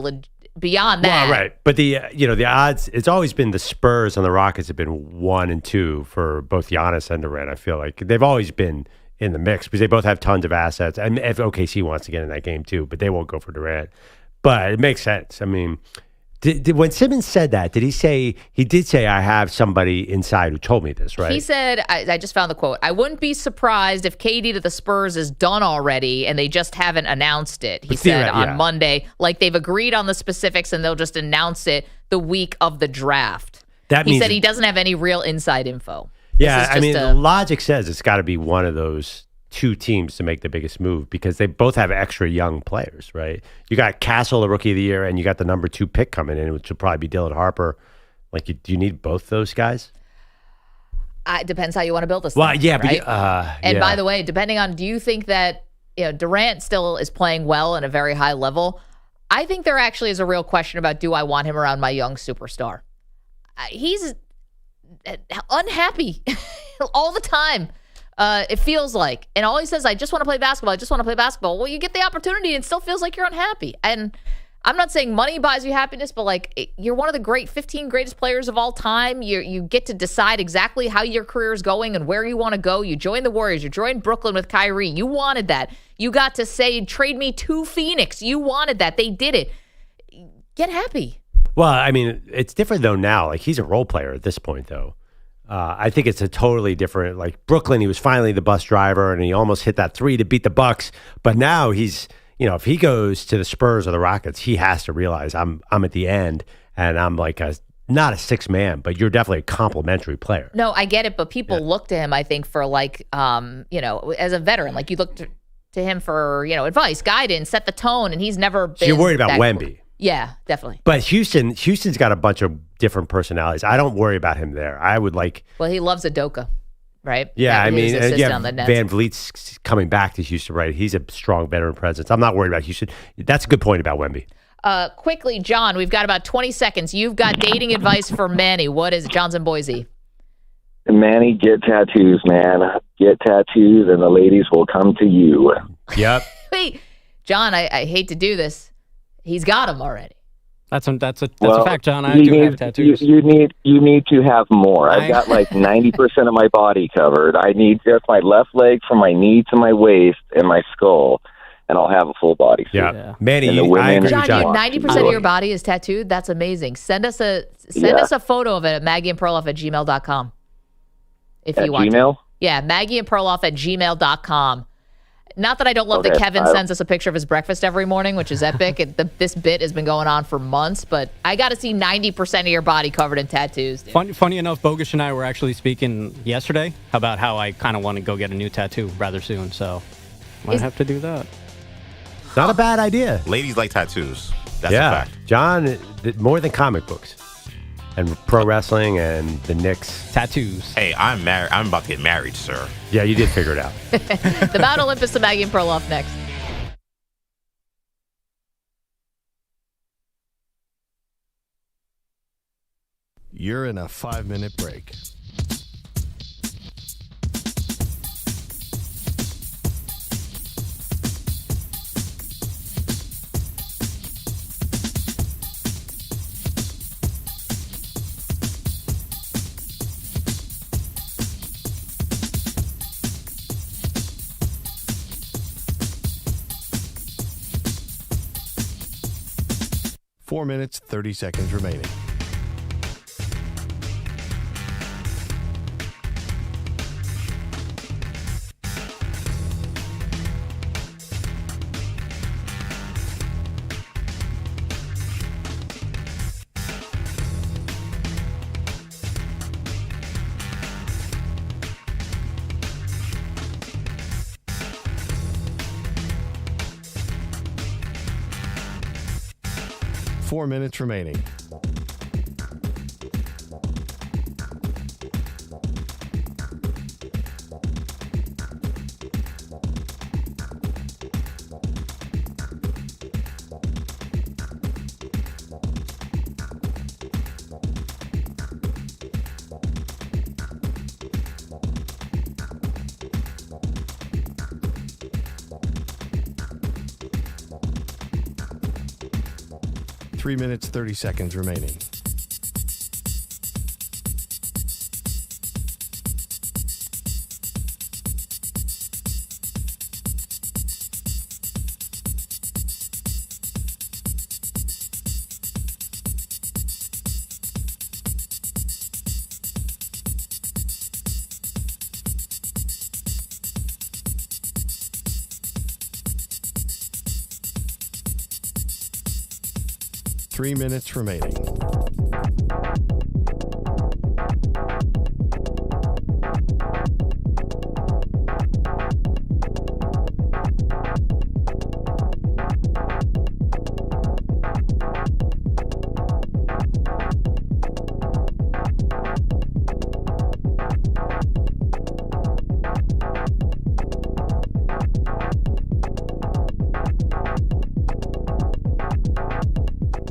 beyond that. Well, right, but the odds. It's always been the Spurs and the Rockets have been 1 and 2 for both Giannis and Durant. I feel like they've always been in the mix because they both have tons of assets. And if OKC wants to get in that game too, but they won't go for Durant. But it makes sense. I mean. When Simmons said that, did he say, he did say, I have somebody inside who told me this, right? He said, I just found the quote, I wouldn't be surprised if KD to the Spurs is done already and they just haven't announced it. He said on Monday, like they've agreed on the specifics and they'll just announce it the week of the draft. He said he doesn't have any real inside info. Yeah, I mean, the logic says it's got to be one of those two teams to make the biggest move because they both have extra young players, right? You got Castle, the rookie of the year, and you got the number 2 pick coming in, which will probably be Dylan Harper. Like, do you need both those guys? It depends how you want to build this well, thing, yeah, right? And by the way, depending on, do you think that Durant still is playing well at a very high level? I think there actually is a real question about, do I want him around my young superstar? He's unhappy all the time. It feels like. And all he says, I just want to play basketball. I just want to play basketball. Well, you get the opportunity and it still feels like you're unhappy. And I'm not saying money buys you happiness, but like you're one of the 15 greatest players of all time. You get to decide exactly how your career is going and where you want to go. You joined the Warriors. You joined Brooklyn with Kyrie. You wanted that. You got to say, trade me to Phoenix. You wanted that. They did it. Get happy. Well, I mean, it's different though now. Like he's a role player at this point though. I think it's a totally different, like Brooklyn, he was finally the bus driver and he almost hit that 3 to beat the Bucks. But now he's, if he goes to the Spurs or the Rockets, he has to realize I'm at the end and I'm like not a 6 man, but you're definitely a complimentary player. No, I get it. But people look to him, I think, for like, as a veteran, like you look to him for, advice, guidance, set the tone. And he's never been. So you're worried about Wemby. Yeah, definitely. But Houston's got a bunch of different personalities. I don't worry about him there. I would like. Well, he loves Udoka, right? Yeah, On the Nets. Van Vliet's coming back to Houston, right? He's a strong veteran presence. I'm not worried about Houston. That's a good point about Wemby. Quickly, John, we've got about 20 seconds. You've got dating advice for Manny. What is it? John's in Boise. Manny, get tattoos, man. Get tattoos and the ladies will come to you. Yep. Wait, John, I hate to do this. He's got them already. That's a fact, John. I do have tattoos. You need to have more. I've got like 90% of my body covered. I need just my left leg from my knee to my waist and my skull, and I'll have a full body suit. Yeah. Manny, John, 90% of your body is tattooed? That's amazing. Send us a photo of it at maggieandperloff@gmail.com. If you want. Gmail? Yeah, maggieandperloff@gmail.com. Not that I don't love that Kevin sends us a picture of his breakfast every morning, which is epic. This bit has been going on for months, but I got to see 90% of your body covered in tattoos. Funny enough, Bogusch and I were actually speaking yesterday about how I kind of want to go get a new tattoo rather soon, so might have to do that. Not a bad idea. Ladies like tattoos. That's a fact. John, more than comic books. and pro wrestling and the Knicks. Tattoos. Hey, I'm married. I'm about to get married, sir. Yeah, you did figure it out. The Mount Olympus of Maggie Perloff next. You're in a 5-minute break. Four minutes, 30 seconds remaining. Four minutes remaining. Three minutes, 30 seconds remaining. Three minutes remaining.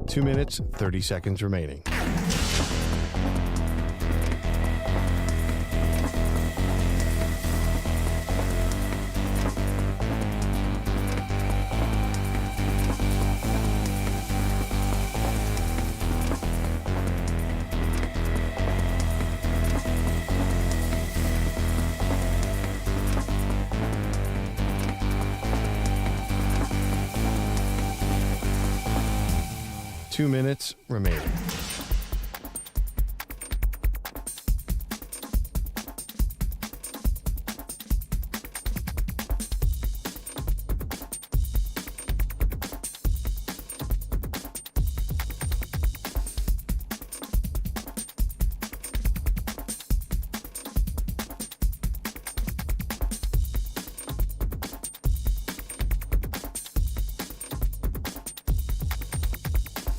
Two minutes, 30 seconds remaining. Two minutes remaining.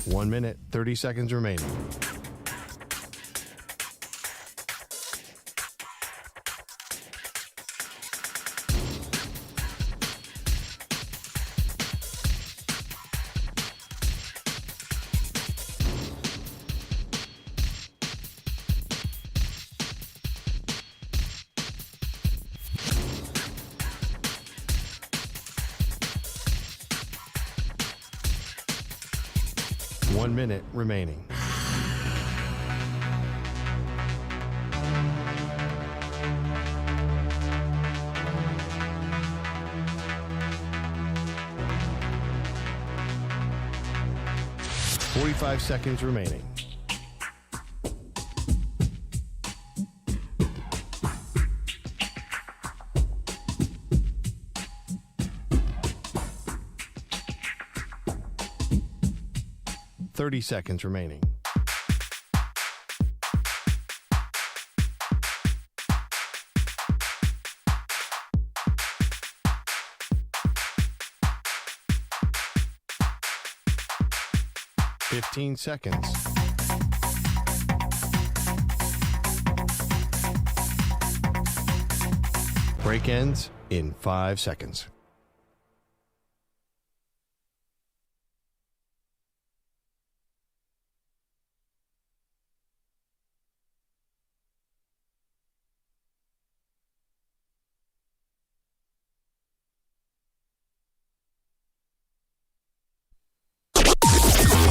One minute, 30 seconds remaining. One minute remaining. Forty-five seconds remaining. Seconds remaining. Fifteen seconds. Break ends in 5 seconds.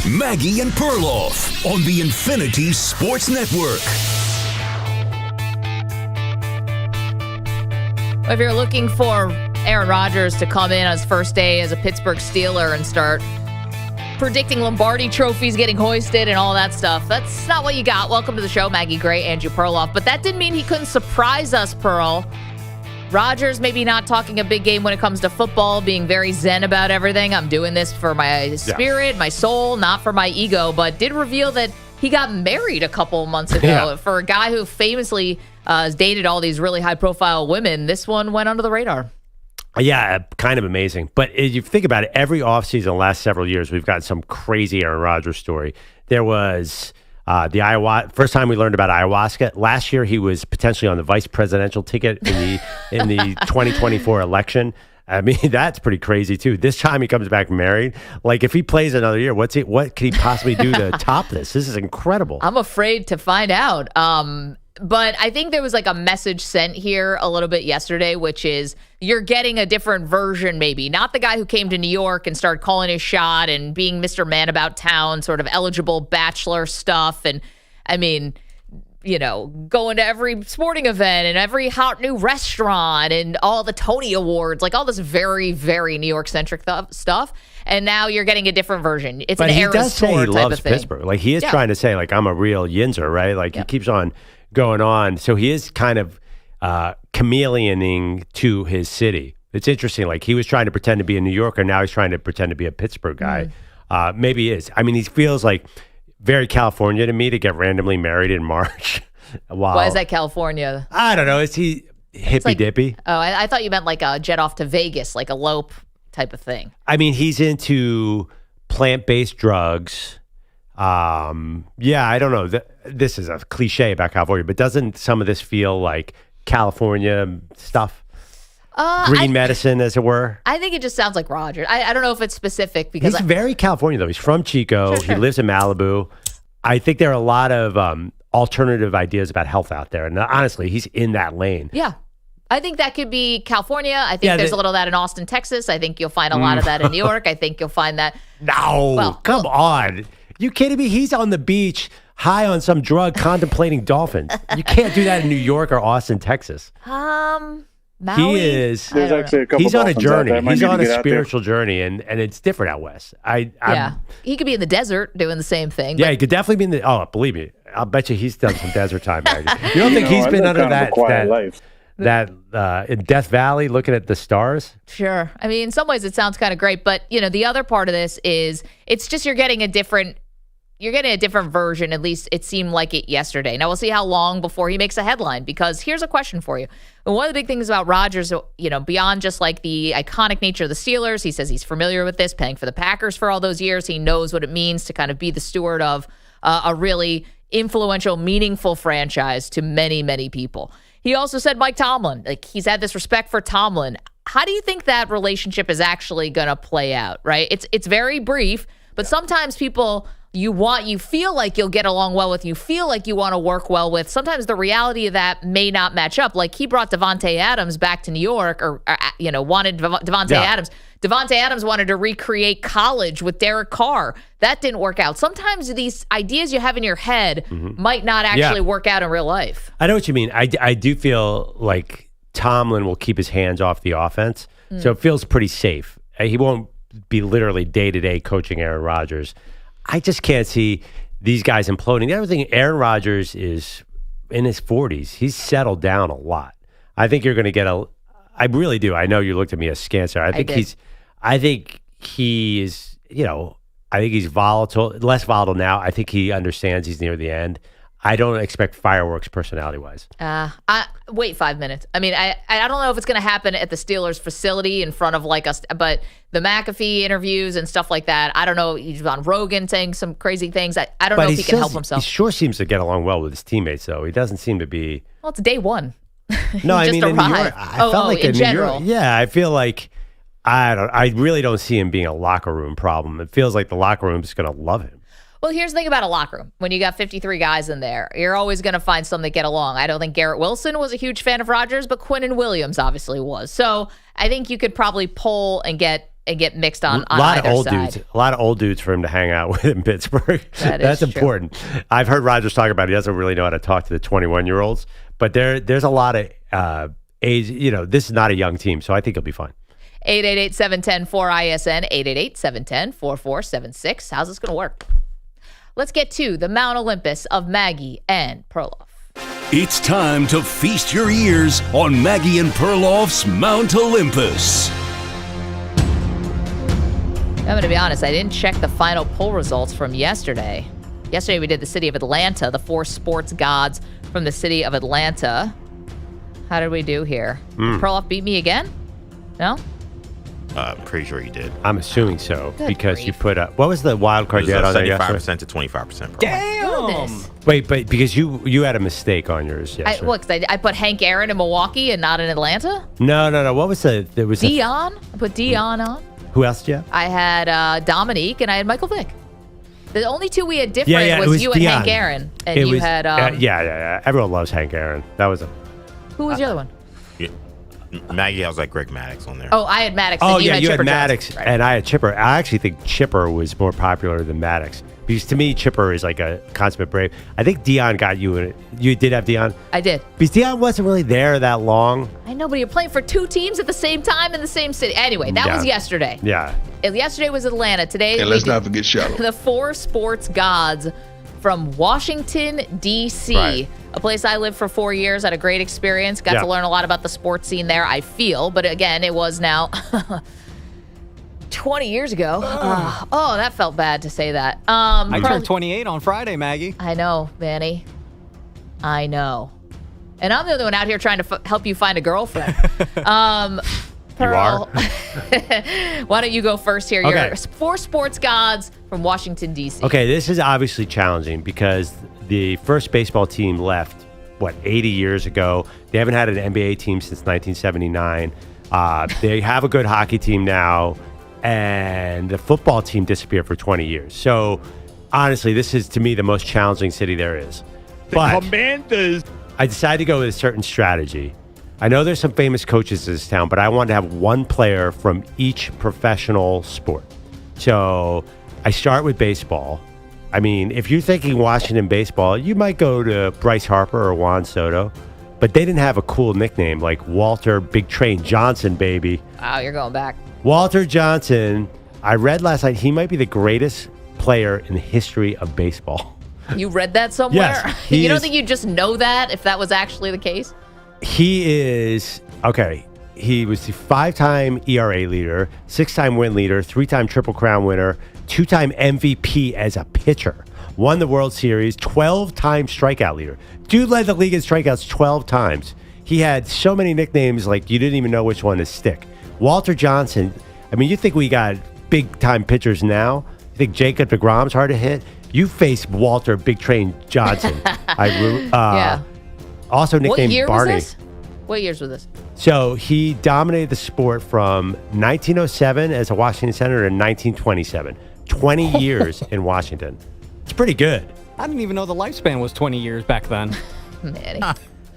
Maggie and Perloff on the Infinity Sports Network. If you're looking for Aaron Rodgers to come in on his first day as a Pittsburgh Steeler and start predicting Lombardi trophies getting hoisted and all that stuff, that's not what you got. Welcome to the show, Maggie Gray, Andrew Perloff. But that didn't mean he couldn't surprise us, Pearl. Rodgers maybe not talking a big game when it comes to football, being very zen about everything. I'm doing this for my spirit, my soul, not for my ego, but did reveal that he got married a couple months ago. For a guy who famously has dated all these really high-profile women, this one went under the radar. Yeah, kind of amazing. But if you think about it, every offseason the last several years, we've got some crazy Aaron Rodgers story. There was the first time we learned about ayahuasca. Last year, he was potentially on the vice presidential ticket in the 2024 election. I mean, that's pretty crazy too. This time he comes back married. Like, if he plays another year, what could he possibly do to top this? This is incredible. I'm afraid to find out. But I think there was like a message sent here a little bit yesterday, which is you're getting a different version, maybe. Not the guy who came to New York and started calling his shot and being Mr. Man About Town, sort of eligible bachelor stuff. And I mean, you know, going to every sporting event and every hot new restaurant and all the Tony Awards, like all this very, very New York-centric stuff. And now you're getting a different version. It's but an he Eras does say Tour he type loves of thing. Pittsburgh. Like, he is trying to say, like, I'm a real Yinzer, right? Like, he keeps on going on. So he is kind of chameleoning to his city. It's interesting. Like, he was trying to pretend to be a New Yorker. Now he's trying to pretend to be a Pittsburgh guy. Maybe he is. I mean, he feels like very California to me to get randomly married in March. Wow. Why is that California? I don't know. Is he hippy-dippy? Oh, I thought you meant like a jet off to Vegas, like a elope type of thing. I mean, he's into plant-based drugs. Yeah, I don't know. This is a cliche about California, but doesn't some of this feel like California stuff? Green medicine, as it were? I think it just sounds like Rodgers. I don't know if it's specific because he's very California, though. He's from Chico. Sure. He lives in Malibu. I think there are a lot of alternative ideas about health out there. And honestly, he's in that lane. Yeah. I think that could be California. I think there's a little of that in Austin, Texas. I think you'll find a lot of that in New York. I think you'll find that. No, come on. You kidding me? He's on the beach, high on some drug, contemplating dolphins. You can't do that in New York or Austin, Texas. Maui? He is. There's actually a couple he's on a dolphins out journey. there. I might He's need to on a get out there. spiritual journey, and it's different out west. He could be in the desert doing the same thing. Yeah, he could definitely be in the. Oh, believe me, I'll bet you he's done some desert time. Maggie. You don't think he's been under that in Death Valley looking at the stars? Sure. I mean, in some ways it sounds kind of great, but you know, the other part of this is it's just you're getting a different version. At least it seemed like it yesterday. Now we'll see how long before he makes a headline, because here's a question for you. And one of the big things about Rodgers, you know, beyond just like the iconic nature of the Steelers, he says he's familiar with this, playing for the Packers for all those years. He knows what it means to kind of be the steward of a really influential, meaningful franchise to many, many people. He also said Mike Tomlin, like he's had this respect for Tomlin. How do you think that relationship is actually going to play out, right? It's very brief, but sometimes people you feel like you'll get along well with, you feel like you want to work well with. Sometimes the reality of that may not match up. Like he brought Davante Adams back to New York, or wanted Davante Adams. Davante Adams wanted to recreate college with Derek Carr. That didn't work out. Sometimes these ideas you have in your head might not actually work out in real life. I know what you mean. I do feel like Tomlin will keep his hands off the offense, so it feels pretty safe. He won't be literally day-to-day coaching Aaron Rodgers. I just can't see these guys imploding. The other thing, Aaron Rodgers is in his 40s. He's settled down a lot. I think you're going to get I really do. I know you looked at me askance there. I think he is, I think he's volatile, less volatile now. I think he understands he's near the end. I don't expect fireworks personality-wise. Wait 5 minutes. I mean, I don't know if it's going to happen at the Steelers facility in front of but the McAfee interviews and stuff like that, I don't know. He's on Rogan saying some crazy things. I don't know if he can help himself. He sure seems to get along well with his teammates, though. He doesn't seem to be... Well, it's day one. No, I just mean in New York. arrived. I felt like in in New general. York. Yeah, I feel like I really don't see him being a locker room problem. It feels like the locker room's going to love him. Well, here's the thing about a locker room. When you got 53 guys in there, you're always going to find some that get along. I don't think Garrett Wilson was a huge fan of Rodgers, but Quinnen Williams obviously was. So I think you could probably pull and get mixed on A lot either of old side. dudes. A lot of old dudes for him to hang out with in Pittsburgh. is That's true. important. I've heard Rodgers talk about it. He doesn't really know how to talk to the 21-year-olds, but there's a lot of age. This is not a young team, so I think he'll be fine. 888-710-4ISN, 888-710-4476. How's this going to work? Let's get to the Mount Olympus of Maggie and Perloff. It's time to feast your ears on Maggie and Perloff's Mount Olympus. I'm going to be honest, I didn't check the final poll results from yesterday. Yesterday we did the city of Atlanta, the 4 sports gods from the city of Atlanta. How did we do here? Did Perloff beat me again? No? I'm pretty sure he did. I'm assuming so Good because grief. you put up. What was the wild card you had on there yesterday? 75% to 25%. Damn! Wait, but because you had a mistake on yours yesterday. What, because I put Hank Aaron in Milwaukee and not in Atlanta? No. What was the? There was Deion? I put Deion on. Who else did you have? I had Dominique and I had Michael Vick. The only 2 we had different it was you and Deion. Hank Aaron. And It you was- had... yeah. Everyone loves Hank Aaron. That was a. Who was the other one? Maggie has like Greg Maddox on there. Oh, I had Maddox. Oh and you yeah, had you Chipper had Maddox Jones. Right. and I had Chipper. I actually think Chipper was more popular than Maddox because to me Chipper is like a consummate Brave. I think Deion got you. You did have Deion. I did. Because Deion wasn't really there that long. I know, but you're playing for 2 teams at the same time in the same city. Anyway, that was yesterday. Yeah. Yesterday was Atlanta. Today, And let's not forget Charlotte. the 4 sports gods from Washington, D.C., Right. a place I lived for 4 years, had a great experience, got Yeah. to learn a lot about the sports scene there, I feel. But again, it was now 20 years ago. Oh, that felt bad to say that. I turned 28 on Friday, Maggie. I know, Manny. I know. And I'm the other one out here trying to help you find a girlfriend. Pearl, why don't you go first here? Okay. You're 4 sports gods from Washington, D.C. Okay, this is obviously challenging because the first baseball team left, 80 years ago. They haven't had an NBA team since 1979. They have a good hockey team now, and the football team disappeared for 20 years. So, honestly, this is, to me, the most challenging city there is. But Commanders. I decided to go with a certain strategy. I know there's some famous coaches in this town, but I wanted to have one player from each professional sport. So I start with baseball. I mean, if you're thinking Washington baseball, you might go to Bryce Harper or Juan Soto, but they didn't have a cool nickname like Walter Big Train Johnson, baby. Wow, you're going back. Walter Johnson, I read last night, he might be the greatest player in the history of baseball. You read that somewhere? Yes, You don't think you'd just know that if that was actually the case? He is, okay, he was the 5-time ERA leader, 6-time win leader, 3-time Triple Crown winner, 2-time MVP as a pitcher, won the World Series, 12-time strikeout leader. Dude led the league in strikeouts 12 times. He had so many nicknames like you didn't even know which one to stick. Walter Johnson, I mean, you think we got big-time pitchers now? You think Jacob deGrom's hard to hit? You face Walter Big Train Johnson. Yeah. Also nicknamed What year Barney. was this? What years was this? So he dominated the sport from 1907 as a Washington Senator to 1927. 20 years in Washington. It's pretty good. I didn't even know the lifespan was 20 years back then. Manny.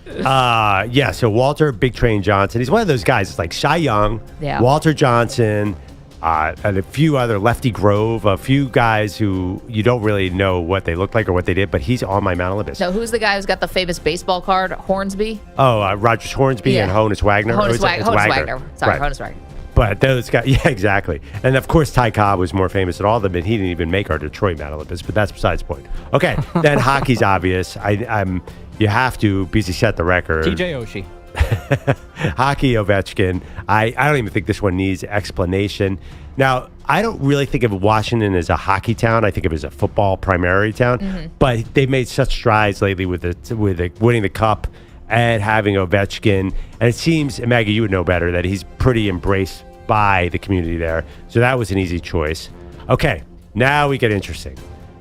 Yeah, so Walter Big Train Johnson. He's one of those guys. It's like Cy Young, Yeah. Walter Johnson, and a few other Lefty Grove, a few guys who you don't really know what they look like or what they did, but he's on my Mount Olympus. So who's the guy who's got the famous baseball card? Hornsby? Rodgers Hornsby and Honus Wagner. Honus It's Wagner. Sorry, Right. Honus Wagner. But those guys, yeah, exactly. And of course, Ty Cobb was more famous than all of them, and he didn't even make our Detroit Mount Olympus, but that's besides the point. Okay, then hockey's obvious. You have to, because he set the record. TJ Oshie. Hockey Ovechkin. I don't even think this one needs explanation. Now, I don't really think of Washington as a hockey town. I think of it as a football primary town. But they've made such strides lately with winning the cup and having Ovechkin. And it seems, and Maggie, you would know better, that he's pretty embraced by the community there. So that was an easy choice. Okay, now we get interesting.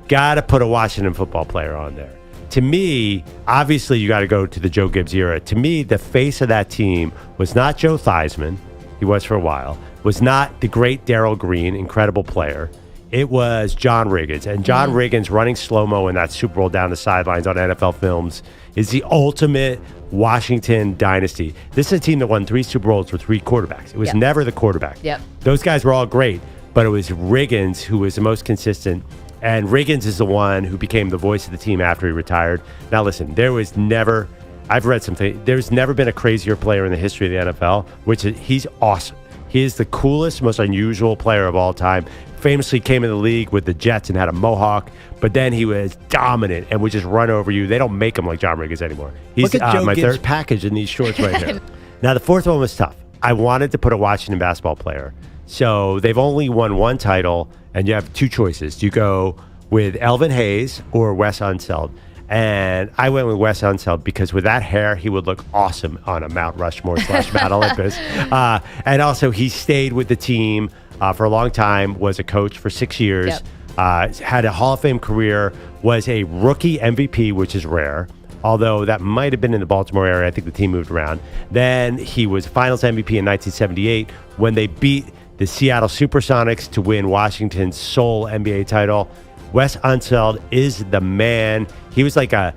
Got to put a Washington football player on there. to me, obviously you got to go to the Joe Gibbs era. To me, the face of that team was not Joe Theismann. He was for a while. Was not the great Darryl Green, incredible player. It was John Riggins. And John Riggins running slow-mo in that Super Bowl down the sidelines on NFL films is the ultimate Washington dynasty. This is a team that won 3 Super Bowls with 3 quarterbacks. It was never the quarterback. Yep. Those guys were all great, but it was Riggins who was the most consistent. And Riggins is the one who became the voice of the team after he retired. Now, listen, there was never, I've read something, there's never been a crazier player in the history of the NFL, which is, he's awesome. He is the coolest, most unusual player of all time. Famously came in the league with the Jets and had a mohawk, but then he was dominant and would just run over you. They don't make him like John Riggins anymore. Look at Joe Gibbs' package in these shorts right here. Now, the fourth one was tough. I wanted to put a Washington basketball player. So they've only won 1 title, and you have 2 choices. You go with Elvin Hayes or Wes Unseld. And I went with Wes Unseld because with that hair, he would look awesome on a Mount Rushmore / Mount Olympus. And also, he stayed with the team for a long time, was a coach for 6 years, had a Hall of Fame career, was a rookie MVP, which is rare. Although that might have been in the Baltimore area. I think the team moved around. Then he was Finals MVP in 1978 when they beat the Seattle Supersonics to win Washington's sole NBA title. Wes Unseld is the man. He was like a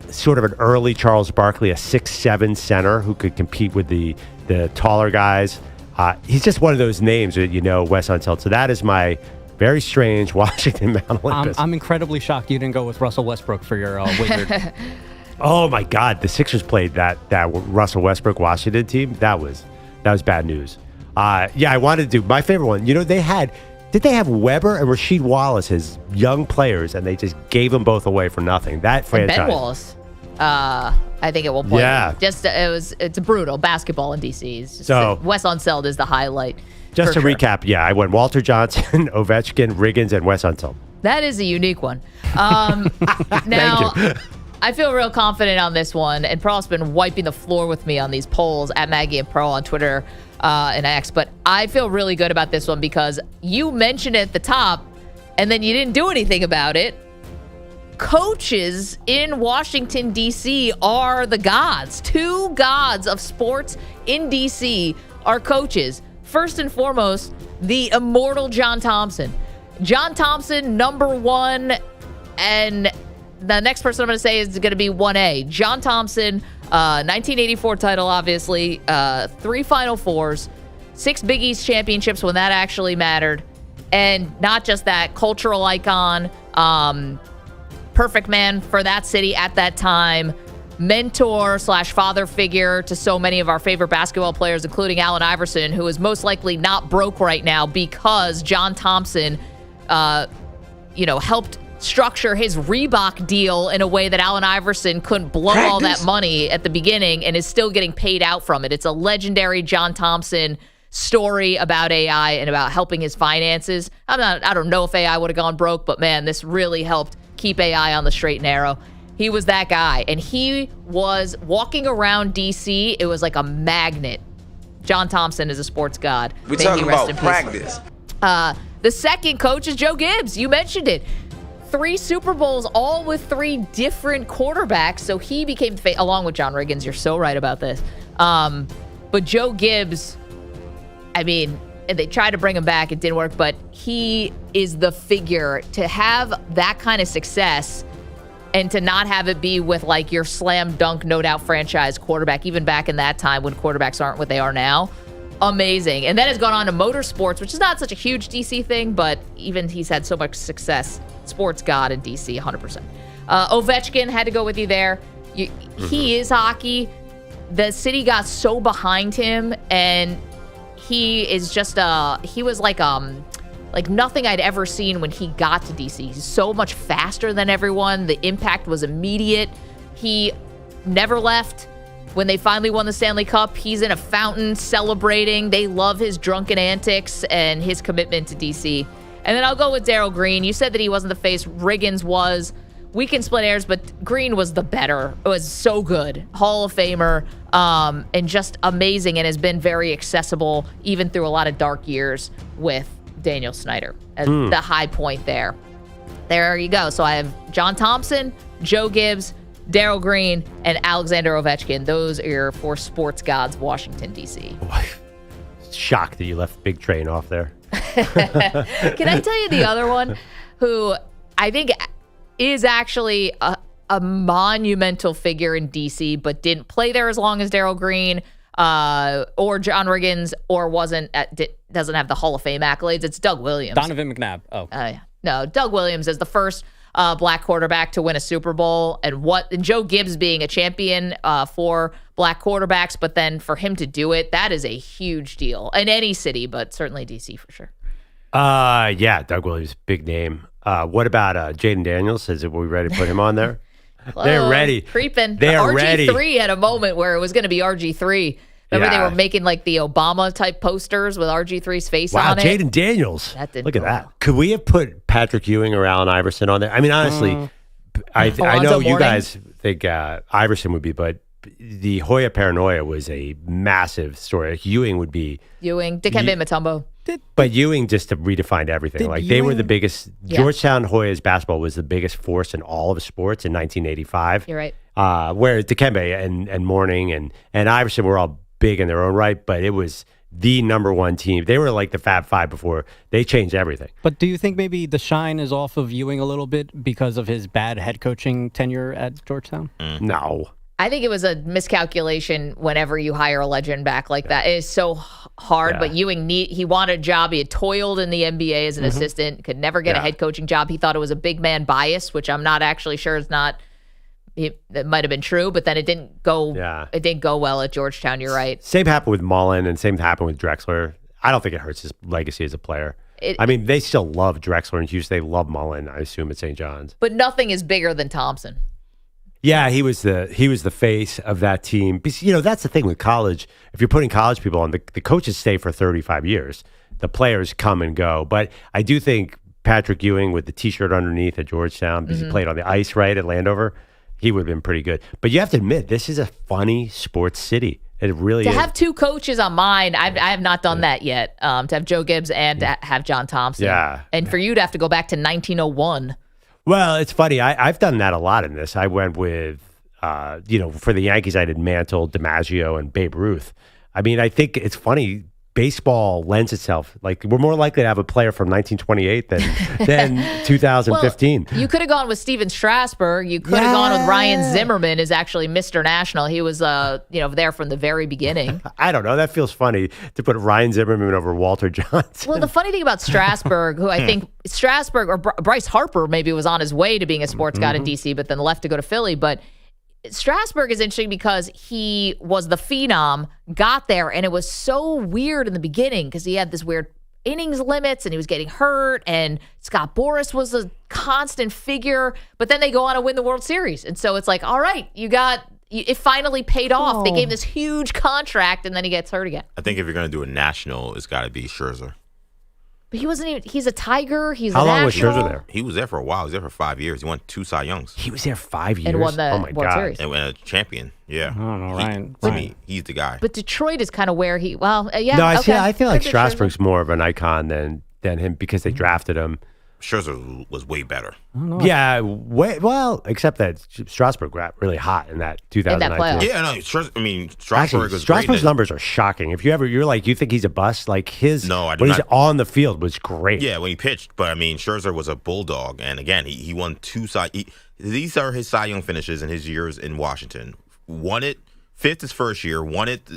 sort of an early Charles Barkley, a 6'7" center who could compete with the taller guys. He's just one of those names that you know, Wes Unseld. So that is my very strange Washington Mount Olympus. I'm incredibly shocked you didn't go with Russell Westbrook for your Wizard. Oh my God, the Sixers played that Russell Westbrook Washington team. That was bad news. Yeah, I wanted to do my favorite one. You know, did they have Weber and Rasheed Wallace as young players, and they just gave them both away for nothing? That franchise. And Ben Wallace, I think at one point. Yeah. It's brutal basketball in DC. It's just So- Wes Unseld is the highlight. Just to for sure. recap, yeah, I went Walter Johnson, Ovechkin, Riggins, and Wes Unseld. That is a unique one. Now, I feel real confident on this one, and Pearl's been wiping the floor with me on these polls at Maggie and Pearl on Twitter and X, but I feel really good about this one because you mentioned it at the top, and then you didn't do anything about it. Coaches in Washington, D.C. are the gods. 2 gods of sports in D.C. are coaches. First and foremost, the immortal John Thompson. John Thompson, number 1, and the next person I'm going to say is going to be 1A. John Thompson, 1984 title, obviously, 3 Final Fours, 6 Big East championships when that actually mattered, and not just that, cultural icon, perfect man for that city at that time, mentor / father figure to so many of our favorite basketball players, including Allen Iverson, who is most likely not broke right now because John Thompson, helped structure his Reebok deal in a way that Allen Iverson couldn't blow all that money at the beginning and is still getting paid out from it. It's a legendary John Thompson story about AI and about helping his finances. I don't know if AI would have gone broke, but man, this really helped keep AI on the straight and narrow. He was that guy, and he was walking around DC. It was like a magnet. John Thompson is a sports god. We're talking about practice. The second coach is Joe Gibbs. You mentioned it. 3 Super Bowls, all with 3 different quarterbacks. So he became, along with John Riggins, you're so right about this. But Joe Gibbs, I mean, they tried to bring him back. It didn't work. But he is the figure to have that kind of success and to not have it be with like your slam dunk, no doubt franchise quarterback, even back in that time when quarterbacks aren't what they are now. Amazing. And then has gone on to motorsports, which is not such a huge DC thing, but even he's had so much success. Sports god in DC, 100%. Ovechkin, had to go with you there. He is hockey. The city got so behind him, and he is just he was like nothing I'd ever seen when he got to DC. He's so much faster than everyone. The impact was immediate. He never left. When they finally won the Stanley Cup, he's in a fountain celebrating. They love his drunken antics and his commitment to DC. And then I'll go with Darryl Green. You said that he wasn't the face. Riggins was. We can split hairs, but Green was the better. It was so good. Hall of Famer, and just amazing, and has been very accessible even through a lot of dark years with Daniel Snyder as the high point there. There you go. So I have John Thompson, Joe Gibbs, Darryl Green, and Alexander Ovechkin. Those are your 4 sports gods, Washington, D.C. Shocked that you left Big Train off there. Can I tell you the other one who I think is actually a monumental figure in D.C., but didn't play there as long as Darryl Green or John Riggins, or doesn't have the Hall of Fame accolades? It's Doug Williams. Donovan McNabb. Oh. Yeah. No, Doug Williams is the first black quarterback to win a Super Bowl, and Joe Gibbs being a champion for black quarterbacks, but then for him to do it, that is a huge deal in any city, but certainly DC for sure. Yeah, Doug Williams, big name. What about Jaden Daniels? Are we ready to put him on there? They're ready. Creeping. They're RG3 ready. had a moment where it was going to be RG3. Remember they were making like the Obama type posters with RG3's face on it? Wow, Jaden Daniels. Look at that. Could we have put Patrick Ewing or Allen Iverson on there? I mean, honestly, I know you guys think Iverson would be, but the Hoya paranoia was a massive story. Like Ewing would be. Dikembe Mutombo. But Ewing just redefined everything. They were the biggest. Georgetown Hoyas basketball was the biggest force in all of sports in 1985. You're right. Where Dikembe and Mourning and Iverson were all big in their own right, but it was the number one team. They were like the Fab Five before. They changed everything. But do you think maybe the shine is off of Ewing a little bit because of his bad head coaching tenure at Georgetown? No. I think it was a miscalculation whenever you hire a legend back like that. It is so hard, but Ewing, he wanted a job. He had toiled in the NBA as an assistant, could never get a head coaching job. He thought it was a big man bias, which I'm not actually sure is not. That might have been true, but then it didn't go. It didn't go well at Georgetown. You're right. Same happened with Mullen, and same happened with Drexler. I don't think it hurts his legacy as a player. I mean, they still love Drexler in Houston. They love Mullen, I assume, at St. John's. But nothing is bigger than Thompson. Yeah, he was the face of that team. Because, that's the thing with college. If you're putting college people on, the coaches stay for 35 years. The players come and go. But I do think Patrick Ewing with the T-shirt underneath at Georgetown, because he played on the ice, right, at Landover, he would have been pretty good. But you have to admit, this is a funny sports city. It really is. To have 2 coaches on mine, I have not done that yet. To have Joe Gibbs and to have John Thompson. Yeah. And for you to have to go back to 1901. Well, it's funny. I've done that a lot in this. I went with, for the Yankees, I did Mantle, DiMaggio, and Babe Ruth. I mean, I think it's funny. Baseball lends itself. Like, we're more likely to have a player from 1928 than 2015. Well, you could have gone with Steven Strasburg. You could have gone with Ryan Zimmerman, is actually Mr. National. He was, there from the very beginning. I don't know. That feels funny to put Ryan Zimmerman over Walter Johnson. Well, the funny thing about Strasburg, who I think Strasburg or Bryce Harper maybe was on his way to being a sports god in D.C., but then left to go to Philly. But Strasburg is interesting because he was the phenom, got there, and it was so weird in the beginning because he had this weird innings limits and he was getting hurt, and Scott Boras was a constant figure, but then they go on to win the World Series. And so it's like, all right, it finally paid off. They gave him this huge contract, and then he gets hurt again. I think if you're going to do a national, it's got to be Scherzer. But he wasn't even, he's a Tiger. He's How a long was national. Scherzer there? He was there for a while. He was there for 5 years. He won 2 Cy Youngs. He was there 5 years? And won the World Series. And a champion. Yeah. I don't know, Ryan. To me, he's the guy. But Detroit is kind of where he, No, I feel like Strasburg's more of an icon than him because they drafted him. Scherzer was way better. Yeah, except that Strasburg got really hot in that 2019. Yeah, no, Strasburg was Strasburg's great. numbers are shocking. If you think he's a bust, like his when he's on the field was great. Yeah, when he pitched, but Scherzer was a bulldog, and again, he won 2 Cy. These are his Cy Young finishes in his years in Washington. Won it 5th his first year. Won it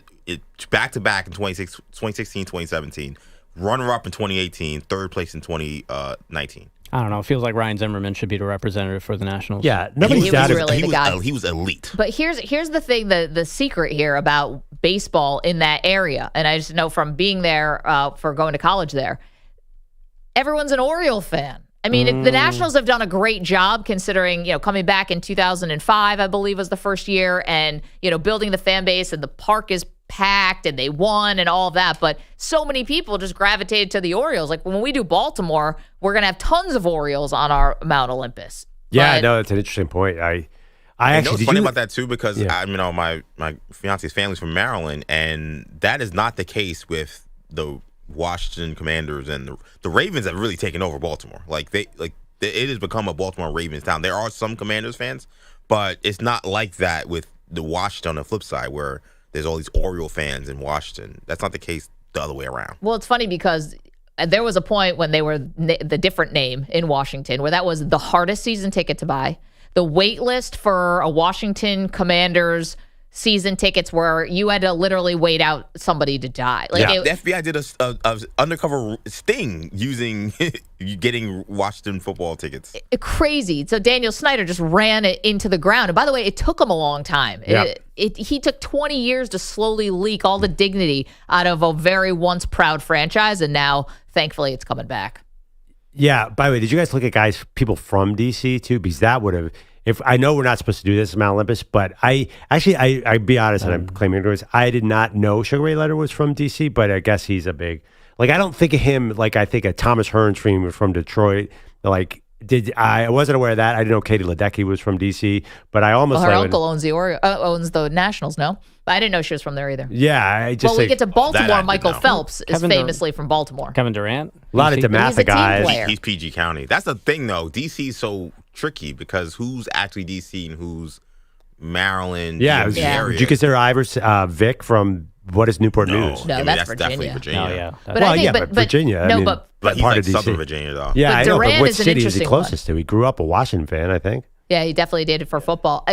back to back in 2016, 2017. Runner-up in 2018, 3rd place in 2019. I don't know. It feels like Ryan Zimmerman should be the representative for the Nationals. Yeah, nobody's doubted. He was elite. But here's the thing, the secret here about baseball in that area, and I just know from being there for going to college there, everyone's an Oriole fan. I mean, the Nationals have done a great job considering, coming back in 2005, I believe was the first year, and, building the fan base, and the park is packed and they won and all of that. But so many people just gravitated to the Orioles. Like when we do Baltimore, we're going to have tons of Orioles on our Mount Olympus. Yeah, I know. That's an interesting point. I actually it's funny about that too, because my fiance's family's from Maryland, and that is not the case with the Washington Commanders, and the Ravens have really taken over Baltimore. It has become a Baltimore Ravens town. There are some Commanders fans, But it's not like that with the Washington on the flip side, where there's all these Oriole fans in Washington. That's not the case the other way around. Well, it's funny because there was a point when they were the different name in Washington where that was the hardest season ticket to buy. The wait list for a Washington Commanders season tickets where you had to literally wait out somebody to die. The FBI did a undercover sting using getting Washington football tickets. Crazy. So Daniel Snyder just ran it into the ground. And by the way, it took him a long time. Yeah. He took 20 years to slowly leak all the dignity out of a very once proud franchise, and now, thankfully, it's coming back. Yeah. By the way, did you guys look at people from DC too? Because that would have. If I know we're not supposed to do this at Mount Olympus, but I be honest, and I'm claiming ignorance. I did not know Sugar Ray Leonard was from DC, but I guess he's a big. I don't think of him like I think of Thomas Herntz was from Detroit. I wasn't aware of that. I didn't know Katie Ledecky was from DC, but I almost. Well, her uncle owns the Nationals, no? But I didn't know she was from there either. Yeah, we get to Baltimore. Michael Phelps is famously from Baltimore. Kevin Durant, a lot of DeMatha guys. He's PG County. That's the thing, though. DC is so tricky because who's actually DC and who's Maryland? Area. Would you consider Vic from what is Newport News? No, that's Virginia. Definitely Virginia. Oh, yeah. But Virginia. But he's part like of DC. Southern Virginia, though. Yeah, I know, but Durant what is an city is he interesting closest to? He grew up a Washington fan, I think. Yeah, he definitely did it for football.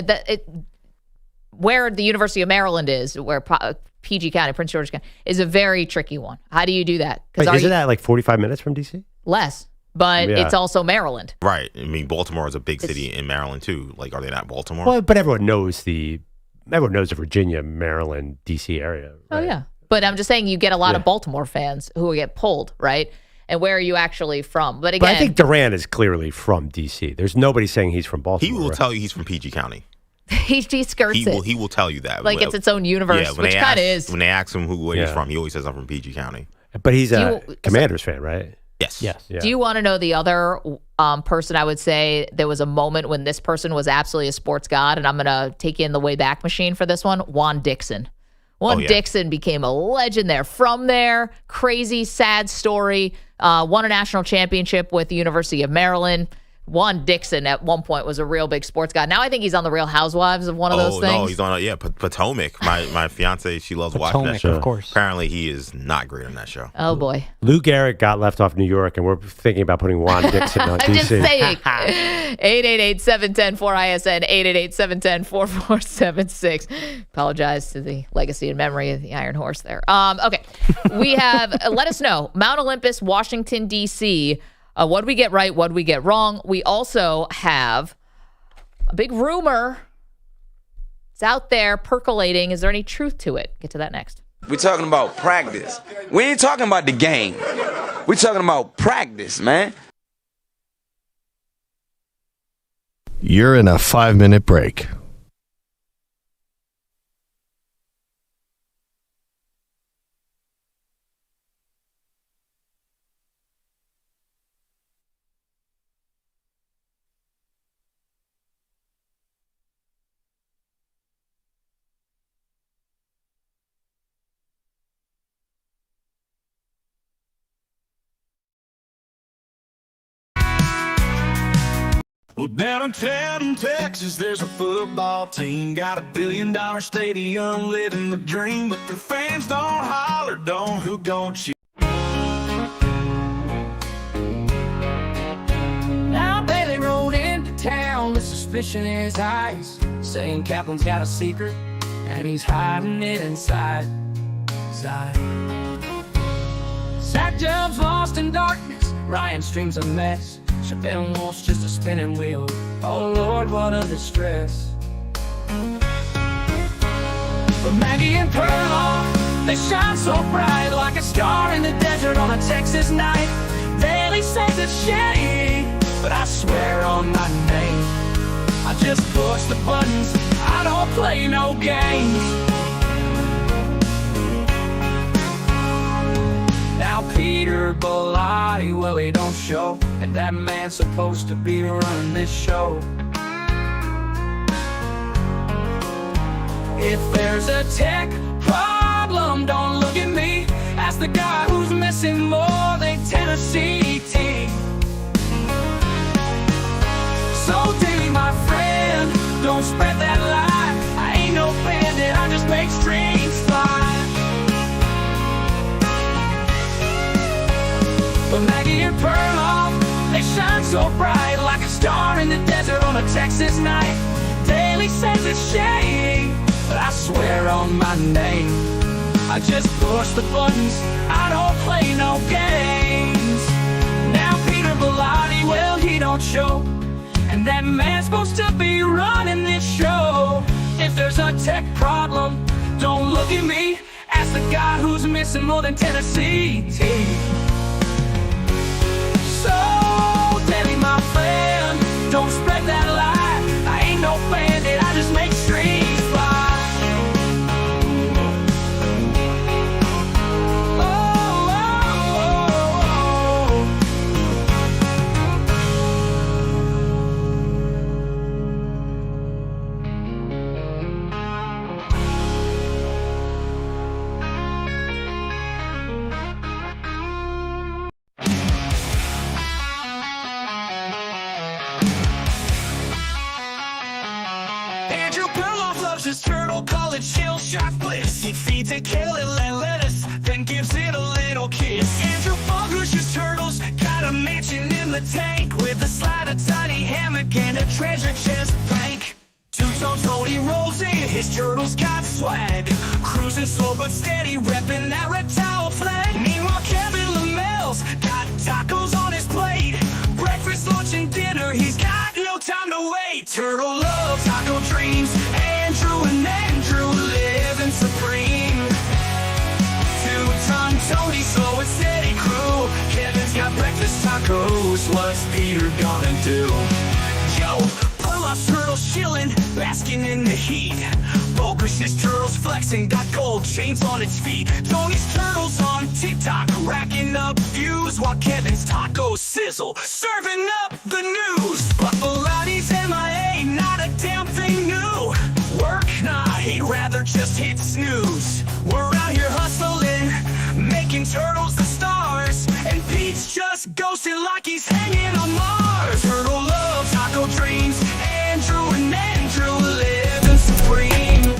Where the University of Maryland is, where PG County, Prince George's County, is a very tricky one. How do you do that? Isn't that like 45 minutes from DC? Less, but it's also Maryland. Right. I mean, Baltimore is a big city in Maryland, too. Are they not Baltimore? Well, but everyone knows the Virginia, Maryland, DC area. Right? Oh, yeah. But I'm just saying you get a lot of Baltimore fans who get pulled, right? And where are you actually from? But again, I think Durant is clearly from DC. There's nobody saying he's from Baltimore. He will tell you he's from PG County. he skirts it. He will tell you that. It's its own universe, which kind of is. When they ask him where he's from, he always says, I'm from PG County. But he's a Commanders fan, right? Yes. Yeah. Do you want to know the other person I would say there was a moment when this person was absolutely a sports god, and I'm going to take you in the way back machine for this one? Juan Dixon. Dixon became a legend there. From there, crazy, sad story. Won a national championship with the University of Maryland. Juan Dixon at one point was a real big sports guy. Now I think he's on the Real Housewives of one of those things. No, he's on Potomac. My fiance, she loves watching that show. Of course. Apparently, he is not great on that show. Oh boy. Lou Garrett got left off New York, and we're thinking about putting Juan Dixon on DC. I'm just saying. 888-710-4ISN, 888-710-4476. Apologize to the legacy and memory of the Iron Horse there. Okay. We have, let us know, Mount Olympus, Washington, D.C., what did we get right? What did we get wrong? We also have a big rumor. It's out there percolating. Is there any truth to it? Get to that next. We're talking about practice. We ain't talking about the game. We're talking about practice, man. You're in a 5-minute break. Well, down in Tatum, Texas, there's a football team. Got $1 billion stadium, living the dream. But the fans don't holler, don't you? Now Bailey rode into town with suspicion in his eyes, saying Kaplan's got a secret, and he's hiding it inside. Zach Jobs lost in darkness, Ryan Stream's a mess. Chappelle Wolf's just a spinning wheel. Oh Lord, what a distress. But Maggie and Perloff, they shine so bright, like a star in the desert on a Texas night. Daily says it's shady, but I swear on my name, I just push the buttons, I don't play no games. Now Peter Bellotti, well he don't show, and that man's supposed to be running this show. If there's a tech problem, don't look at me. Ask the guy who's missing more than Tennessee team. So Davey, my friend, don't But Maggie and Perloff, they shine so bright, like a star in the desert on a Texas night. Daily says it's shady, but I swear on my name, I just push the buttons, I don't play no games. Now Peter Bellotti, well, he don't show, and that man's supposed to be running this show. If there's a tech problem, don't look at me, ask the guy who's missing more than Tennessee teeth. So, Danny, my friend, don't spread that lie. I ain't no bandit, I just make streets fly. His turtle, call it chill shot bliss. He feeds it kale and lettuce, then gives it a little kiss. Andrew Bogusch's turtles got a mansion in the tank with a slide, a tiny hammock, and a treasure chest bank. Two-tone Tony rolls in, his turtles got swag, cruising slow but steady, repping that reptile flag. Meanwhile, Kevin LaMel's got tacos on his plate. Breakfast, lunch, and dinner, he's got no time to wait. Turtle love, taco dreams, Andrew and Andrew living supreme. Two-ton Tony, slow and steady crew. Kevin's got breakfast tacos, what's Peter gonna do? Yo, Perloff's turtles chillin', basking in the heat. Bogusch's turtles flexing, got gold chains on its feet. Tony's turtles on TikTok, racking up views, while Kevin's tacos sizzle, serving up the news. But Bellotti's MIA, not a damn thing new. Work? Nah, he'd rather just hit snooze. We're out here hustling, making turtles the stars, and Pete's just ghosting like he's hanging on Mars. Turtle love, taco dreams, Andrew and Andrew living supreme.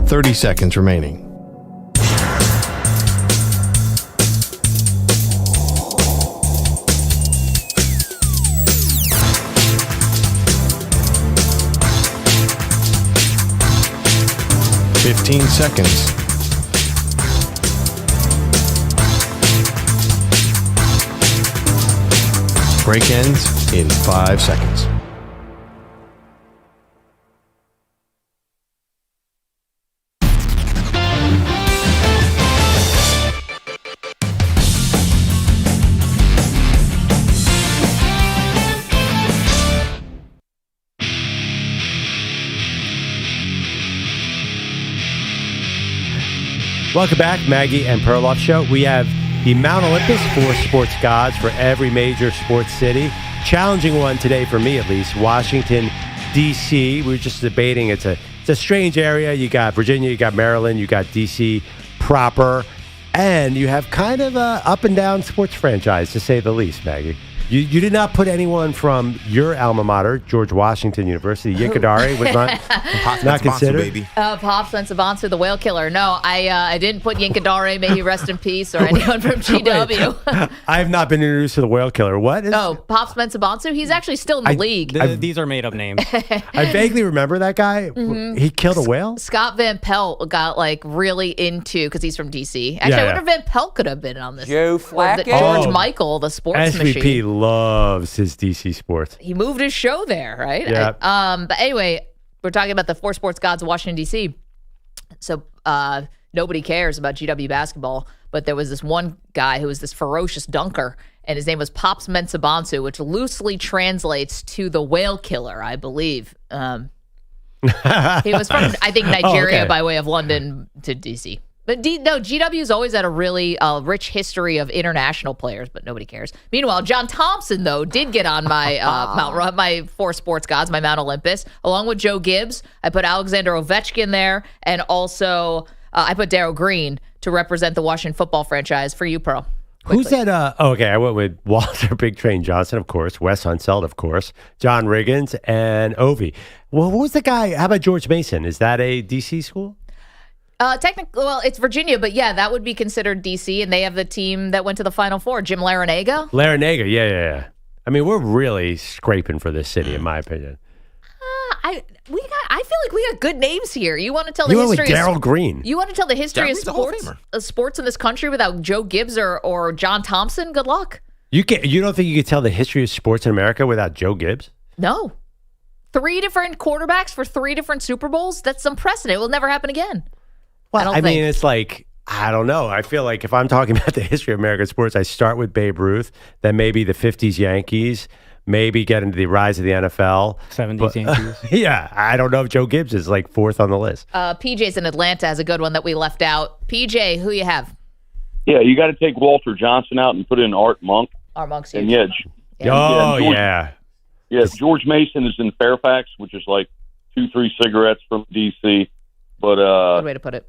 $30 seconds remaining. $15 seconds. Break ends in 5 seconds. Welcome back, Maggie and Perloff Show. We have the Mount Olympus for sports gods for every major sports city. Challenging one today for me, at least. Washington, D.C. We were just debating. It's a strange area. You got Virginia, you got Maryland, you got D.C. proper, and you have kind of a up and down sports franchise, to say the least, Maggie. You did not put anyone from your alma mater, George Washington University. Yinkadari was not considered. Pops Mensah, the whale killer. No, I didn't put Yinkadari, may he rest in peace, or anyone from GW. I have not been introduced to the whale killer. What? Pops Mensah, he's actually still in the league. These are made up names. I vaguely remember that guy. Mm-hmm. He killed a whale? Scott Van Pelt got really into, because he's from DC. Actually, I wonder if Van Pelt could have been on this. Joe Flacco. George Michael, the sports machine. Loves his DC sports. He moved his show there, right? Yeah. But anyway, we're talking about the four sports gods of Washington, D.C. So nobody cares about GW basketball, but there was this one guy who was this ferocious dunker, and his name was Pops Mensah, which loosely translates to the whale killer, I believe. He was from, I think, Nigeria by way of London to D.C. But GW's always had a really rich history of international players, but nobody cares. Meanwhile, John Thompson, though, did get on my my four sports gods, my Mount Olympus, along with Joe Gibbs. I put Alexander Ovechkin there, and also I put Darryl Green to represent the Washington football franchise for you, Pearl. Who said, okay, I went with Walter Big Train Johnson, of course, Wes Unseld, of course, John Riggins, and Ovi. Well, who was the guy? How about George Mason? Is that a D.C. school? Technically, well, it's Virginia, but yeah, that would be considered D.C., and they have the team that went to the Final Four, Jim Larinaga. Larinaga, yeah. I mean, we're really scraping for this city, in my opinion. I feel like we got good names here. You want to tell the You went history with Darryl Green. You want to tell the history of sports in this country without Joe Gibbs or John Thompson? Good luck. You don't think you could tell the history of sports in America without Joe Gibbs? No. 3 different quarterbacks for 3 different Super Bowls? That's some precedent. It will never happen again. Well, I mean, it's like, I don't know. I feel like if I'm talking about the history of American sports, I start with Babe Ruth, then maybe the 50s Yankees, maybe get into the rise of the NFL. 70s Yankees. Yeah, I don't know if Joe Gibbs is like 4th on the list. PJ's in Atlanta has a good one that we left out. PJ, who you have? Yeah, you got to take Walter Johnson out and put in Art Monk. Art Monk's And huge. Yeah, George Mason is in Fairfax, which is like 2-3 cigarettes from D.C. But good way to put it.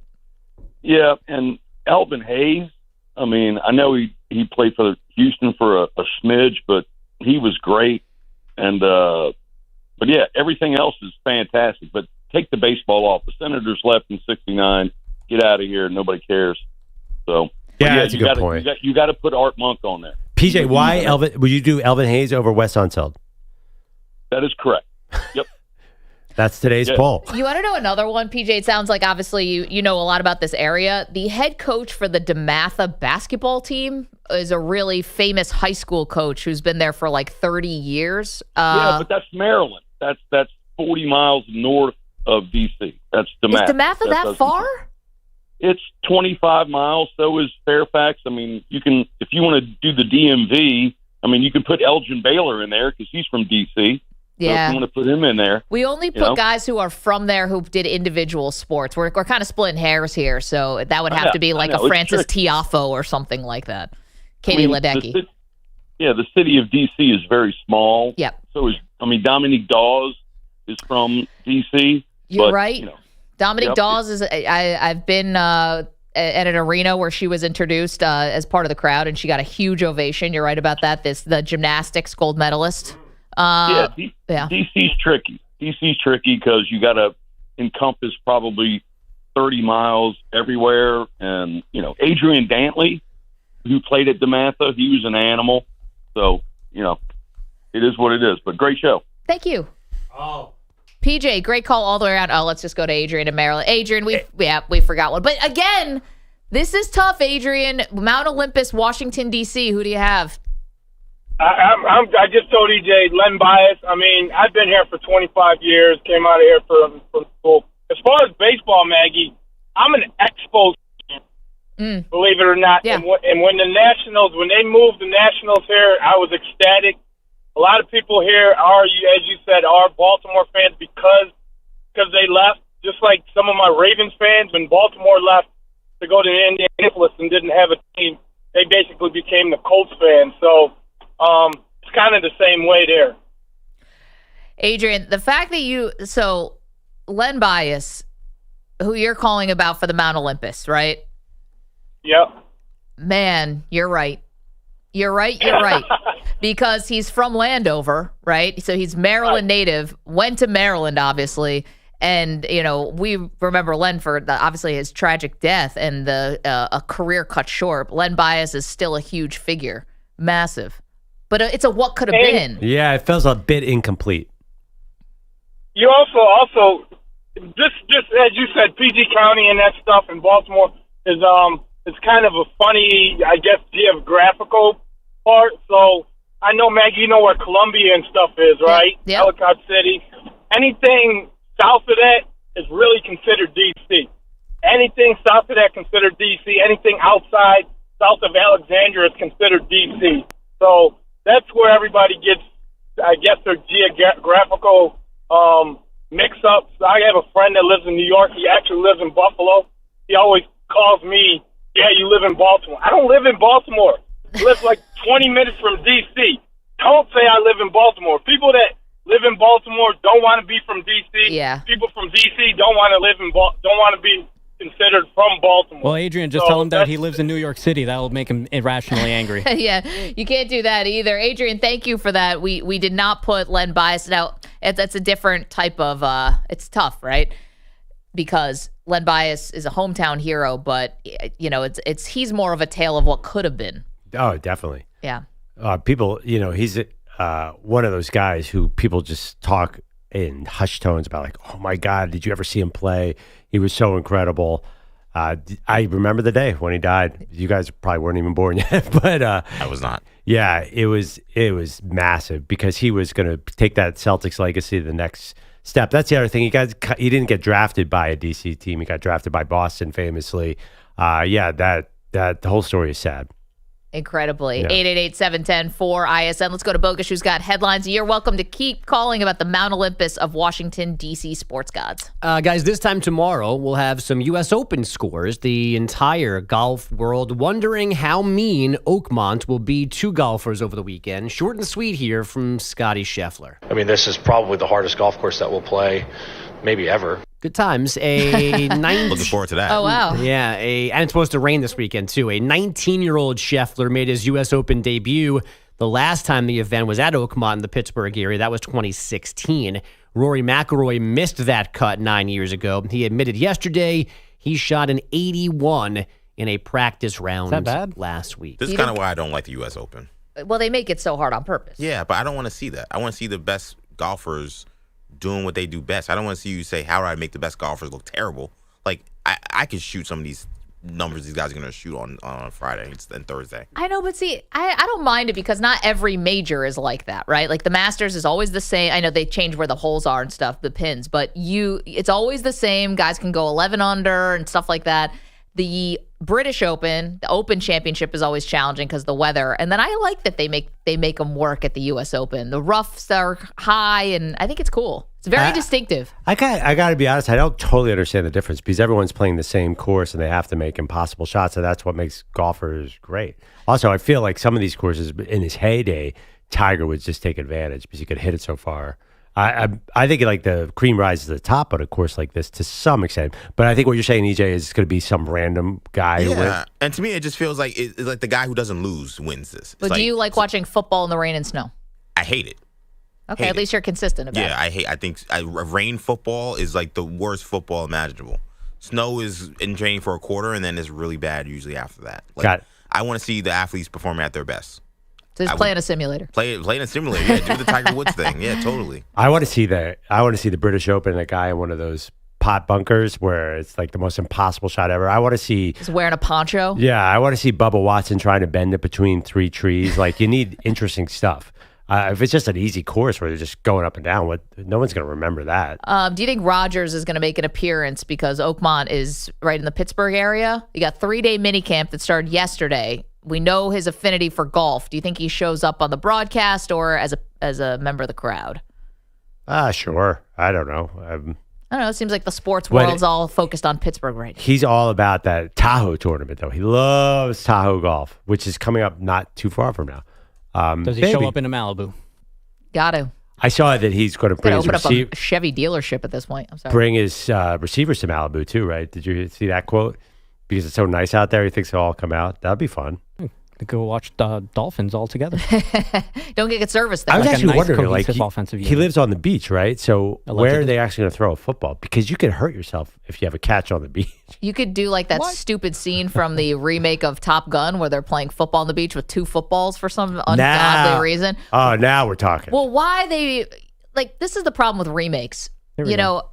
Yeah, and Elvin Hayes. I mean, I know he played for Houston for a smidge, but he was great. And but yeah, everything else is fantastic. But take the baseball off. The Senators left in '69. Get out of here. Nobody cares. So that's a good point. You got to put Art Monk on there. PJ, why Elvin? Would you do Elvin Hayes over Wes Unseld? That is correct. Yep. That's today's poll. You want to know another one, PJ? It sounds like obviously you know a lot about this area. The head coach for the DeMatha basketball team is a really famous high school coach who's been there for like 30 years. Yeah, but that's Maryland. That's 40 miles north of D.C. That's DeMatha. Is DeMatha that far? It's 25 miles. So is Fairfax. I mean, you can, if you want to do the DMV, I mean, you can put Elgin Baylor in there because he's from D.C. Yeah. So if you want to put him in there. We only put guys who are from there who did individual sports. We're kind of splitting hairs here, so that would have to be like a Francis Tiafoe or something like that. Katie Ledecky. The city of D.C. is very small. Yep. So Dominique Dawes is from D.C. You're right. Dominique Dawes is. I've been at an arena where she was introduced as part of the crowd, and she got a huge ovation. You're right about that. The gymnastics gold medalist. DC's tricky. DC's tricky because you got to encompass probably 30 miles everywhere. And, Adrian Dantley, who played at DeMatha, he was an animal. So, it is what it is. But great show. Thank you. Oh. PJ, great call all the way around. Oh, let's just go to Adrian in Maryland. Adrian, we forgot one. But again, this is tough, Adrian. Mount Olympus, Washington, D.C. Who do you have? I just told EJ, Len Bias. I mean, I've been here for 25 years, came out of here from school. As far as baseball, Maggie, I'm an Expos fan, believe it or not. Yeah. And when the Nationals, when they moved the Nationals here, I was ecstatic. A lot of people here are, as you said, are Baltimore fans because they left. Just like some of my Ravens fans, when Baltimore left to go to Indianapolis and didn't have a team, they basically became the Colts fans. So, it's kind of the same way there. Adrian, the fact that Len Bias, who you're calling about for the Mount Olympus, right? Yep. Man, you're right. You're right. Because he's from Landover, right? So he's Maryland native, went to Maryland, obviously. And, we remember Len for obviously his tragic death and a career cut short. Len Bias is still a huge figure. Massive. But it's a what could have been. Yeah, it feels a bit incomplete. You also, just as you said, PG County and that stuff in Baltimore is it's kind of a funny, I guess, geographical part. So I know, Maggie, you know where Columbia and stuff is, right? Yeah. Ellicott City. Anything south of that is really considered D.C. Anything south of that considered D.C. Anything outside south of Alexandria is considered D.C. So that's where everybody gets, I guess, their geographical mix-ups. I have a friend that lives in New York. He actually lives in Buffalo. He always calls me, yeah, you live in Baltimore. I don't live in Baltimore. I live like 20 minutes from D.C. Don't say I live in Baltimore. People that live in Baltimore don't want to be from D.C. Yeah. People from D.C. don't want to live don't want to be considered from Baltimore. Well, Adrian, just tell him that he lives in New York City. That will make him irrationally angry. Yeah, you can't do that either. Adrian, thank you for that. We did not put Len Bias. Now, that's a different type of, it's tough, right? Because Len Bias is a hometown hero, but, he's more of a tale of what could have been. Oh, definitely. Yeah. People, he's one of those guys who people just talk in hushed tones about, like, oh my God, did you ever see him play? He was so incredible. I remember the day when he died. You guys probably weren't even born yet, but I was not. Yeah, it was massive because he was going to take that Celtics legacy to the next step. That's the other thing. He didn't get drafted by a DC team. He got drafted by Boston famously. That the whole story is sad. Incredibly. Yeah. 888-710-4ISN. Let's go to Bogusch, who's got headlines. You're welcome to keep calling about the Mount Olympus of Washington, D.C. sports gods. Guys, this time tomorrow, we'll have some U.S. Open scores. The entire golf world wondering how mean Oakmont will be to golfers over the weekend. Short and sweet here from Scottie Scheffler. I mean, this is probably the hardest golf course that we'll play maybe ever. Good times. Looking forward to that. Oh, wow. Yeah, and it's supposed to rain this weekend, too. A 19-year-old Scheffler made his U.S. Open debut the last time the event was at Oakmont in the Pittsburgh area. That was 2016. Rory McIlroy missed that cut 9 years ago. He admitted yesterday he shot an 81 in a practice round last week. This is kind of why I don't like the U.S. Open. Well, they make it so hard on purpose. Yeah, but I don't want to see that. I want to see the best golfers doing what they do best. I don't want to see you say, how do I make the best golfers look terrible? Like, I could shoot some of these numbers these guys are going to shoot on Friday and Thursday. I know, but see, I don't mind it because not every major is like that, right? Like the Masters is always the same. I know they change where the holes are and stuff, the pins, but it's always the same. Guys can go 11 under and stuff like that. The British Open, the Open Championship is always challenging because of the weather. And then I like that they make them work at the U.S. Open. The roughs are high, and I think it's cool. It's very distinctive. I got to be honest. I don't totally understand the difference because everyone's playing the same course and they have to make impossible shots. So that's what makes golfers great. Also, I feel like some of these courses in his heyday, Tiger would just take advantage because he could hit it so far. I think like the cream rises to the top on a course like this to some extent. But I think what you're saying, EJ, is it's going to be some random guy who wins. And to me, it just feels like it's like the guy who doesn't lose wins this. But do you like watching football in the rain and snow? I hate it. Okay, at least you're consistent about it. Yeah, I think rain football is like the worst football imaginable. Snow is in training for a quarter, and then it's really bad usually after that. Like, Got it. I want to see the athletes performing at their best. So just play in a simulator. Play in a simulator. Yeah, do the Tiger Woods thing. Yeah, totally. I want to see the British Open and a guy in one of those pot bunkers where it's like the most impossible shot ever. I want to see just wearing a poncho. Yeah, I want to see Bubba Watson trying to bend it between three trees. Like you need interesting stuff. If it's just an easy course where they're just going up and down, no one's going to remember that. Do you think Rodgers is going to make an appearance because Oakmont is right in the Pittsburgh area? You got 3-day minicamp that started yesterday. We know his affinity for golf. Do you think he shows up on the broadcast or as a member of the crowd? Sure. I don't know. I don't know. It seems like the sports world's all focused on Pittsburgh right now. He's all about that Tahoe tournament, though. He loves Tahoe golf, which is coming up not too far from now. Does he show up in a Malibu? Got to. I saw that he's going to bring his open up a Chevy dealership at this point. I'm sorry. Bring his receivers to Malibu too, right? Did you see that quote? Because it's so nice out there, he thinks they'll all come out. That'd be fun. Go watch the Dolphins all together. Don't get good service there. I was like actually wondering, like he lives on the beach, right? So where are they actually going to throw a football? Because you could hurt yourself if you have a catch on the beach. You could do like that stupid scene from the remake of Top Gun where they're playing football on the beach with two footballs for some ungodly reason. Oh, now we're talking. Well, why this is the problem with remakes. You know,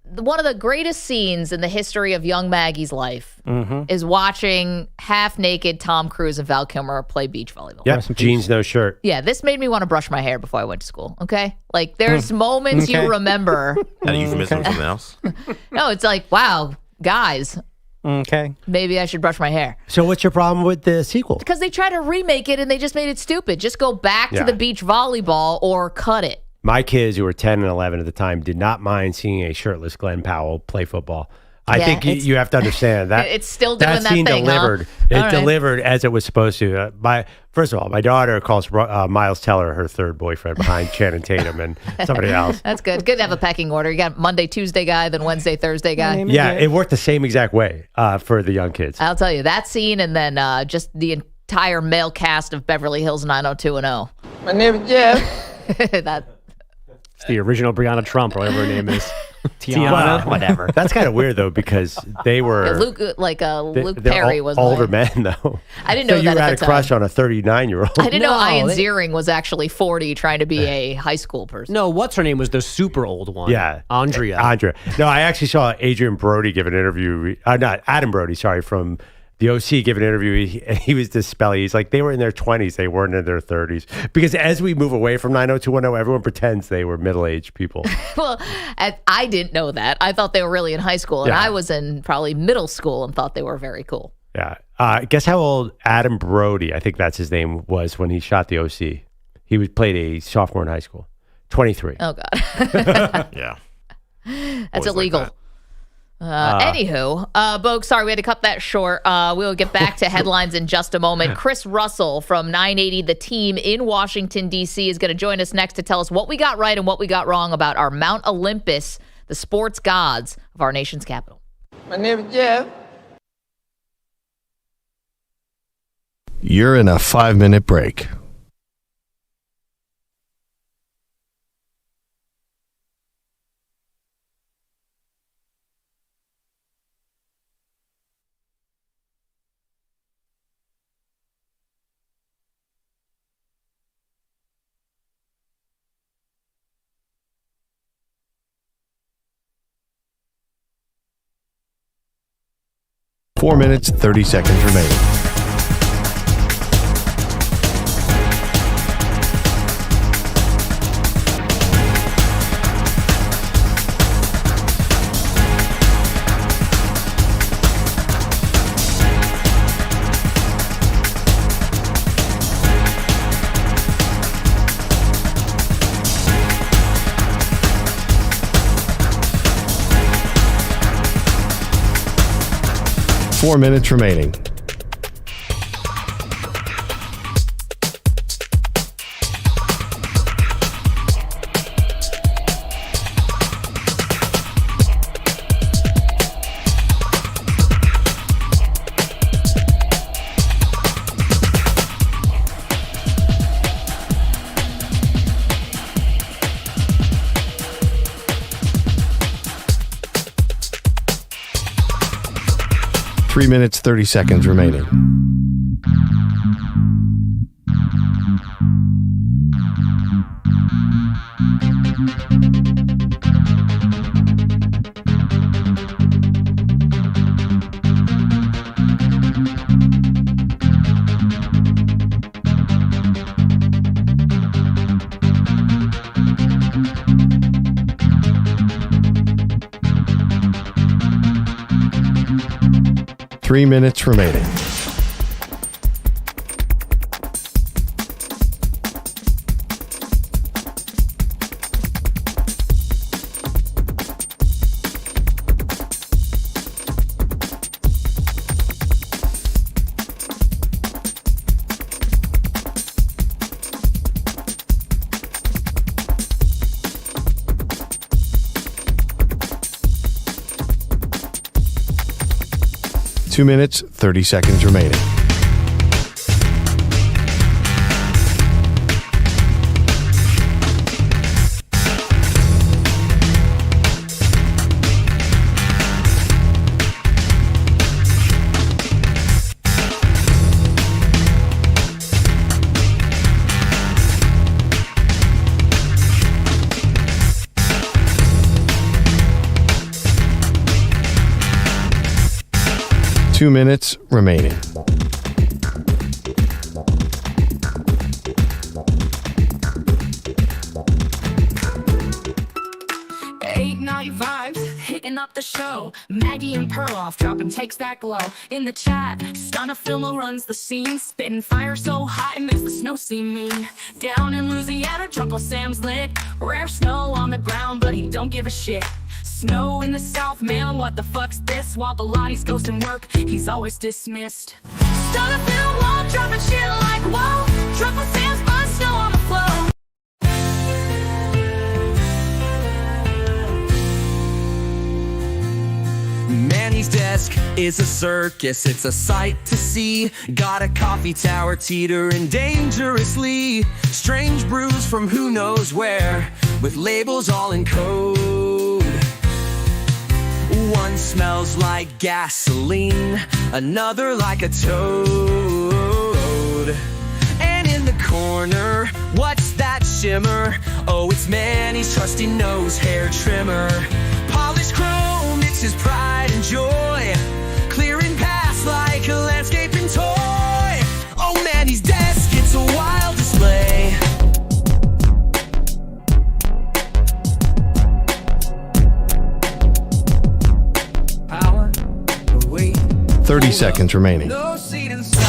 one of the greatest scenes in the history of young Maggie's life is watching half-naked Tom Cruise and Val Kilmer play beach volleyball. Yeah, jeans, no shirt. Yeah, this made me want to brush my hair before I went to school, okay? Like, there's moments you remember. That a euphemism for something else? No, it's like, wow, guys. Okay. Maybe I should brush my hair. So what's your problem with the sequel? Because they tried to remake it and they just made it stupid. Just go back to the beach volleyball or cut it. My kids, who were 10 and 11 at the time, did not mind seeing a shirtless Glenn Powell play football. I think you have to understand that it's still doing that scene thing, delivered. Huh? It delivered as it was supposed to. First of all, my daughter calls Miles Teller her third boyfriend behind Channing Tatum and somebody else. That's good. Good to have a pecking order. You got Monday, Tuesday guy, then Wednesday, Thursday guy. Yeah, it worked the same exact way for the young kids. I'll tell you, that scene and then just the entire male cast of Beverly Hills 90210. My name is Jeff. It's the original Brianna Trump, or whatever her name is. Tiana, well, whatever. That's kind of weird though, because they were Luke Perry was older men though. I didn't know so that. You at had the a crush time. on a 39-year-old. I didn't know Ian Ziering was actually 40, trying to be a high school person. No, what's her name was the super old one. Yeah, Andrea. No, I actually saw Adrian Brody give an interview. Not Adam Brody, sorry, from the OC give an interview. He was dispelling. He's like, they were in their 20s. They weren't in their 30s. Because as we move away from 90210, everyone pretends they were middle-aged people. Well, I didn't know that. I thought they were really in high school. And I was in probably middle school and thought they were very cool. Yeah. Guess how old Adam Brody, I think that's his name, was when he shot the OC. He played a sophomore in high school. 23. Oh, God. Yeah. That's illegal. Anywho, Bogue, sorry, we had to cut that short. We'll get back to headlines in just a moment. Chris Russell from 980 The Team in Washington, D.C. is going to join us next to tell us what we got right and what we got wrong about our Mount Olympus, the sports gods of our nation's capital. My name is Jeff. You're in a 5-minute break. Four minutes, 30 seconds remaining. Four minutes remaining. Three minutes, 30 seconds remaining. Three minutes remaining. Two minutes, 30 seconds remaining. Two minutes remaining. Hitting up the show, Maggie and Perloff dropping takes that glow in the chat. Stunner Filmo runs the scene, spitting fire so hot it makes the snow see me. Down in Louisiana, Drunk Sam's lit. Rare snow on the ground, but he don't give a shit. Snow in the south, man, what the fuck's this? While the Lottie's ghosting work, he's always dismissed. Start a film wall, dropping shit like whoa. Truck with sands, but snow on the floor. Manny's desk is a circus, it's a sight to see. Got a coffee tower teetering dangerously. Strange brews from who knows where, with labels all in code. One smells like gasoline, another like a toad. And in the corner, what's that shimmer? Oh, it's Manny's trusty nose hair trimmer. Polished chrome, it's his pride and joy, clearing paths like a landscaping toy. Oh, Manny's desk, it's a wild display. Power, wait. 30 seconds remaining. No seat inside.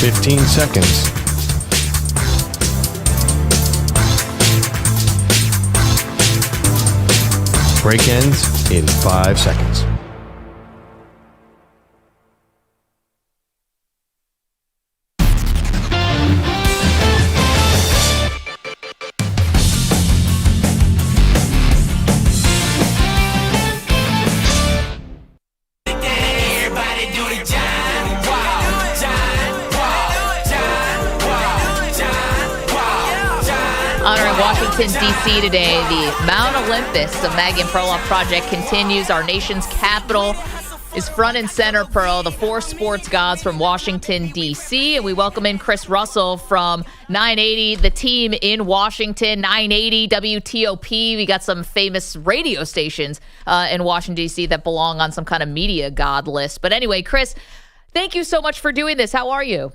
Fifteen seconds. Break ends in 5 seconds. Honoring Washington, D.C. today, the Mount Olympus, the Maggie Perloff project continues. Our nation's capital is front and center, Pearl, the four sports gods from Washington, D.C. And we welcome in Chris Russell from 980, the team in Washington, 980 WTOP. We got some famous radio stations in Washington, D.C. that belong on some kind of media god list. But anyway, Chris, thank you so much for doing this. How are you?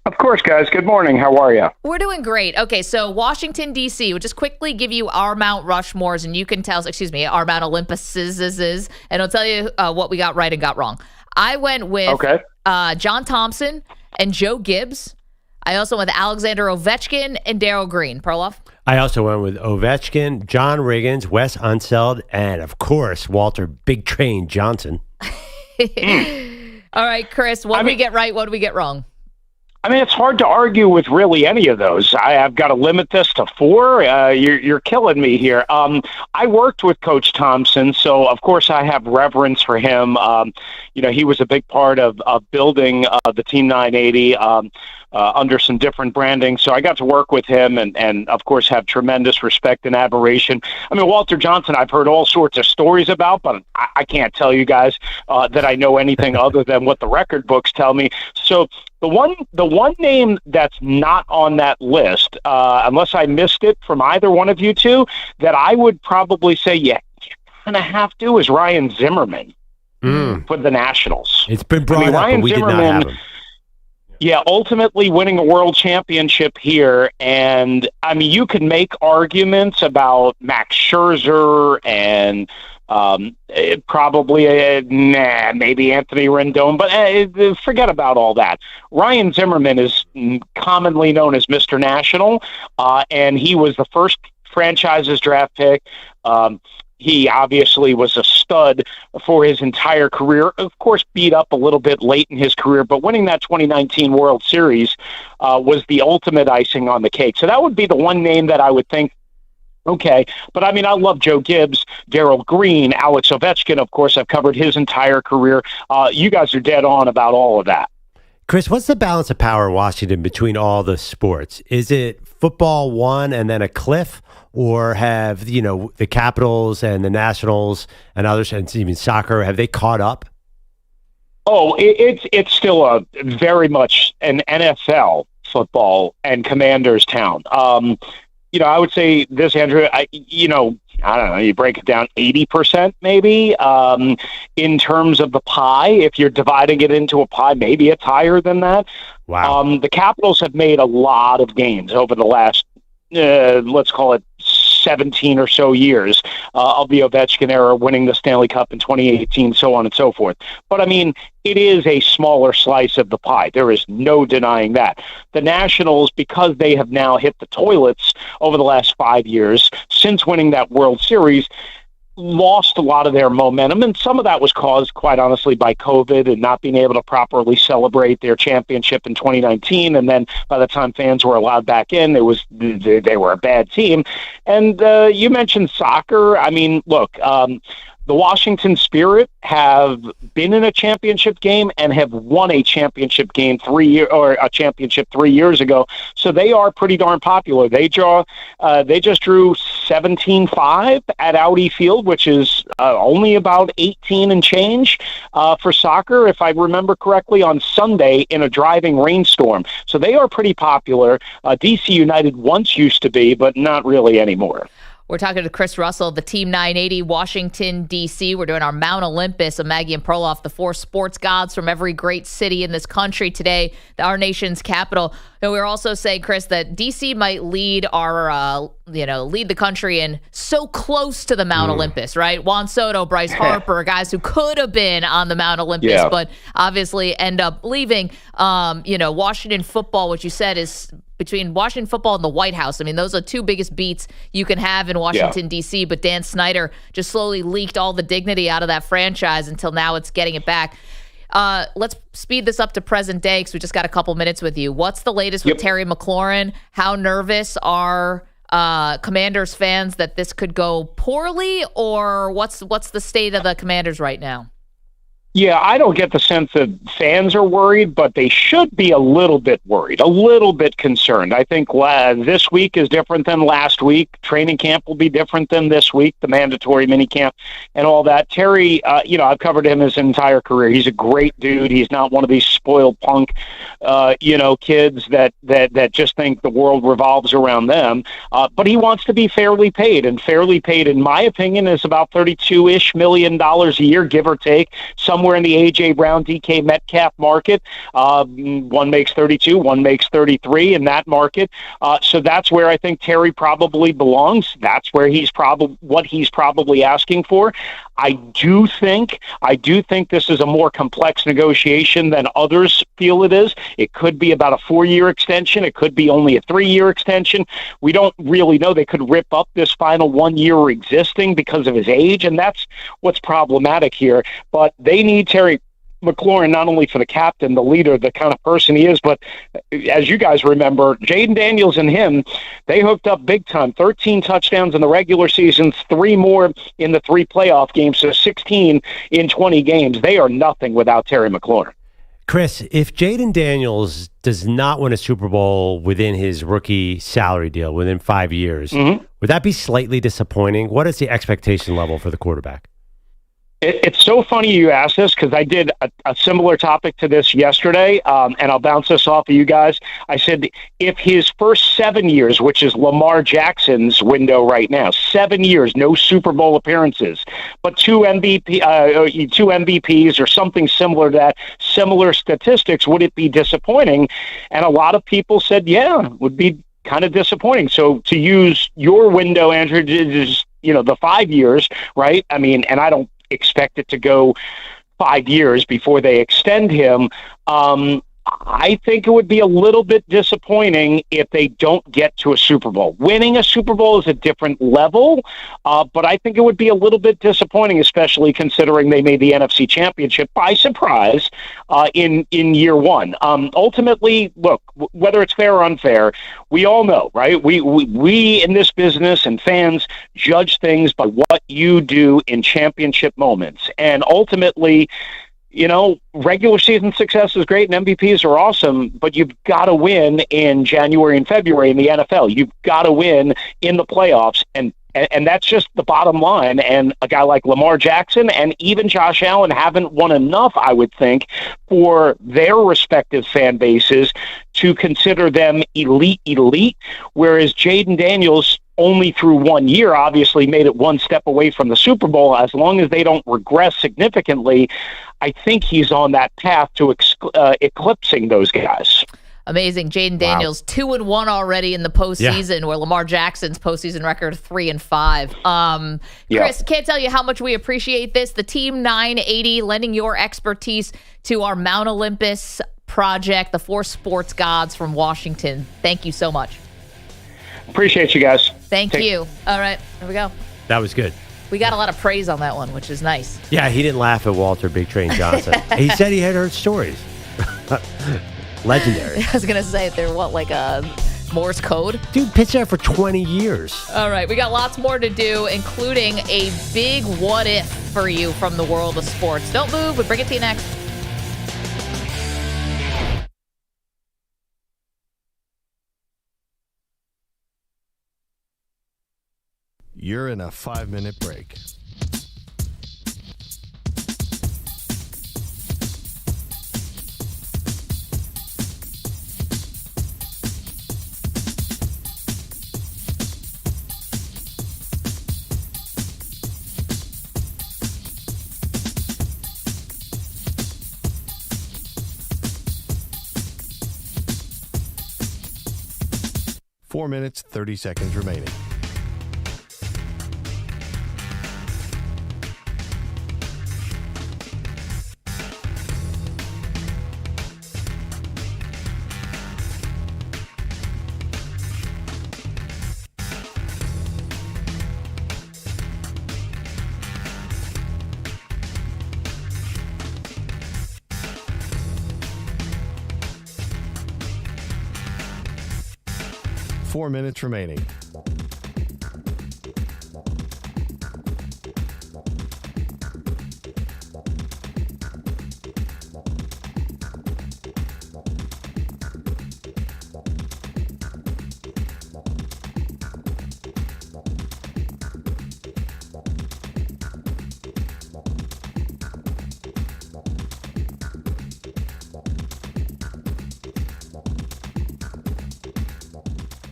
Of course, guys. Good morning. How are you? We're doing great. Okay, so Washington, D.C., we'll just quickly give you our Mount Rushmores, and you can tell, our Mount Olympuses, and I'll tell you what we got right and got wrong. I went with John Thompson and Joe Gibbs. I also went with Alexander Ovechkin and Darryl Green. Perloff? I also went with Ovechkin, John Riggins, Wes Unseld, and, of course, Walter Big Train Johnson. All right, Chris, what did we get right? What did we get wrong? I mean, it's hard to argue with really any of those. I've got to limit this to 4. You're killing me here. I worked with Coach Thompson, so of course I have reverence for him. He was a big part of building the Team 980 under some different branding. So I got to work with him and of course have tremendous respect and admiration. I mean, Walter Johnson, I've heard all sorts of stories about, but I can't tell you guys that I know anything other than what the record books tell me. So the one name that's not on that list, unless I missed it from either one of you two, that I would probably say, you kind of have to, is Ryan Zimmerman for the Nationals. It's been brought up, but we did not have him. Yeah, ultimately winning a world championship here. And, I mean, you can make arguments about Max Scherzer and probably maybe Anthony Rendon, but forget about all that. Ryan Zimmerman is commonly known as Mr. National, and he was the first franchise's draft pick. He obviously was a stud for his entire career, of course beat up a little bit late in his career, but winning that 2019 World Series was the ultimate icing on the cake. So that would be the one name that I would think, okay. But I mean, I love Joe Gibbs, Darryl Green, Alex Ovechkin. Of course, I've covered his entire career. You guys are dead on about all of that. Chris, what's the balance of power in Washington between all the sports? Is it football one and then a cliff? Or have, the Capitals and the Nationals and others, and even soccer, have they caught up? Oh, it's still a very much an NFL football and Commanders town. I would say this, Andrew, I don't know, you break it down 80% maybe in terms of the pie. If you're dividing it into a pie, maybe it's higher than that. Wow. The Capitals have made a lot of gains over the last, let's call it 17 or so years of the Ovechkin era, winning the Stanley Cup in 2018, so on and so forth. But, I mean, it is a smaller slice of the pie. There is no denying that. The Nationals, because they have now hit the toilets over the last 5 years since winning that World Series, lost a lot of their momentum, and some of that was caused, quite honestly, by COVID and not being able to properly celebrate their championship in 2019. And then by the time fans were allowed back in, they were a bad team. And you mentioned soccer. I mean, look, the Washington Spirit have been in a championship game and have won a championship game 3 years ago. So they are pretty darn popular. They just drew 17-5 at Audi Field, which is only about 18 and change for soccer, if I remember correctly, on Sunday in a driving rainstorm. So they are pretty popular. DC United once used to be, but not really anymore. We're talking to Chris Russell, the Team 980, Washington, D.C. We're doing our Mount Olympus of Maggie and Perloff, the four sports gods from every great city in this country today, our nation's capital. And we're also saying, Chris, that D.C. might lead lead the country in so close to the Mount Olympus, right? Juan Soto, Bryce Harper, guys who could have been on the Mount Olympus, but obviously end up leaving. Washington football, what you said is between Washington football and the White House. I mean, those are two biggest beats you can have in Washington, D.C., but Dan Snyder just slowly leaked all the dignity out of that franchise until now it's getting it back. Let's speed this up to present day because we just got a couple minutes with you. What's the latest with Terry McLaurin? How nervous are Commanders fans that this could go poorly, or what's the state of the Commanders right now? Yeah, I don't get the sense that fans are worried, but they should be a little bit worried, a little bit concerned. I think this week is different than last week. Training camp will be different than this week, the mandatory minicamp and all that. Terry, I've covered him his entire career. He's a great dude. He's not one of these spoiled punk, kids that just think the world revolves around them. But he wants to be fairly paid, and fairly paid, in my opinion, is about $32-ish million a year, give or take. Somewhere in the A.J. Brown, DK Metcalf market. One makes 32, one makes 33 in that market. So that's where I think Terry probably belongs. That's where he's probably asking for. I do think this is a more complex negotiation than others feel it is. It could be about a 4-year extension. It could be only a 3-year extension. We don't really know. They could rip up this final 1 year existing because of his age, and that's what's problematic here. But they need Terry McLaurin not only for the captain, the leader, the kind of person he is, but as you guys remember, Jaden Daniels and him, they hooked up big time. 13 touchdowns in the regular season, 3 more in the 3 playoff games, so 16 in 20 games. They are nothing without Terry McLaurin. Chris, if Jaden Daniels does not win a Super Bowl within his rookie salary deal within 5 years, would that be slightly disappointing? What is the expectation level for the quarterback? It's so funny you asked this because I did a similar topic to this yesterday, and I'll bounce this off of you guys. I said if his first 7 years, which is Lamar Jackson's window right now, 7 years, no Super Bowl appearances, but 2 MVPs or something similar to that, similar statistics, would it be disappointing? And a lot of people said, yeah, it would be kind of disappointing. So to use your window, Andrew, is the 5 years, right? I mean, and I don't expect it to go 5 years before they extend him. I think it would be a little bit disappointing if they don't get to a Super Bowl. Winning a Super Bowl is a different level, but I think it would be a little bit disappointing, especially considering they made the NFC Championship by surprise in year one. Ultimately, look, whether it's fair or unfair, we all know, right? We in this business and fans judge things by what you do in championship moments. And ultimately, regular season success is great and MVPs are awesome, but you've got to win in January and February in the NFL. You've got to win in the playoffs, and that's just the bottom line. And a guy like Lamar Jackson and even Josh Allen haven't won enough, I would think, for their respective fan bases to consider them elite, whereas Jaden Daniels only through 1 year obviously made it one step away from the Super Bowl. As long as they don't regress significantly, I think he's on that path to eclipsing those guys. Amazing. Jaden Daniels, 2-1 already in the postseason, where Lamar Jackson's postseason record 3-5. Chris, can't tell you how much we appreciate this. The Team 980 lending your expertise to our Mount Olympus project, the 4 sports gods from Washington. Thank you so much. Appreciate you guys. Thank you. All right, there we go. That was good. We got a lot of praise on that one, which is nice. Yeah, he didn't laugh at Walter Big Train Johnson. He said he had heard stories. Legendary. I was going to say, they're like a Morse code? Dude, pitched there for 20 years. All right, we got lots more to do, including a big what if for you from the world of sports. Don't move. We'll bring it to you next. You're in a 5-minute break. Four minutes, 30 seconds remaining. Four minutes remaining.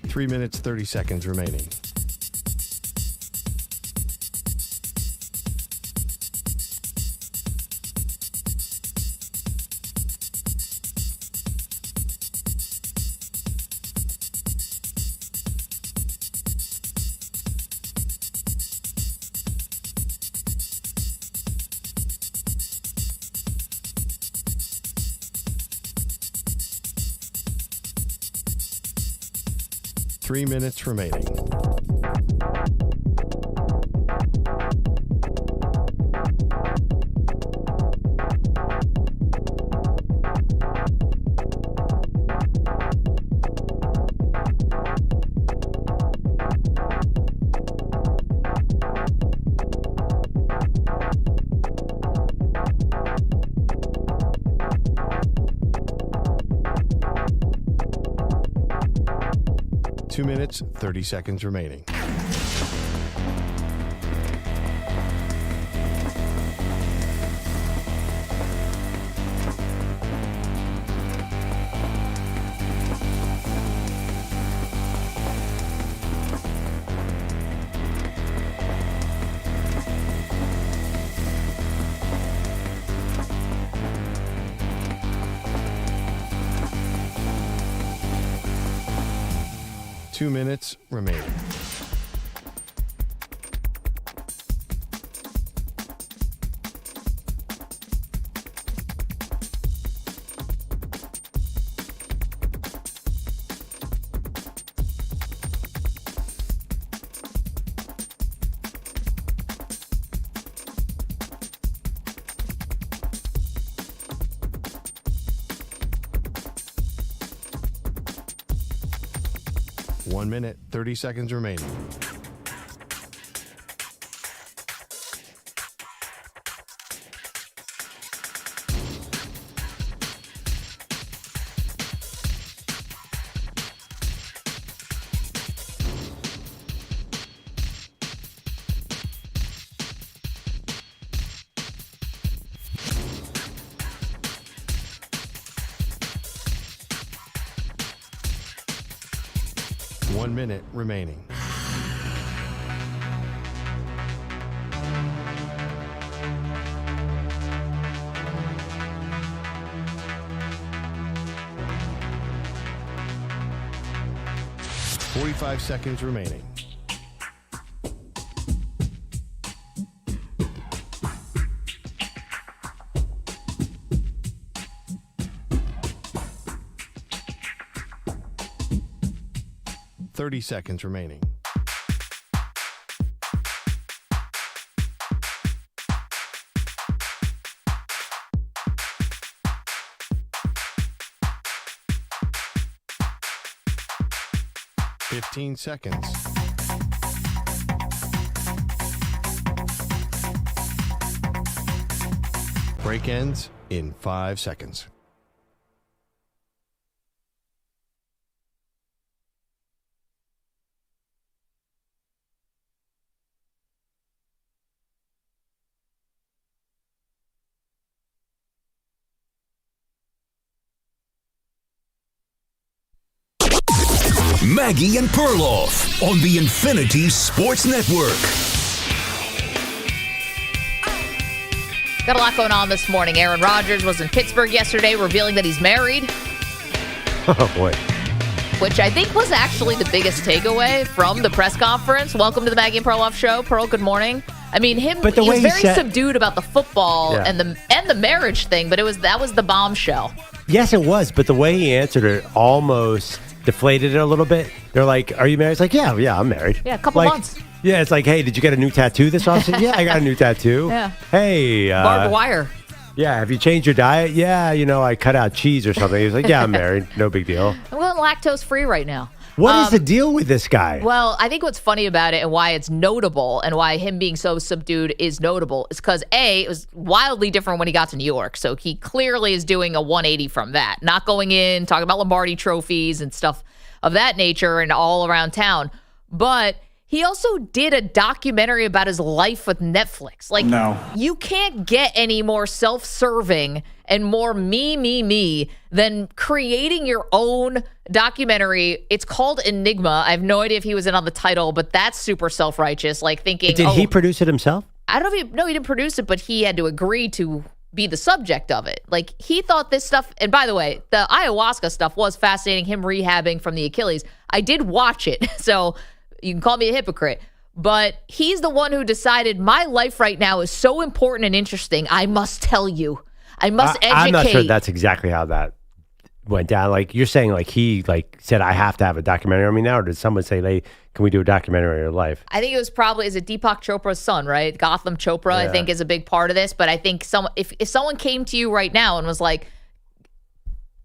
Three minutes, 30 seconds remaining. Three minutes remaining. Two minutes, 30 seconds remaining. Two minutes remaining. One minute, 30 seconds remaining. One minute remaining. 45 seconds remaining. $30 seconds remaining. $15 seconds. Break ends in 5 seconds. Maggie and Perloff on the Infinity Sports Network. Got a lot going on this morning. Aaron Rodgers was in Pittsburgh yesterday revealing that he's married. Oh, boy. Which I think was actually the biggest takeaway from the press conference. Welcome to the Maggie and Perloff show. Pearl, good morning. I mean, he was very subdued about the football and the marriage thing, but that was the bombshell. Yes, it was, but the way he answered it almost deflated it a little bit. They're like, "Are you married?" It's like, yeah, I'm married. Yeah, a couple months. Yeah, it's like, "Hey, did you get a new tattoo this offseason?" Yeah, I got a new tattoo. Yeah. Hey, barbed wire. Yeah, have you changed your diet? Yeah, I cut out cheese or something. He's like, "Yeah, I'm married. No big deal." I'm going lactose free right now. What is the deal with this guy? Well, I think what's funny about it and why it's notable and why him being so subdued is notable is because, A, it was wildly different when he got to New York. So he clearly is doing a 180 from that. Not going in, talking about Lombardi trophies and stuff of that nature and all around town. But he also did a documentary about his life with Netflix. Like, you can't get any more self-serving and more me than creating your own documentary. It's called Enigma. I have no idea if he was in on the title, but that's super self-righteous. Like thinking, did he produce it himself? I don't know if he didn't produce it, but he had to agree to be the subject of it. Like, he thought this stuff, and by the way, the ayahuasca stuff was fascinating, him rehabbing from the Achilles. I did watch it, so you can call me a hypocrite. But he's the one who decided my life right now is so important and interesting, I must tell you. I must educate. I'm not sure that's exactly how that went down. Like, you're saying, like, he said, I have to have a documentary on me now, or did someone say, can we do a documentary on your life? I think it was probably, is it Deepak Chopra's son, right? Gotham Chopra, I think, is a big part of this. But I think if someone came to you right now and was like,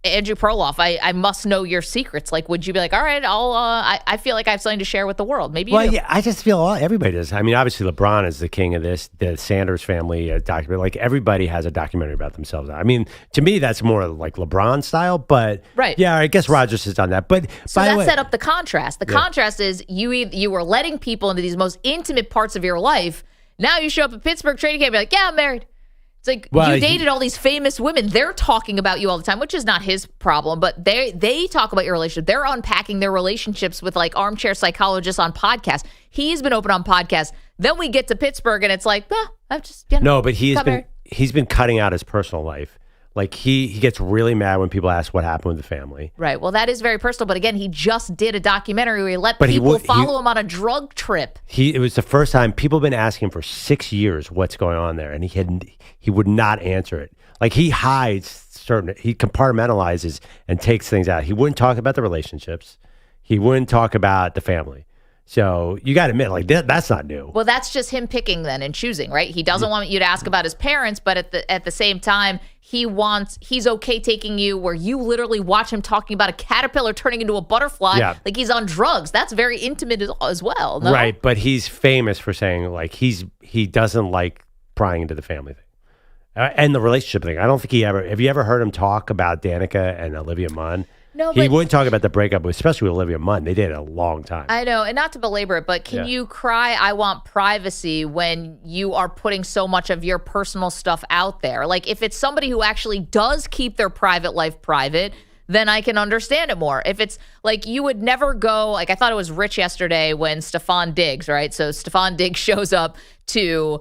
Andrew Perloff, I must know your secrets. Like, would you be like, all right, I feel like I have something to share with the world. Maybe you do. Yeah, I just feel everybody does. I mean, obviously LeBron is the king of this, the Sanders family documentary. Like, everybody has a documentary about themselves. I mean, to me, that's more like LeBron style, but yeah, I guess Rodgers has done that. But so that set up the contrast. The contrast is you were letting people into these most intimate parts of your life. Now you show up at Pittsburgh training camp and be like, yeah, I'm married. It's like, you dated all these famous women. They're talking about you all the time, which is not his problem, but they talk about your relationship. They're unpacking their relationships with like armchair psychologists on podcasts. He's been open on podcasts. Then we get to Pittsburgh and it's like, I'm just, no, but he's been cutting out his personal life. Like, he gets really mad when people ask what happened with the family. Right. Well, that is very personal. But again, he just did a documentary where he let people follow him on a drug trip. It was the first time people have been asking him for 6 years what's going on there, and he would not answer it. Like, he hides he compartmentalizes and takes things out. He wouldn't talk about the relationships. He wouldn't talk about the family. So you got to admit, like, that's not new. Well, that's just him picking then and choosing, right? He doesn't want you to ask about his parents, but at the same time, he's okay taking you where you literally watch him talking about a caterpillar turning into a butterfly, like he's on drugs. That's very intimate as well, no? Right, but he's famous for saying, like, he doesn't like prying into the family thing. And the relationship thing. I don't think have you ever heard him talk about Danica and Olivia Munn? No, he wouldn't talk about the breakup, especially with Olivia Munn. They did it a long time. I know, and not to belabor it, but can you cry, I want privacy, when you are putting so much of your personal stuff out there? Like, if it's somebody who actually does keep their private life private, then I can understand it more. If it's like, you would never go, like, I thought it was rich yesterday when Stephon Diggs, right? So Stephon Diggs shows up to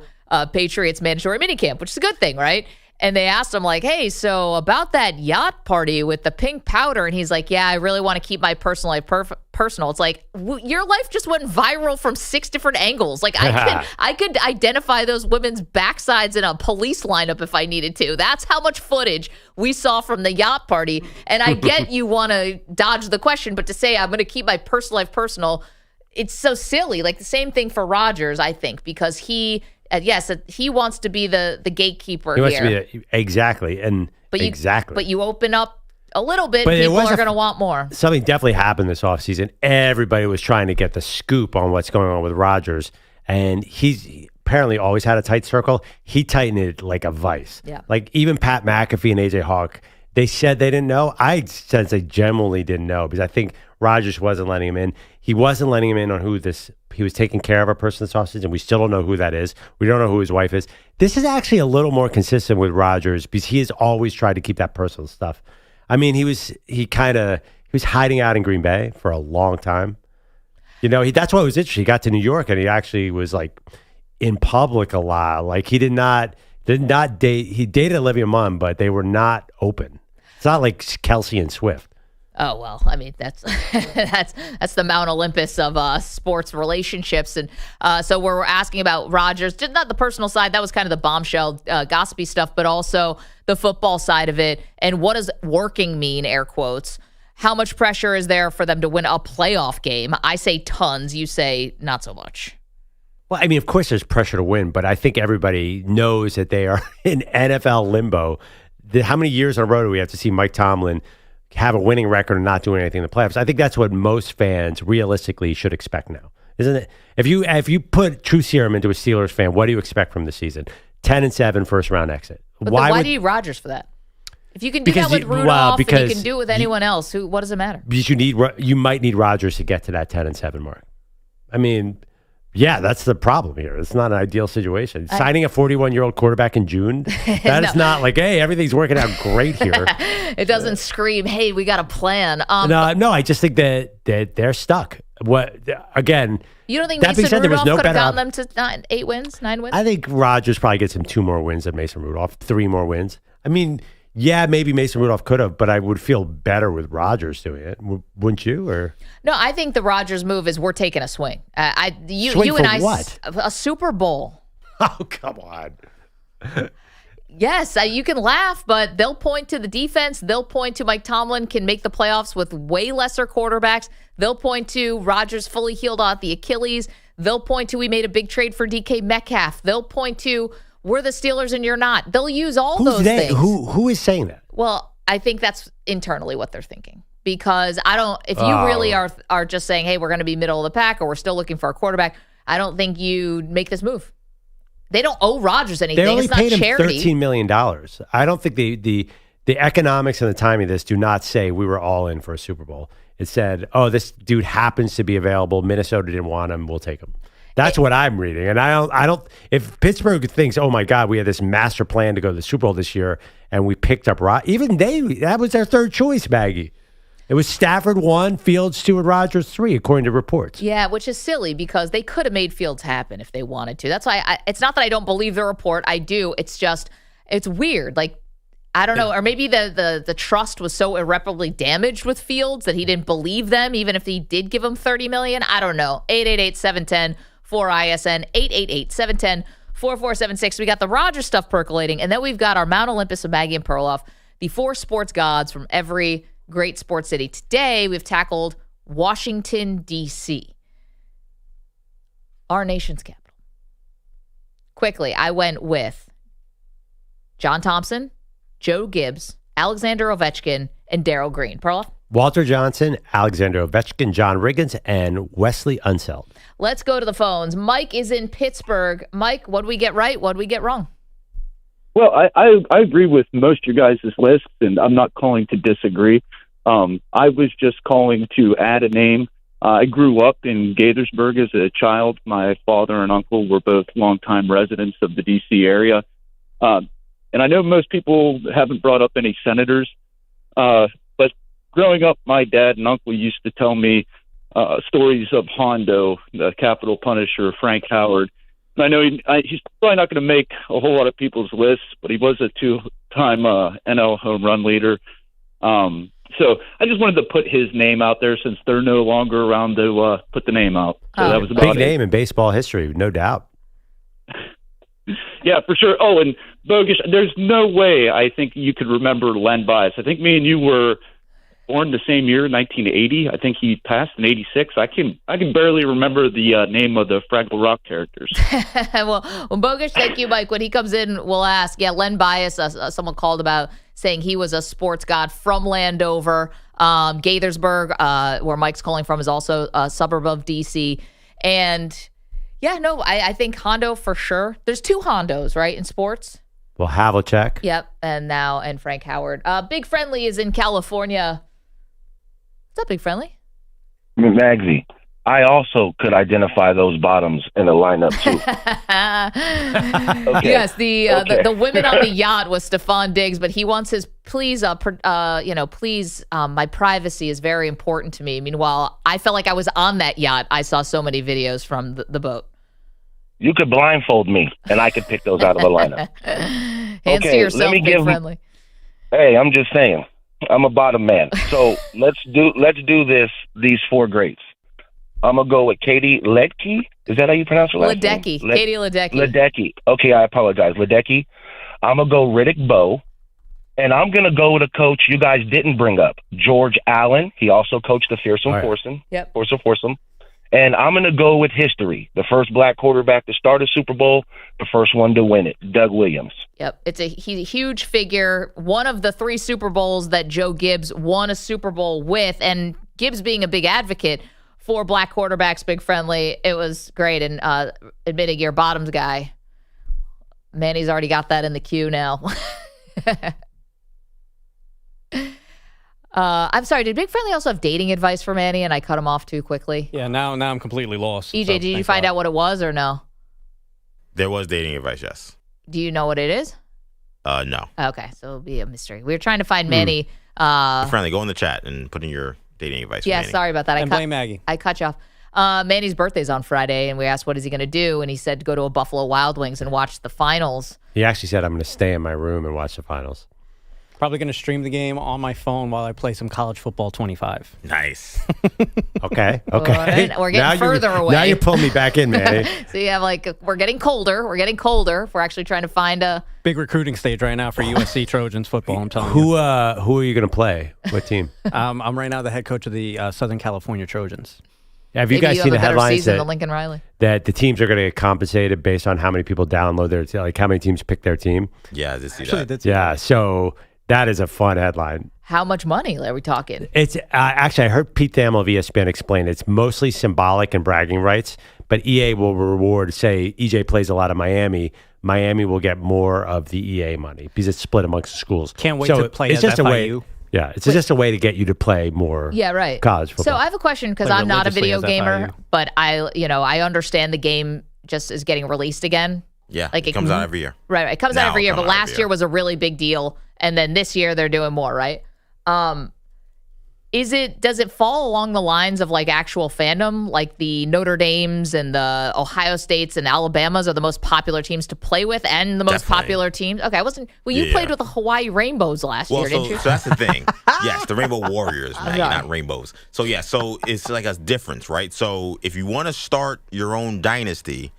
Patriots mandatory minicamp, which is a good thing, right? And they asked him, like, hey, so about that yacht party with the pink powder. And he's like, yeah, I really want to keep my personal life personal. It's like, your life just went viral from 6 different angles. Like, I could identify those women's backsides in a police lineup if I needed to. That's how much footage we saw from the yacht party. And I get you want to dodge the question, but to say I'm going to keep my personal life personal, it's so silly. Like the same thing for Rodgers, I think, because he wants to be the gatekeeper He wants here. to be exactly. But you open up a little bit, people are going to want more. Something definitely happened this offseason. Everybody was trying to get the scoop on what's going on with Rodgers, and he's apparently always had a tight circle. He tightened it like a vice. Yeah. Like even Pat McAfee and AJ Hawk, they said they didn't know. I sense they genuinely didn't know because I think Rodgers wasn't letting him in. He wasn't letting him in on he was taking care of a person this offseason. We still don't know who that is. We don't know who his wife is. This is actually a little more consistent with Rodgers because he has always tried to keep that personal stuff. I mean, he was hiding out in Green Bay for a long time. You know, that's why it was interesting. He got to New York and he actually was like in public a lot. Like he did not date. He dated Olivia Munn, but they were not open. It's not like Kelsey and Swift. Oh, well, I mean, that's that's the Mount Olympus of sports relationships. And so we're asking about Rodgers, just not the personal side. That was kind of the bombshell gossipy stuff, but also the football side of it. And what does working mean, air quotes? How much pressure is there for them to win a playoff game? I say tons. You say not so much. Well, I mean, of course there's pressure to win, but I think everybody knows that they are in NFL limbo. How many years in a row do we have to see Mike Tomlin have a winning record and not doing anything in the playoffs? I think that's what most fans realistically should expect now, isn't it? If you put true serum into a Steelers fan, what do you expect from the season? 10-7 first round exit. But why do you need Rodgers for that? If you can do that with Rudolph and you can do it with anyone else, what does it matter? Because you might need Rodgers to get to that 10-7 mark. I mean, yeah, that's the problem here. It's not an ideal situation. Signing a 41-year-old quarterback in June, that is not like, hey, everything's working out great here. It doesn't scream, hey, we got a plan. No, I just think that they're stuck. Again, you don't think that Mason said, Rudolph no could have better gotten them to 8 wins, 9 wins? I think Rodgers probably gets him 2 more wins than Mason Rudolph, 3 more wins. I mean, yeah, maybe Mason Rudolph could have, but I would feel better with Rodgers doing it, wouldn't you? Or no, I think the Rodgers move is we're taking a swing. Swing for what? A Super Bowl. Oh, come on. Yes, you can laugh, but they'll point to the defense. They'll point to Mike Tomlin can make the playoffs with way lesser quarterbacks. They'll point to Rodgers fully healed off the Achilles. They'll point to we made a big trade for DK Metcalf. They'll point to we're the Steelers and you're not. They'll use all those things. Who is saying that? Well, I think that's internally what they're thinking. Because if you really are just saying, hey, we're going to be middle of the pack or we're still looking for a quarterback, I don't think you make this move. They don't owe Rodgers anything. They only it's not paid him charity. $13 million. I don't think the economics and the timing of this do not say we were all in for a Super Bowl. It said, oh, this dude happens to be available. Minnesota didn't want him. We'll take him. That's what I'm reading. And I don't. If Pittsburgh thinks, oh my God, we had this master plan to go to the Super Bowl this year, and we picked up that was their third choice, Maggie. It was Stafford 1, Fields 2, and Rodgers 3, according to reports. Yeah, which is silly because they could have made Fields happen if they wanted to. That's why it's not that I don't believe the report. I do. It's just, it's weird. Like, I don't know. Or maybe the trust was so irreparably damaged with Fields that he didn't believe them, even if he did give him $30 million. I don't know. 888-710-4ISN, 888-710-4476. We got the Rodgers stuff percolating, and then we've got our Mount Olympus of Maggie and Perloff, the 4 sports gods from every great sports city. Today, we've tackled Washington, D.C., our nation's capital. Quickly, I went with John Thompson, Joe Gibbs, Alexander Ovechkin, and Darryl Green. Perloff? Walter Johnson, Alexander Ovechkin, John Riggins, and Wesley Unseld. Let's go to the phones. Mike is in Pittsburgh. Mike, what did we get right? What did we get wrong? Well, I agree with most of your guys' lists, and I'm not calling to disagree. I was just calling to add a name. I grew up in Gaithersburg as a child. My father and uncle were both longtime residents of the D.C. area. And I know most people haven't brought up any senators, but growing up, my dad and uncle used to tell me stories of Hondo, the Capitol Punisher, Frank Howard. I know he's probably not going to make a whole lot of people's lists, but he was a two-time NL home run leader. So I just wanted to put his name out there since they're no longer around to put the name out. So that was about Big name in baseball history, no doubt. Yeah, for sure. Oh, and Bogusch, there's no way I think you could remember Len Bias. I think me and you were born the same year, 1980. I think he passed in 86. I can barely remember the name of the Fraggle Rock characters. well, Bogusch, thank you, Mike. When he comes in, we'll ask. Yeah, Len Bias, someone called about saying he was a sports god from Landover. Gaithersburg, where Mike's calling from, is also a suburb of D.C. And, yeah, no, I think Hondo for sure. There's two Hondos, right, in sports? Well, Havlicek. Yep, and Frank Howard. Big Friendly is in California. What's up, Big Friendly? Magsy, I also could identify those bottoms in the lineup too. Okay. Yes, the women on the yacht was Stephon Diggs, but he wants his please, my privacy is very important to me. Meanwhile, I felt like I was on that yacht. I saw so many videos from the boat. You could blindfold me, and I could pick those out of the lineup. Hands to yourself, Big Friendly. Hey, I'm just saying. I'm a bottom man. So let's do these four greats. I'm gonna go with Katie Ledecky. Is that how you pronounce her last name? Ledecky. Katie Ledecky. Ledecky. Okay, I apologize. Ledecky. I'm gonna go Riddick Bowe. And I'm gonna go with a coach you guys didn't bring up. George Allen. He also coached the Fearsome Foursome. Yep. Foursome. And I'm going to go with history. The first black quarterback to start a Super Bowl, the first one to win it, Doug Williams. Yep. He's a huge figure. One of the 3 Super Bowls that Joe Gibbs won a Super Bowl with, and Gibbs being a big advocate for black quarterbacks, Big Friendly, it was great. And admitting you're bottoms guy, Manny's already got that in the queue now. I'm sorry, did Big Friendly also have dating advice for Manny and I cut him off too quickly? Yeah, now I'm completely lost. EJ, did you find out what it was or no? There was dating advice, yes. Do you know what it is? No. Okay, so it'll be a mystery. We were trying to find Manny. Big Friendly, go in the chat and put in your dating advice for Manny. Sorry about that. And blame Maggie. I cut you off. Manny's birthday's on Friday, and we asked what is he going to do, and he said go to a Buffalo Wild Wings and watch the finals. He actually said I'm going to stay in my room and watch the finals. Probably going to stream the game on my phone while I play some college football 25. Nice. Okay. We're getting further away. Now you pull me back in, man. So you have we're getting colder. We're getting colder. We're actually trying to find a big recruiting stage right now for USC Trojans football. I'm telling you. Who are you going to play? What team? I'm right now the head coach of the Southern California Trojans. Have you guys seen the headlines that Lincoln Riley? That the teams are going to get compensated based on how many people download how many teams pick their team? Yeah, I did see that. Yeah, so that is a fun headline. How much money are we talking? It's actually, I heard Pete Thamel of ESPN explain it's mostly symbolic and bragging rights, but EA will reward, say, EJ plays a lot of Miami. Miami will get more of the EA money because it's split amongst the schools. Can't wait to play it's at just FIU. It's just a way to get you to play more college football. So I have a question because I'm not a video gamer, but I understand the game just is getting released again. Yeah, it comes out every year. Right. It comes out every year, but last year was a really big deal. And then this year they're doing more, right? Does it fall along the lines of actual fandom, like the Notre Dames and the Ohio States and Alabamas are the most popular teams to play with and the most popular teams? Okay, you played with the Hawaii Rainbows last year, didn't you? So that's the thing. Yes, the Rainbow Warriors, Maggie, not Rainbows. So so it's like a difference, right? So if you want to start your own dynasty,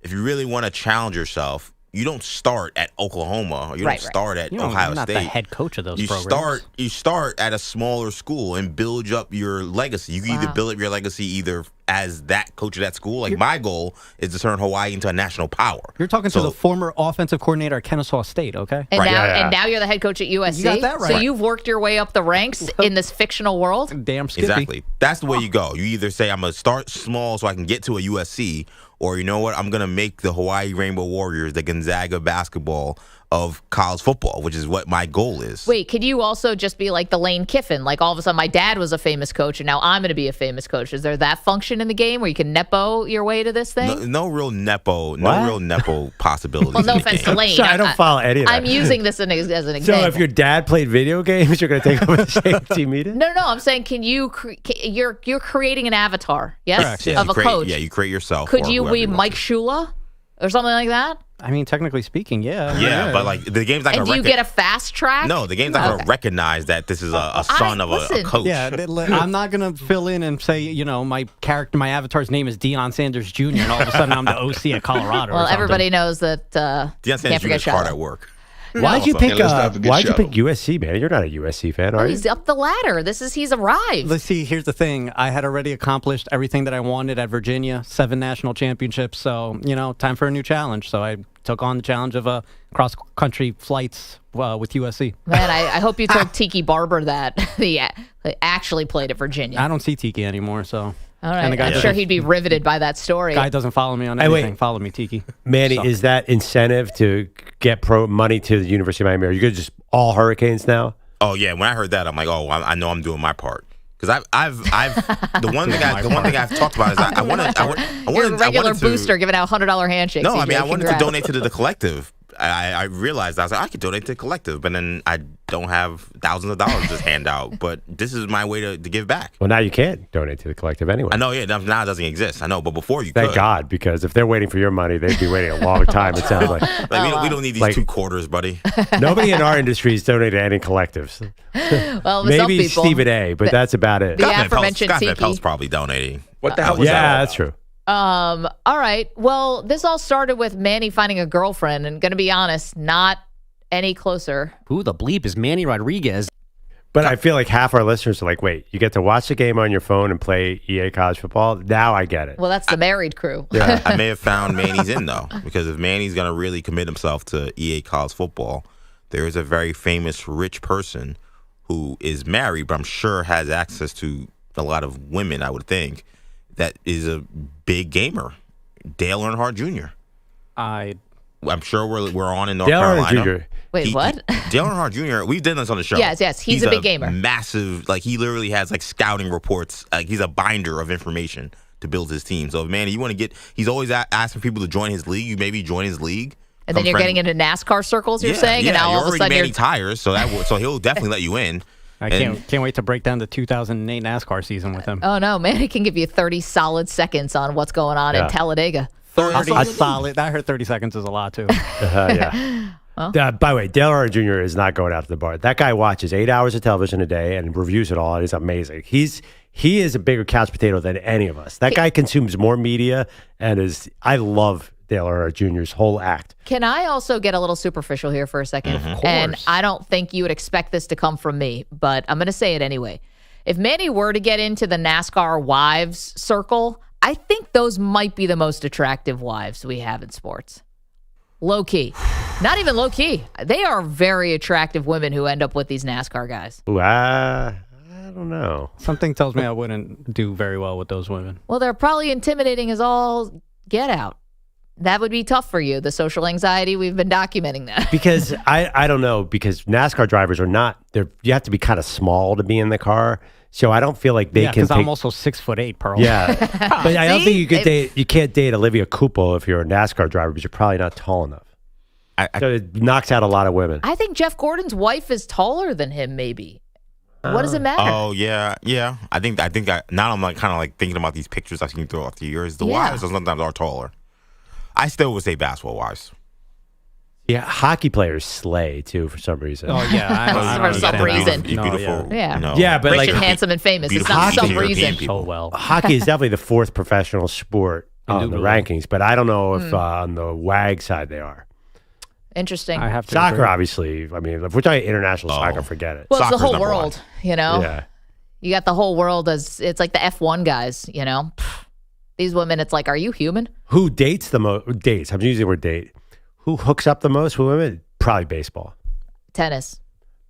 if you really want to challenge yourself, you don't start at Oklahoma or you don't start at Ohio State. Not the head coach of those programs. You start at a smaller school and build up your legacy. You can either build up your legacy either as that coach of that school. My goal is to turn Hawaii into a national power. You're talking to the former offensive coordinator at Kennesaw State, okay? And now you're the head coach at USC. You got that right. So you've worked your way up the ranks in this fictional world? Damn skippy. Exactly. That's the way you go. You either say, I'm going to start small so I can get to a USC, or you know what, I'm going to make the Hawaii Rainbow Warriors the Gonzaga basketball of college football, which is what my goal is. Wait, could you also just be like the Lane Kiffin? Like all of a sudden my dad was a famous coach and now I'm going to be a famous coach. Is there that function in the game where you can Nepo your way to this thing? No real Nepo possibilities. Well, no offense to Lane. Sorry, I don't follow any of that. I'm using this as an example. So if your dad played video games, you're going to take over the same team meeting? No, I'm saying you're creating an avatar, yes, Correct. of a coach. Yeah, you create yourself. Could you be Mike Shula? or something like that? I mean, technically speaking, yeah. Yeah, but like the game's not And going to do you get a fast track? No, the game's not going to recognize that this is a son of a coach. Yeah, I'm not going to fill in and say, my avatar's name is Deion Sanders Jr., and all of a sudden I'm the OC at Colorado. Well, everybody knows that Deion Sanders Jr. is hard at work. Why'd you pick USC, man? You're not a USC fan, are you? He's up the ladder. He's arrived. Let's see. Here's the thing. I had already accomplished everything that I wanted at Virginia, 7 national championships. So, time for a new challenge. So I took on the challenge of cross-country flights with USC. Man, I hope you told Tiki Barber that he actually played at Virginia. I don't see Tiki anymore, so... All right. I'm sure he'd be riveted by that story. Guy doesn't follow me on anything. Follow me, Tiki. Manny, is that incentive to get money to the University of Miami? Are you going to just all Hurricanes now? Oh yeah. When I heard that, I'm like, I know I'm doing my part. Because the one thing I've talked about is I wanted You're a regular booster giving out $100 handshakes. No, I mean I wanted to donate to the collective. I realized I was like, I could donate to the collective, but then I don't have thousands of dollars to just hand out. But this is my way to give back. Well, now you can't donate to the collective anyway. I know, yeah. Now it doesn't exist. I know, but before you Thank could. God, because if they're waiting for your money, they'd be waiting a long time, it sounds like. We don't need these 2 quarters, buddy. Nobody in our industry is donating to any collectives. Well, maybe some people, Stephen A., but that's about it. The aforementioned Scott Van Tiki. Pelt's probably donating. What the hell was that? Yeah, that's true. All right. Well, this all started with Manny finding a girlfriend, and going to be honest, not any closer. Who the bleep is Manny Rodriguez? But I feel like half our listeners are like, wait, you get to watch the game on your phone and play EA college football? Now I get it. Well, that's the married crew. Yeah, I may have found Manny's in, though, because if Manny's going to really commit himself to EA college football, there is a very famous rich person who is married, but I'm sure has access to a lot of women, I would think, that is a big gamer, Dale Earnhardt Jr. I'm sure we're on in North Carolina. Jr. Wait, what? Dale Earnhardt Jr. We've done this on the show. Yes, he's a big gamer. Massive, he literally has scouting reports. He's a binder of information to build his team. So, man, you want to he's always asking people to join his league. You maybe join his league. And then you're getting into NASCAR circles, you're saying? Yeah, and now you're all of a already sudden Manny tires, so he'll definitely let you in. I can't wait to break down the 2008 NASCAR season with him. Oh, no, man, he can give you 30 solid seconds on what's going on in Talladega. 30 solid. I heard 30 seconds is a lot, too. Yeah. Well. By the way, Dale Earnhardt Jr. is not going out to the bar. That guy watches 8 hours of television a day and reviews it all, and he's amazing. He is a bigger couch potato than any of us. That guy consumes more media, and I love Dale Earnhardt Jr.'s whole act. Can I also get a little superficial here for a second? Of course. And I don't think you would expect this to come from me, but I'm going to say it anyway. If Manny were to get into the NASCAR wives circle, I think those might be the most attractive wives we have in sports. Low key. Not even low key. They are very attractive women who end up with these NASCAR guys. Ooh, I don't know. Something tells me I wouldn't do very well with those women. Well, they're probably intimidating as all get out. That would be tough for you, the social anxiety. We've been documenting that. Because I don't know, because NASCAR drivers are not, you have to be kind of small to be in the car. So I don't feel like they can because I'm also 6'8", Pearl. Yeah. But I don't think you can't date Olivia Cooper if you're a NASCAR driver because you're probably not tall enough. So it knocks out a lot of women. I think Jeff Gordon's wife is taller than him, maybe. What does it matter? Oh, yeah. I think now I'm kind of thinking about these pictures I've seen throughout the years. The wives sometimes are taller. I still would say basketball wives. Yeah, hockey players slay too for some reason. Oh yeah, for some reason. Beautiful. Yeah. Yeah, but rich and handsome and famous. It's not some reason. So well. Hockey is definitely the 4th professional sport on the rankings, but I don't know if on the WAG side they are. Interesting. I have to soccer, agree. obviously. I mean, if we're talking international soccer, forget it. Well, it's the Soccer's whole world, you know? Yeah. You got the whole world it's like the F1 guys, you know? These women, it's like, are you human? Who dates the most? Dates. I'm using the word date. Who hooks up the most with women? Probably baseball. Tennis.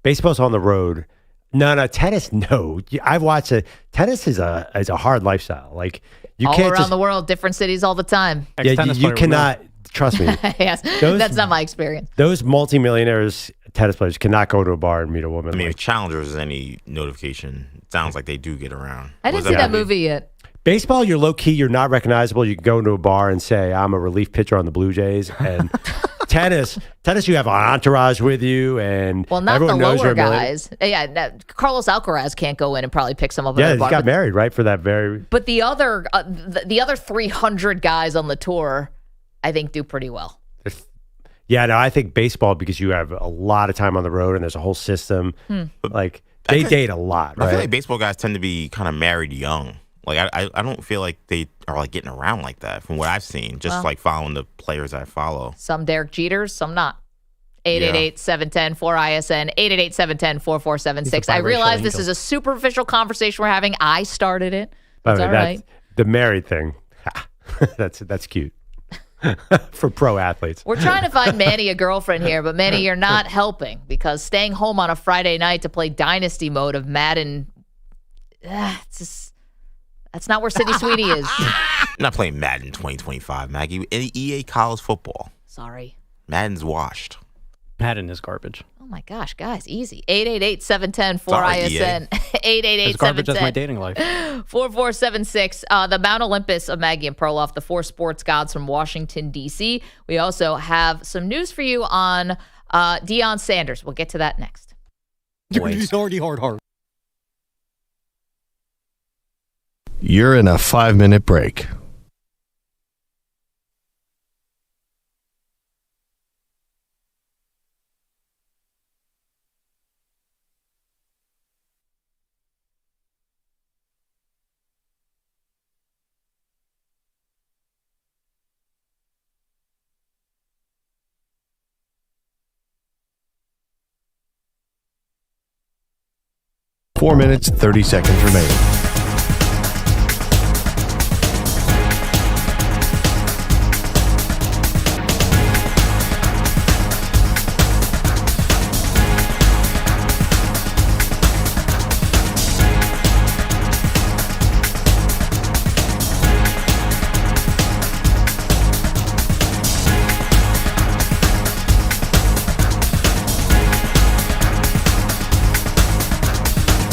Baseball's on the road. No, tennis. No, I've watched it. Tennis is a hard lifestyle. Like you all can't around just, the world, different cities all the time. Yeah, you cannot. Trust me. Yes, that's not my experience. Those multimillionaires, tennis players, cannot go to a bar and meet a woman. I mean, if Challengers is any notification, it sounds like they do get around. I didn't see that movie yet. Baseball, you're low key. You're not recognizable. You can go into a bar and say, "I'm a relief pitcher on the Blue Jays." And tennis, you have an entourage with you, and well, not everyone the knows lower you're guys. Yeah, Carlos Alcaraz can't go in and probably pick some up. Yeah, at he the bar, got married, right? For that very. But the other 300 guys on the tour, I think, do pretty well. Yeah, no, I think baseball, because you have a lot of time on the road and there's a whole system. Like, they date a lot, right? I feel like baseball guys tend to be kind of married young. Like, I don't feel like they are, like, getting around like that from what I've seen, just, like, following the players I follow. Some Derek Jeters, some not. 888-710-4ISN, 888-710-4476. I realize this is a superficial conversation we're having. I started it. That's all right. The married thing, that's cute. For pro athletes. We're trying to find Manny a girlfriend here, but Manny, you're not helping, because staying home on a Friday night to play Dynasty mode of Madden, that's not where City Sweetie is. I'm not playing Madden 2025, Maggie. EA college football. Sorry. Madden's washed. Madden is garbage. Oh my gosh, guys, easy. 888-710-4ISN. 888-710. It's garbage as my dating life. 4476. The Mount Olympus of Maggie and Perloff, the 4 sports gods from Washington, D.C. We also have some news for you on Deion Sanders. We'll get to that next. It's already hard. You're in a 5-minute break. Four minutes, 30 seconds remaining.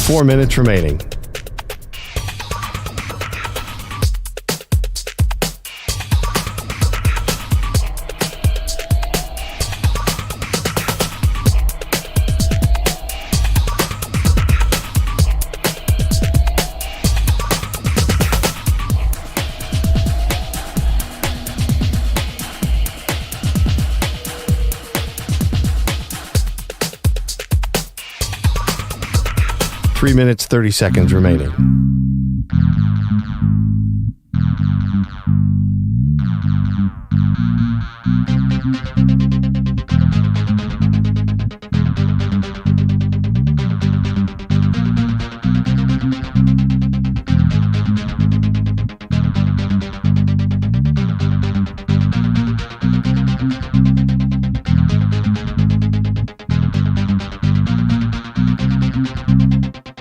Four minutes remaining. Three minutes, 30 seconds remaining.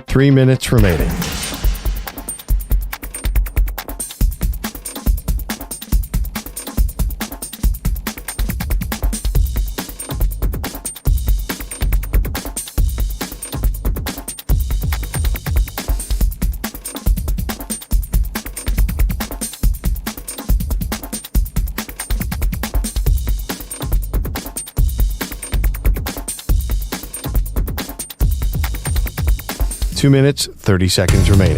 Three minutes remaining. Two minutes, 30 seconds remaining.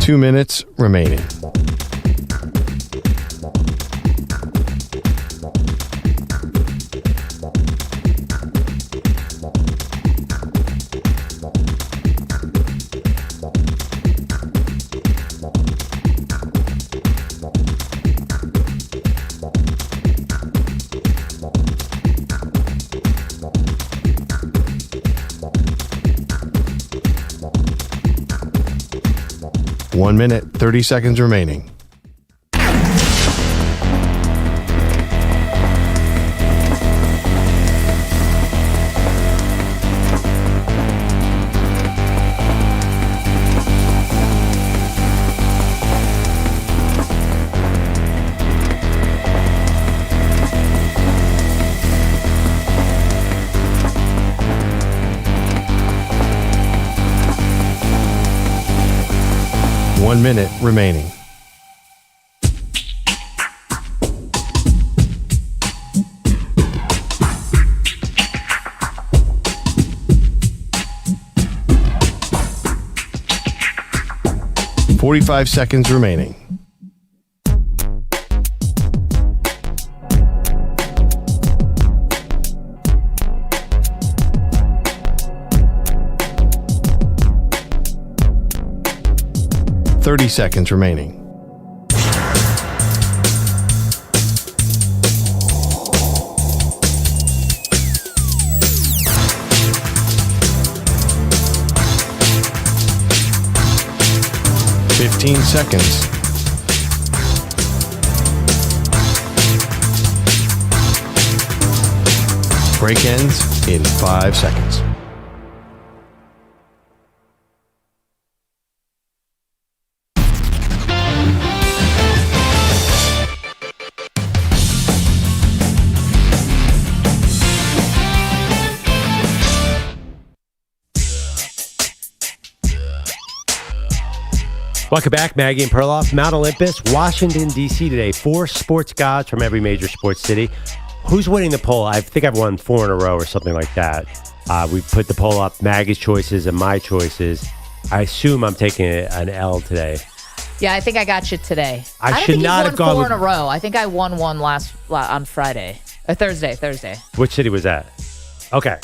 Two minutes remaining. One minute, 30 seconds remaining. 1 minute remaining. $45 seconds remaining. $30 seconds remaining. $15 seconds. Break ends in 5 seconds. Welcome back, Maggie and Perloff. Mount Olympus, Washington, D.C. today. 4 sports gods from every major sports city. Who's winning the poll? I think I've won 4 in a row or something like that. We put the poll up, Maggie's choices and my choices. I assume I'm taking an L today. Yeah, I think I got you today. I don't should think not you've have won gone 4 with- in a row. I think I won one on Friday. Thursday. Which city was that? Okay.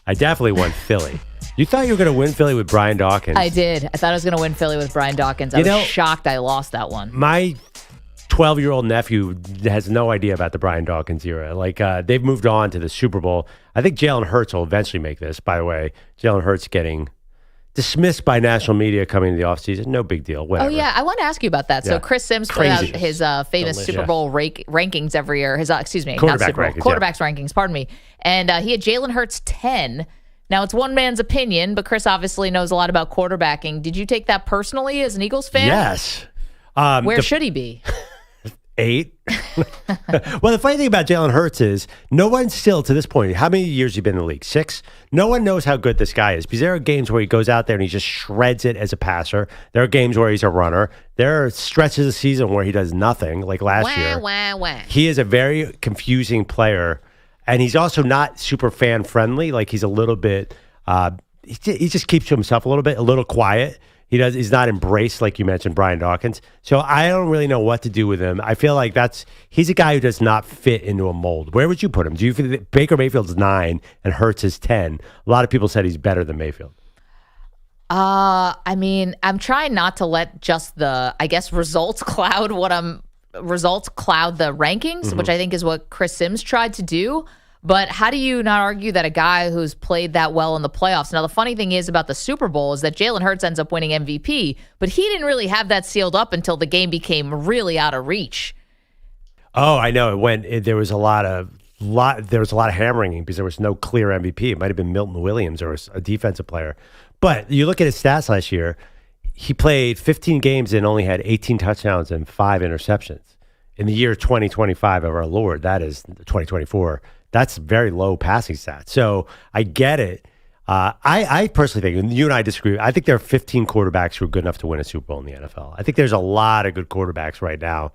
I definitely won Philly. You thought you were going to win Philly with Brian Dawkins. I did. I thought I was going to win Philly with Brian Dawkins. I was shocked I lost that one. My 12-year-old nephew has no idea about the Brian Dawkins era. Like, they've moved on to the Super Bowl. I think Jalen Hurts will eventually make this, by the way. Jalen Hurts getting dismissed by national media coming into the offseason. No big deal. Whatever. Oh, yeah. I want to ask you about that. So Yeah. Chris Sims put out his famous Delicious. Super Bowl rankings every year. His, excuse me, not Quarterback Super Bowl. rankings, Quarterbacks rankings, pardon me. And he had Jalen Hurts 10. Now, it's one man's opinion, but Chris obviously knows a lot about quarterbacking. Did you take that personally as an Eagles fan? Yes. Where should he be? 8. Well, the funny thing about Jalen Hurts is no one still, to this point, how many years has he been in the league? 6? No one knows how good this guy is because there are games where he goes out there and he just shreds it as a passer. There are games where he's a runner. There are stretches of season where he does nothing, like last year. He is a very confusing player, and he's also not super fan-friendly. Like, he's a little bit, he just keeps to himself a little quiet. He's not embraced, like you mentioned, Brian Dawkins. So I don't really know what to do with him. I feel like he's a guy who does not fit into a mold. Where would you put him? Do you feel that Baker Mayfield's 9 and Hurts is 10? A lot of people said he's better than Mayfield. I mean, I'm trying not to let just the, I guess, results cloud the rankings, which I think is what Chris Sims tried to do. But how do you not argue that a guy who's played that well in the playoffs? Now, the funny thing is about the Super Bowl is that Jalen Hurts ends up winning MVP, but he didn't really have that sealed up until the game became really out of reach. Oh, I know. There was a lot of hammering because there was no clear MVP. It might have been Milton Williams or a defensive player. But you look at his stats last year, he played 15 games and only had 18 touchdowns and 5 interceptions. In the year 2025 of our Lord, that is 2024, that's very low passing stats. So I get it. I personally think, and you and I disagree, I think there are 15 quarterbacks who are good enough to win a Super Bowl in the NFL. I think there's a lot of good quarterbacks right now.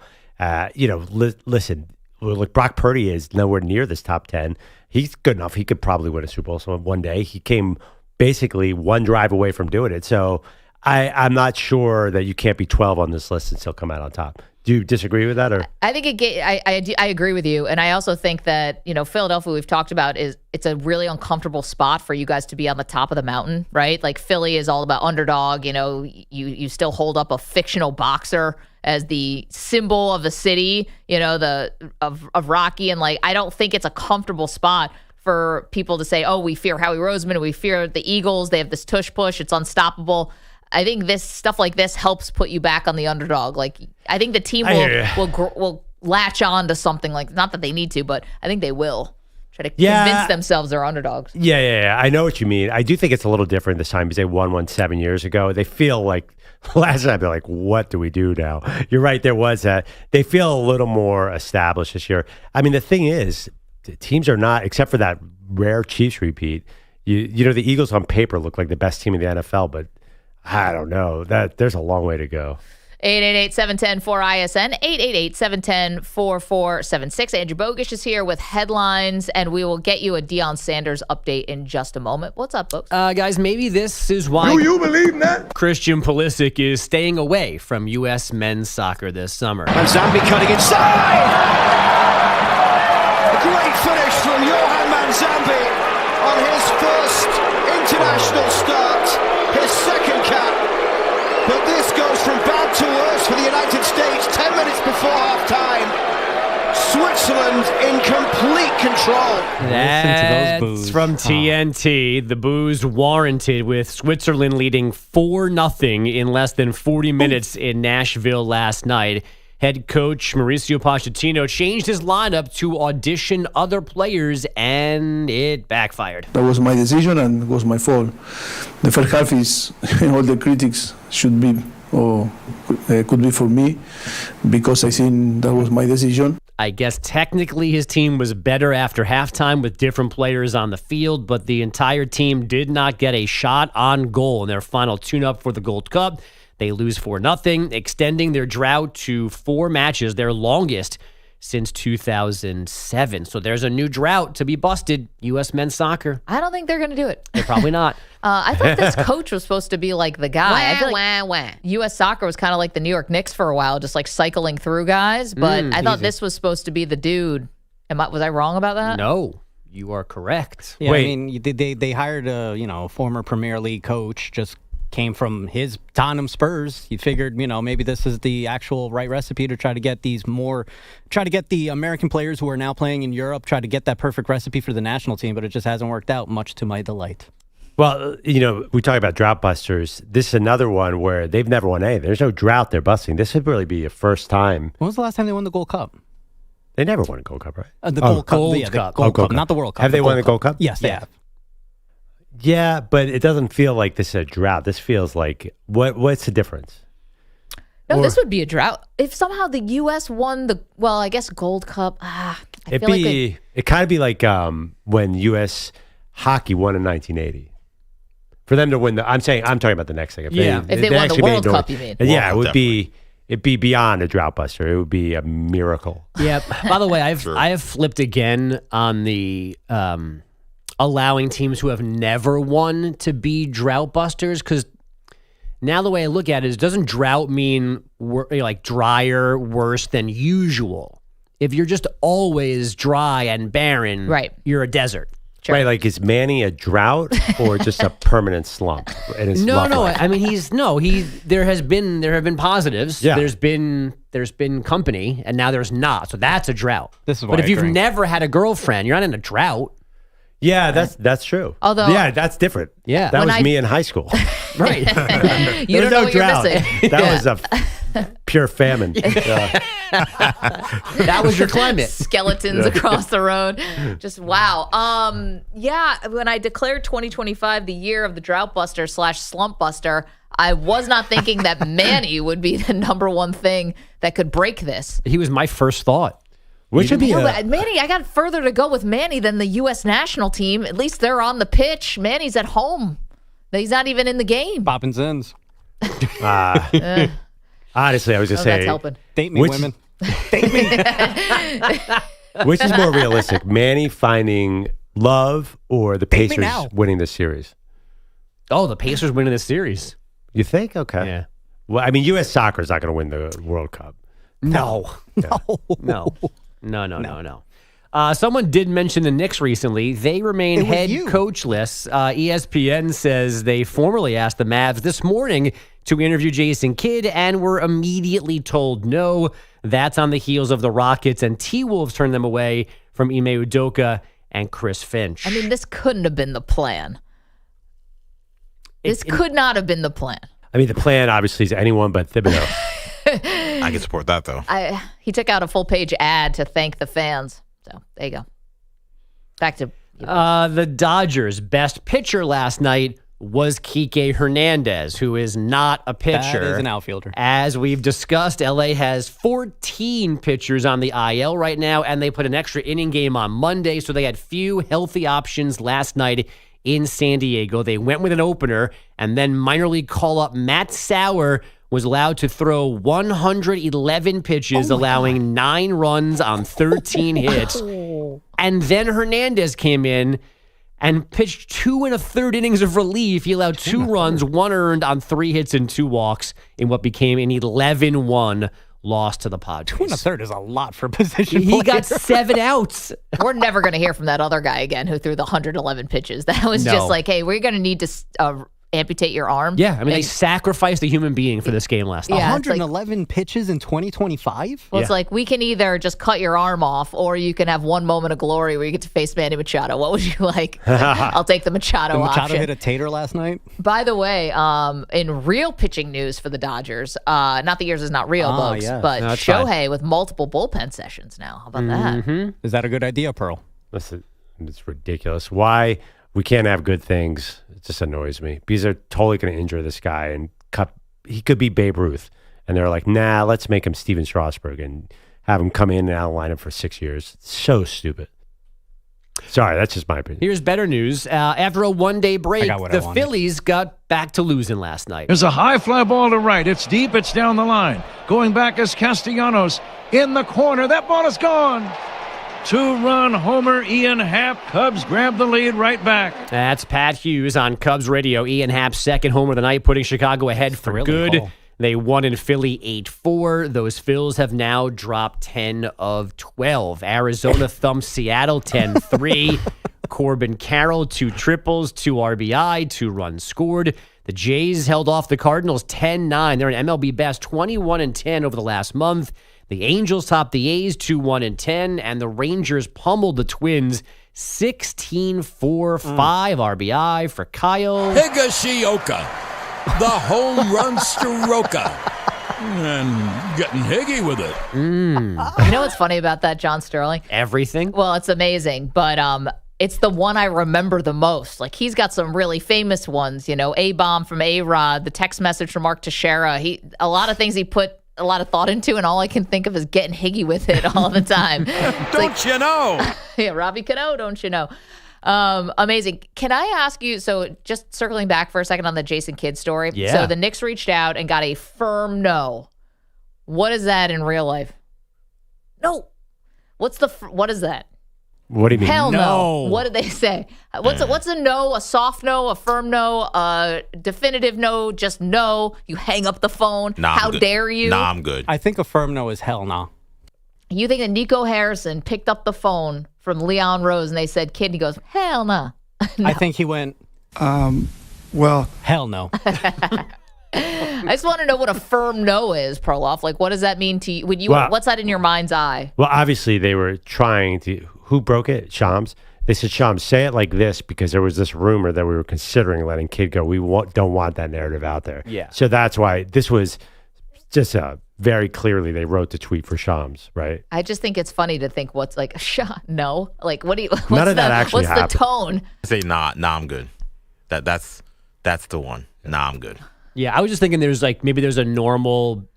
Listen, look, Brock Purdy is nowhere near this top 10. He's good enough. He could probably win a Super Bowl one day. He came basically one drive away from doing it. So I'm not sure that you can't be 12 on this list and still come out on top. Do you disagree with that? Or I think I agree with you, and I also think that Philadelphia we've talked about it's a really uncomfortable spot for you guys to be on the top of the mountain, right? Like Philly is all about underdog. You still hold up a fictional boxer as the symbol of the city, of Rocky, and I don't think it's a comfortable spot for people to say, oh, we fear Howie Roseman, we fear the Eagles. They have this tush push, it's unstoppable. I think this stuff like this helps put you back on the underdog. I think the team will latch on to something not that they need to, but I think they will try to convince themselves they're underdogs. Yeah. I know what you mean. I do think it's a little different this time because they won one 7 years ago. They feel like last time they're like, what do we do now? You're right. There was that. They feel a little more established this year. I mean, the thing is, the teams are not, except for that rare Chiefs repeat. The Eagles on paper look like the best team in the NFL, but I don't know. There's a long way to go. 888-710-4ISN, 888-710-4476. Andrew Bogusch is here with headlines, and we will get you a Deion Sanders update in just a moment. What's up, folks? Guys, maybe this is why you believe that? Christian Pulisic is staying away from U.S. men's soccer this summer. Manzambi cutting inside! A great finish from Johan Manzambi on his first international start, his second cap. But this goes from bad to worse for the United States 10 minutes before halftime. Switzerland in complete control. That's from TNT. The booze warranted, with Switzerland leading 4-0 in less than 40 minutes in Nashville last night. Head coach Mauricio Pochettino changed his lineup to audition other players, and it backfired. That was my decision and it was my fault. The first half is all the critics should be or could be for me, because I think that was my decision. I guess technically his team was better after halftime with different players on the field, but the entire team did not get a shot on goal in their final tune-up for the Gold Cup. They lose 4-0, extending their drought to 4 matches, their longest since 2007. So there's a new drought to be busted, U.S. men's soccer. I don't think they're going to do it. They're probably not. I thought this coach was supposed to be like the guy. I feel like U.S. soccer was kind of like the New York Knicks for a while, just like cycling through guys. But I thought this was supposed to be the dude. Was I wrong about that? No, you are correct. Yeah, I mean, they hired a former Premier League coach, just came from his Tottenham Spurs. You figured, maybe this is the actual right recipe to try to get the American players who are now playing in Europe, try to get that perfect recipe for the national team, but it just hasn't worked out, much to my delight. Well, we talk about drought busters. This is another one where they've never won anything. There's no drought they're busting. This would really be a first time. When was the last time they won the Gold Cup? They never won a Gold Cup, right? The Gold Cup. Gold The Cup. Gold Cup, not the World Cup. Have they won the Gold Cup? Yes, they have. Yeah, but it doesn't feel like this is a drought. This feels like, what's the difference? No, this would be a drought. If somehow the U.S. won I guess Gold Cup, It kind of be like when U.S. hockey won in 1980. For them to win I'm talking about the next thing. If they won the World Cup, you mean? Yeah, it'd be beyond a drought buster. It would be a miracle. Yeah. By the way, I have flipped again on the allowing teams who have never won to be drought busters, because now the way I look at it is, doesn't drought mean like drier, worse than usual? If you're just always dry and barren, right, you're a desert. Sure. Right, like is Manny a drought or just a permanent slump? No. I mean, there have been positives. Yeah. There's been company, and now there's not. So that's a drought. This is why but if I you've drink. never had a girlfriend, you're not in a drought. Yeah, that's true. Although, that's different. Yeah, that was me in high school. Right. You don't know what you're missing. That was a pure famine. That was your climate. Skeletons across the road. Just wow. When I declared 2025 the year of the drought buster / slump buster, I was not thinking that Manny would be the number one thing that could break this. He was my first thought. Which would be Manny, I got further to go with Manny than the U.S. national team. At least they're on the pitch. Manny's at home. He's not even in the game. Popping zins. Honestly, I was just saying. That's helping. Date me, women. Date me. Which is more realistic, Manny finding love or the Pacers winning this series? Oh, the Pacers winning this series. You think? Okay. Yeah. Well, I mean, U.S. soccer is not going to win the World Cup. No. Someone did mention the Knicks recently. They remain head coachless. ESPN says they formally asked the Mavs this morning to interview Jason Kidd and were immediately told no. That's on the heels of the Rockets and T-Wolves turned them away from Ime Udoka and Chris Finch. I mean, this couldn't have been the plan. This could not have been the plan. I mean, the plan obviously is anyone but Thibodeau. I can support that, though. He took out a full-page ad to thank the fans. So, there you go. Back to the Dodgers' best pitcher last night was Kike Hernandez, who is not a pitcher. That is an outfielder. As we've discussed, LA has 14 pitchers on the IL right now, and they put an extra inning game on Monday, so they had few healthy options last night in San Diego. They went with an opener, and then minor league call-up Matt Sauer was allowed to throw 111 pitches, allowing 9 runs on 13 hits. And then Hernandez came in and pitched 2 1/3 innings of relief. He allowed 2 runs, 1 earned on 3 hits and 2 walks in what became an 11-1 loss to the Padres. 2 1/3 is a lot for a position He player. got 7 outs. We're never going to hear from that other guy again who threw the 111 pitches. That was just like, hey, we're going to need to amputate your arm. Yeah, I mean, they sacrificed a human being for this game last night. 111 pitches in 2025? Well, it's like, we can either just cut your arm off, or you can have one moment of glory where you get to face Manny Machado. What would you like? I'll take the Machado Machado option. hit a tater last night. By the way, in real pitching news for the Dodgers, not that yours is not real, folks, but No, that's Shohei with multiple bullpen sessions now. How about that? Is that a good idea, Pearl? Listen, it's ridiculous. Why we can't have good things? It just annoys me because they're totally going to injure this guy, and he could be Babe Ruth. And they're like, nah, let's make him Steven Strasburg and have him come in and out of the lineup for 6 years. It's so stupid. Sorry, that's just my opinion. Here's better news. After a one-day break, the wanted. Phillies got back to losing last night. There's a high fly ball to right. It's deep. It's down the line. Going back is Castellanos in the corner. That ball is gone. 2-run homer. Ian Happ. Cubs grab the lead right back. That's Pat Hughes on Cubs radio. Ian Happ's second homer of the night, putting Chicago ahead for good. Call. They won in Philly 8-4. Those Phils have now dropped 10 of 12. Arizona thumped Seattle 10-3. Corbin Carroll, 2 triples, 2 RBI, 2 runs scored. The Jays held off the Cardinals 10-9. They're an MLB best 21-10 over the last month. The Angels topped the A's 2-1-10, and the Rangers pummeled the Twins 16-4, 5 RBI for Kyle Higashioka, the home run stroker, and getting higgy with it. You know what's funny about that, John Sterling? Everything. Well, it's amazing, but it's the one I remember the most. Like, he's got some really famous ones, A-bomb from A-Rod, the text message from Mark Teixeira. A lot of things he put a lot of thought into, and all I can think of is getting higgy with it all the time. Don't you know? Yeah, Robbie Cano, don't you know? Amazing. Can I ask you, so just circling back for a second on the Jason Kidd story. Yeah. So the Knicks reached out and got a firm no. What is that in real life? No. What is that? What do you mean? Hell no. What did they say? What's a no, a soft no, a firm no, a definitive no, just no? You hang up the phone. Nah, How I'm good. dare you? Nah, I'm good. I think a firm no is hell no. You think that Nico Harrison picked up the phone from Leon Rose and they said, kid, and he goes, hell no. I think he went, Well, hell no. I just want to know what a firm no is, Perloff. Like, what does that mean to you? What's that in your mind's eye? Well, obviously, they were trying to. Who broke it? Shams. They said, Shams, say it like this because there was this rumor that we were considering letting Kidd go. We don't want that narrative out there. Yeah. So that's why this was just very clearly they wrote the tweet for Shams, right? I just think it's funny to think what's like a shot. No, like what do you? What's None of that actually What's happened. the tone? I say nah, I'm good. That's the one. Nah, I'm good. Yeah, I was just thinking there's a normal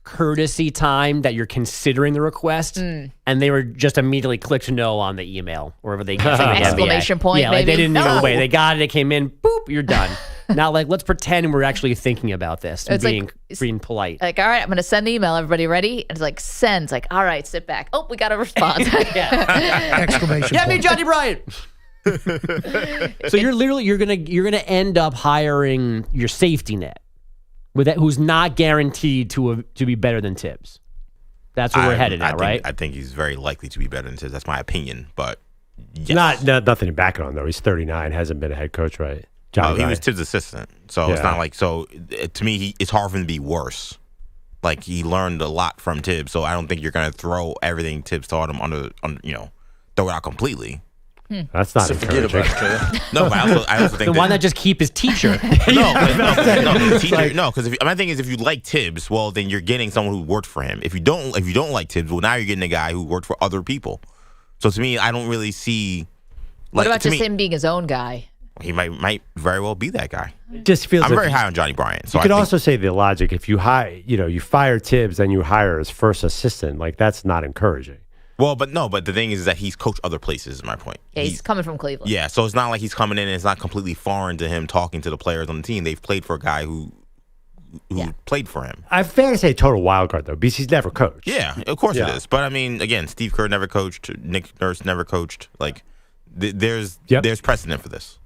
courtesy time that you're considering the request, and they were just immediately clicked no on the email, or they Exclamation point, Yeah, like maybe? they didn't No. even wait. They got it. It came in. Boop. You're done. Now, let's pretend we're actually thinking about this and It's like- being polite. Like, all right, I'm going to send the email. Everybody ready? And it's like, send. It's like, all right, sit back. Oh, we got a response. Exclamation! Yeah, me, Johnny Bryant. So you're gonna end up hiring your safety net with that who's not guaranteed to be better than Tibbs. That's where we're headed at, right? I think he's very likely to be better than Tibbs. That's my opinion, but yes. Nothing to back it on though. He's 39, hasn't been a head coach, right? He was Tibbs' assistant, so it's not like to me. It's hard for him to be worse. Like he learned a lot from Tibbs, so I don't think you're gonna throw everything Tibbs taught him throw it out completely. That's not encouraging. No, but I also think then why not just keep his teacher? No, because my thing is, if you like Tibbs, well, then you're getting someone who worked for him. If you don't like Tibbs, well, now you're getting a guy who worked for other people. So to me, I don't really see. What about just him being his own guy? He might very well be that guy. Just feels. I'm very high on Johnny Bryant. So you could also say the logic: if you you fire Tibbs, then you hire his first assistant. Like that's not encouraging. Well, but the thing is that he's coached other places, is my point. Yeah, he's coming from Cleveland. Yeah, so it's not like he's coming in and it's not completely foreign to him talking to the players on the team. They've played for a guy who played for him. I'm fair to say total wild card, though, because he's never coached. Yeah, of course it is. But, I mean, again, Steve Kerr never coached. Nick Nurse never coached. Like, there's precedent for this.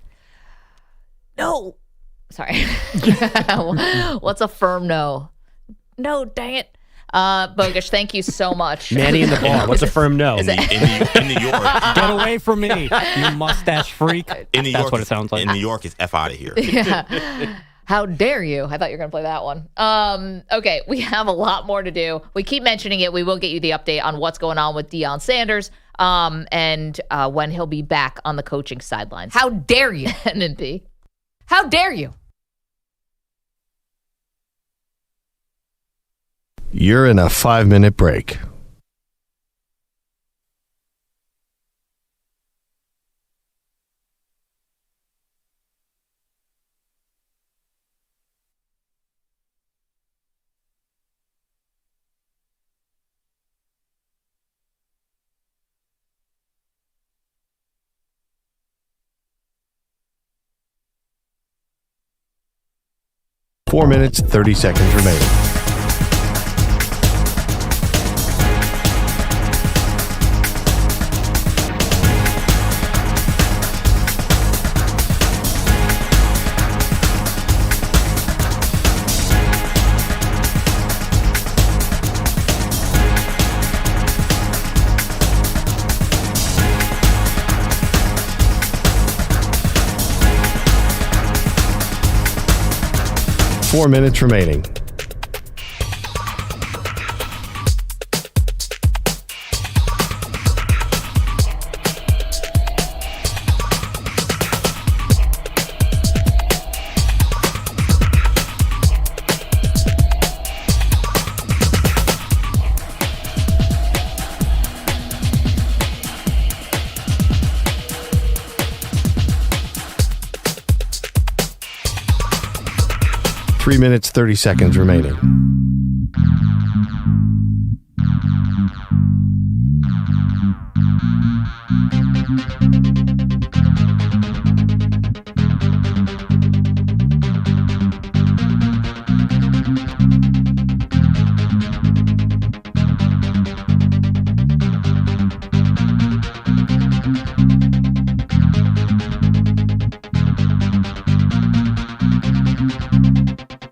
No. Sorry. What's a firm no? No, dang it. Bogusch, thank you so much. Manny in the bar. What's a firm no? In New York. Get away from me, you mustache freak. In New York, That's what it sounds like. In New York, it's F out of here. Yeah. How dare you? I thought you were going to play that one. Okay, we have a lot more to do. We keep mentioning it. We will get you the update on what's going on with Deion Sanders and when he'll be back on the coaching sidelines. How dare you, NNP? How dare you? You're in a 5-minute break. Four minutes, 30 seconds remaining. Four minutes remaining. Three minutes, 30 seconds remaining.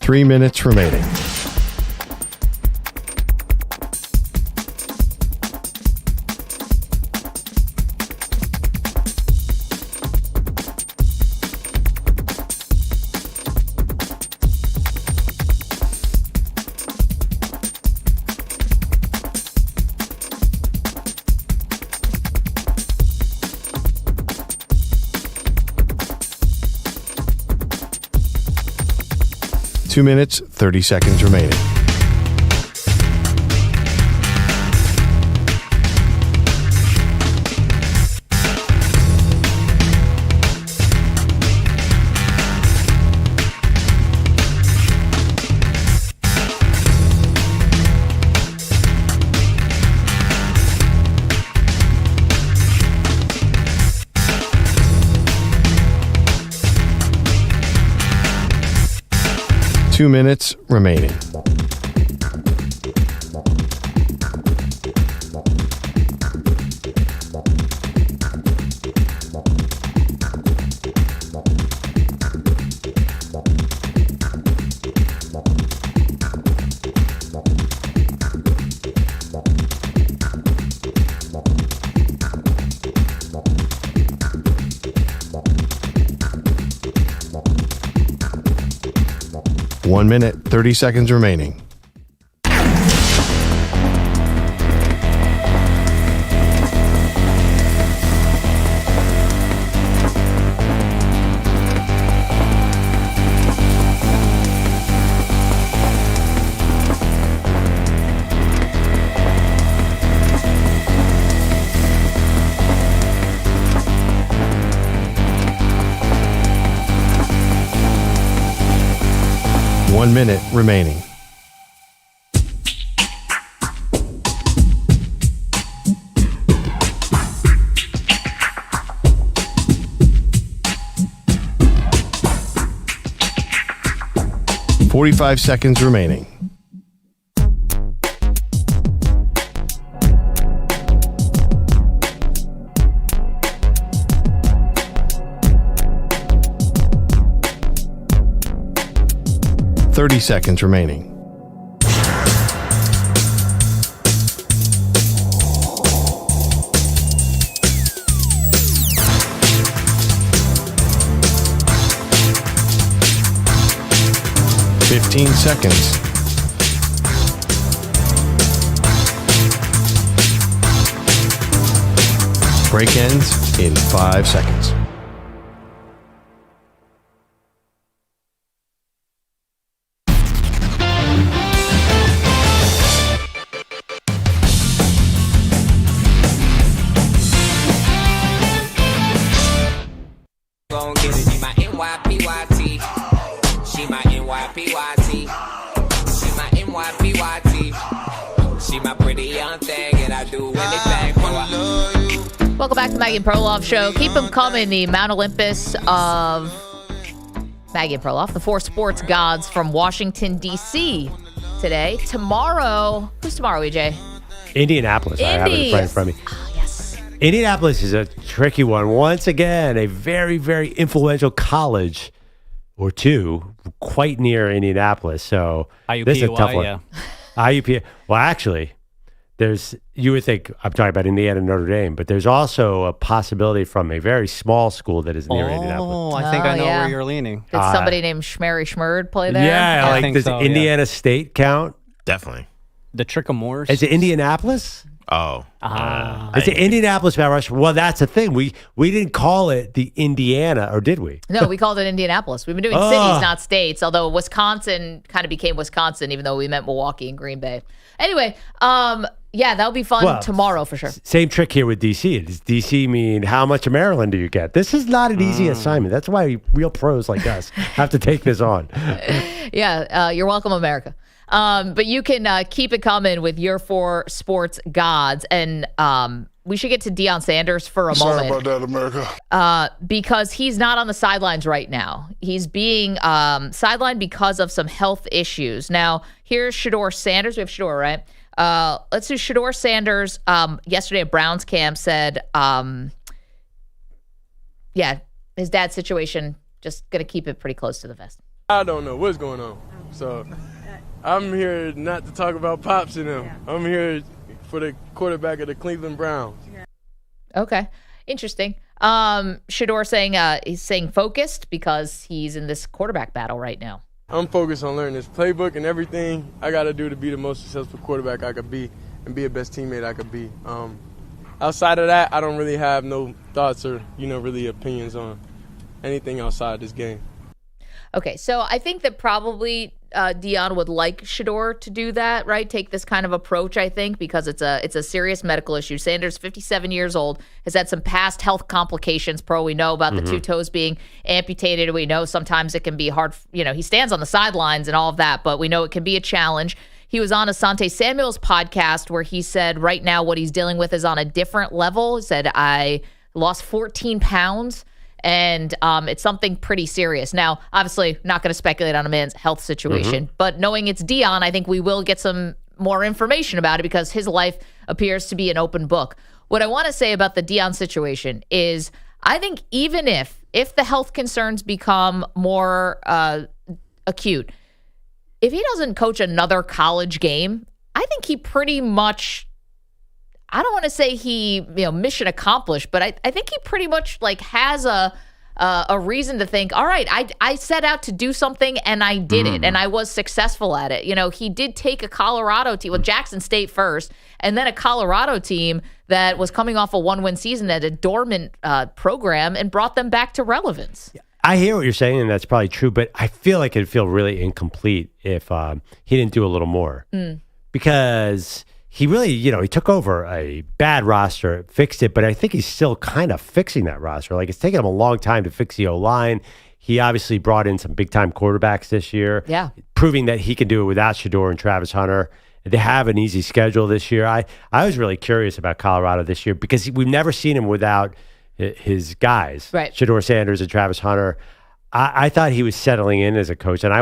Three minutes remaining. Two minutes, 30 seconds remaining. Two minutes remaining. One minute, 30 seconds remaining. One minute remaining. 45 seconds remaining. Thirty seconds remaining. 15 seconds. Break ends in 5 seconds. Welcome back to Maggie Perloff Show. Keep them coming. The Mount Olympus of Maggie Perloff, the 4 sports gods from Washington, D.C. today. Tomorrow, who's tomorrow, EJ? Indianapolis. I have it right in front of me. Oh, yes. Indianapolis is a tricky one. Once again, a very, very influential college or two quite near Indianapolis. So this is a tough one. Yeah. IUP. Well, actually, you would think I'm talking about Indiana Notre Dame, but there's also a possibility from a very small school that is near Indianapolis. Oh, I think I know where you're leaning. Did somebody named Schmurd play there? Yeah, I like think does so, Indiana State count? Definitely. The Trickamores. Is it Indianapolis? Oh. Is it Indianapolis Mount Rushmore? Well, that's the thing. We didn't call it the Indiana, or did we? No, we called it Indianapolis. We've been doing cities, not states, although Wisconsin kind of became Wisconsin, even though we meant Milwaukee and Green Bay. Anyway, yeah, that'll be fun tomorrow for sure. Same trick here with D.C. Does D.C. mean how much of Maryland do you get? This is not an easy assignment. That's why real pros like us have to take this on. Yeah, you're welcome, America. But you can keep it coming with your 4 sports gods. And we should get to Deion Sanders for a moment. Sorry about that, America. Because he's not on the sidelines right now. He's being sidelined because of some health issues. Now, here's Shedeur Sanders. We have Shedeur, right? Let's do Shedeur Sanders. Yesterday at Browns camp said, yeah, his dad's situation, just going to keep it pretty close to the vest. I don't know what's going on. So I'm here not to talk about Pops and them. I'm here for the quarterback of the Cleveland Browns. Okay. Interesting. Shedeur saying he's saying focused because he's in this quarterback battle right now. I'm focused on learning this playbook and everything I got to do to be the most successful quarterback I could be and be the best teammate I could be. Outside of that, I don't really have no thoughts or, really opinions on anything outside this game. Okay, so I think that probably Deion would like Shedeur to do that, right? Take this kind of approach, I think, because it's a serious medical issue. Sanders, 57 years old, has had some past health complications. We know about the 2 toes being amputated. We know sometimes it can be hard. He stands on the sidelines and all of that, but we know it can be a challenge. He was on Asante Samuel's podcast where he said right now what he's dealing with is on a different level. He said, I lost 14 pounds. And it's something pretty serious. Now, obviously, not going to speculate on a man's health situation, but knowing it's Deion, I think we will get some more information about it because his life appears to be an open book. What I want to say about the Deion situation is I think even if the health concerns become more acute, if he doesn't coach another college game, I think he pretty much, I don't want to say he, mission accomplished, but I think he pretty much has a reason to think, all right, I set out to do something and I did it and I was successful at it. He did take a Colorado team, Jackson State first, and then a Colorado team that was coming off a 1-win season at a dormant program and brought them back to relevance. I hear what you're saying, and that's probably true, but I feel like it'd feel really incomplete if he didn't do a little more. Because he really, he took over a bad roster, fixed it, but I think he's still kind of fixing that roster. It's taken him a long time to fix the O-line. He obviously brought in some big-time quarterbacks this year, proving that he can do it without Shedeur and Travis Hunter. They have an easy schedule this year. I was really curious about Colorado this year because we've never seen him without his guys, right? Shedeur Sanders and Travis Hunter. I thought he was settling in as a coach, and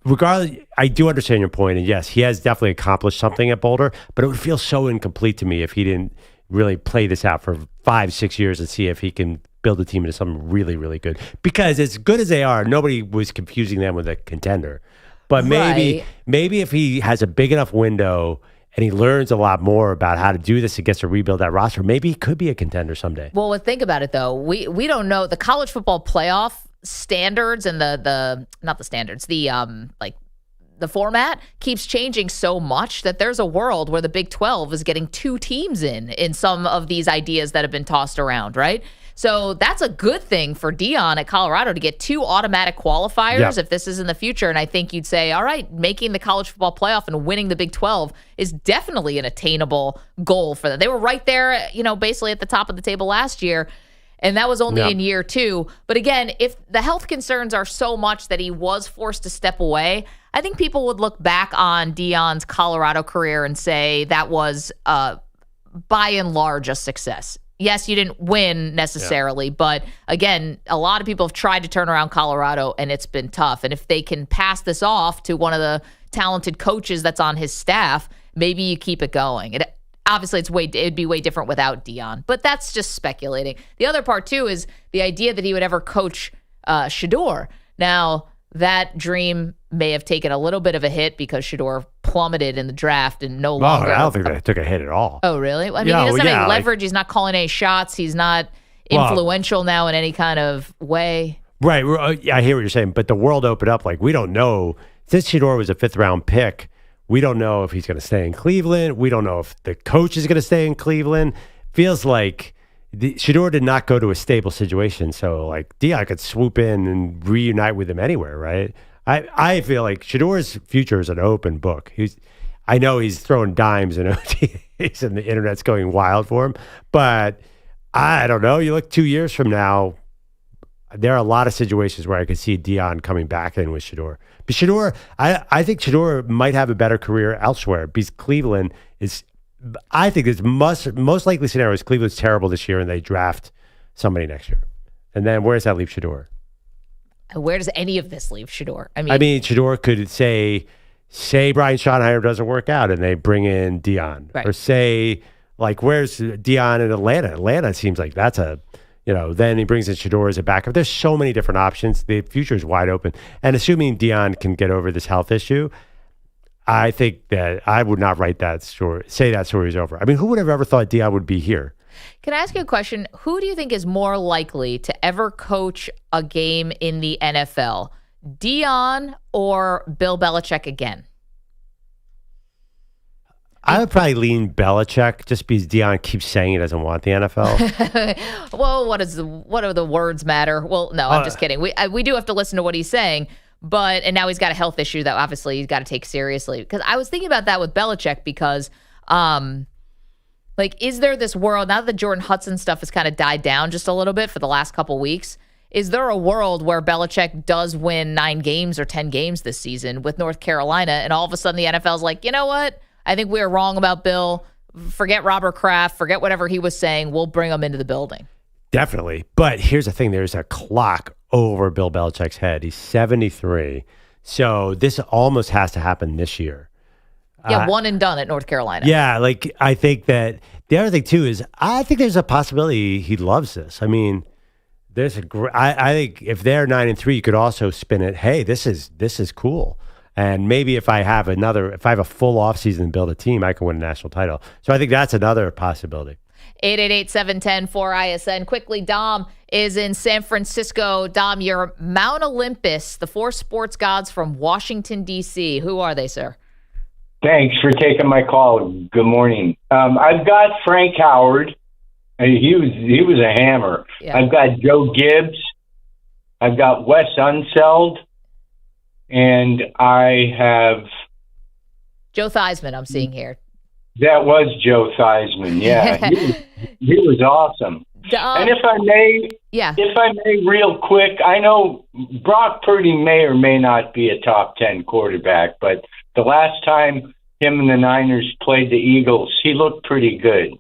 regardless, I do understand your point, and yes, he has definitely accomplished something at Boulder, but it would feel so incomplete to me if he didn't really play this out for 5-6 years and see if he can build a team into something really, really good. Because as good as they are, nobody was confusing them with a contender. But maybe if he has a big enough window and he learns a lot more about how to do this and gets to rebuild that roster, maybe he could be a contender someday. Well, think about it, though. We don't know. The college football playoff standards and the format keeps changing so much that there's a world where the Big 12 is getting 2 teams in some of these ideas that have been tossed around, right? So that's a good thing for Deion at Colorado to get 2 automatic qualifiers if this is in the future. And I think you'd say, all right, making the college football playoff and winning the Big 12 is definitely an attainable goal for them. They were right there, basically at the top of the table last year. And that was only in year 2. But again, if the health concerns are so much that he was forced to step away, I think people would look back on Deion's Colorado career and say that was, by and large, a success. Yes, you didn't win necessarily, but again, a lot of people have tried to turn around Colorado, and it's been tough. And if they can pass this off to one of the talented coaches that's on his staff, maybe you keep it going. Obviously, it'd be way different without Deion, but that's just speculating. The other part, too, is the idea that he would ever coach Shedeur. Now, that dream may have taken a little bit of a hit because Shedeur plummeted in the draft and no longer. I don't think that took a hit at all. Oh, really? I mean, he doesn't have any leverage. He's not calling any shots. He's not influential now in any kind of way. Right. I hear what you're saying, but the world opened up. Like, we don't know. Since Shedeur was a 5th-round pick, we don't know if he's going to stay in Cleveland. We don't know if the coach is going to stay in Cleveland. Feels like Shedeur did not go to a stable situation. So, like, Deion could swoop in and reunite with him anywhere, right? I feel like Shedeur's future is an open book. I know he's throwing dimes and OTAs and the internet's going wild for him, but I don't know. You look 2 years from now, there are a lot of situations where I could see Deion coming back in with Shedeur. But Shedeur, I think Shedeur might have a better career elsewhere because Cleveland is, I think it's most likely scenario is Cleveland's terrible this year and they draft somebody next year. And then where does that leave Shedeur? Where does any of this leave Shedeur? I mean, Shedeur could say Brian Schottenheimer doesn't work out and they bring in Deion. Right. Or say, like, where's Deion in Atlanta? Atlanta seems like that's then he brings in Shedeur as a backup. There's so many different options. The future is wide open. And assuming Deion can get over this health issue, I think that I would not write that story, say that story is over. I mean, who would have ever thought Deion would be here? Can I ask you a question? Who do you think is more likely to ever coach a game in the NFL? Deion or Bill Belichick again? I would probably lean Belichick just because Deion keeps saying he doesn't want the NFL. Well, what do the words matter? Well, no, I'm just kidding. We do have to listen to what he's saying, and now he's got a health issue that obviously he's got to take seriously. Because I was thinking about that with Belichick because, is there this world, now that the Jordan Hudson stuff has kind of died down just a little bit for the last couple weeks, is there a world where Belichick does win 9 games or 10 games this season with North Carolina, and all of a sudden the NFL's like, you know what? I think we were wrong about Bill. Forget Robert Kraft. Forget whatever he was saying. We'll bring him into the building. Definitely. But here's the thing. There's a clock over Bill Belichick's head. He's 73. So this almost has to happen this year. Yeah, one and done at North Carolina. Yeah, I think that the other thing, too, is I think there's a possibility he loves this. I mean, I think if they're 9-3, you could also spin it, hey, this is cool. And maybe if I have a full offseason and build a team, I can win a national title. So I think that's another possibility. 888-710-4ISN. Quickly, Dom is in San Francisco. Dom, you're Mount Olympus, the 4 sports gods from Washington, D.C. Who are they, sir? Thanks for taking my call. Good morning. I've got Frank Howard. He was a hammer. Yeah. I've got Joe Gibbs. I've got Wes Unseld. And I have Joe Theismann, I'm seeing here. That was Joe Theismann, yeah. he was awesome. And if I may real quick, I know Brock Purdy may or may not be a top 10 quarterback, but the last time him and the Niners played the Eagles, he looked pretty good.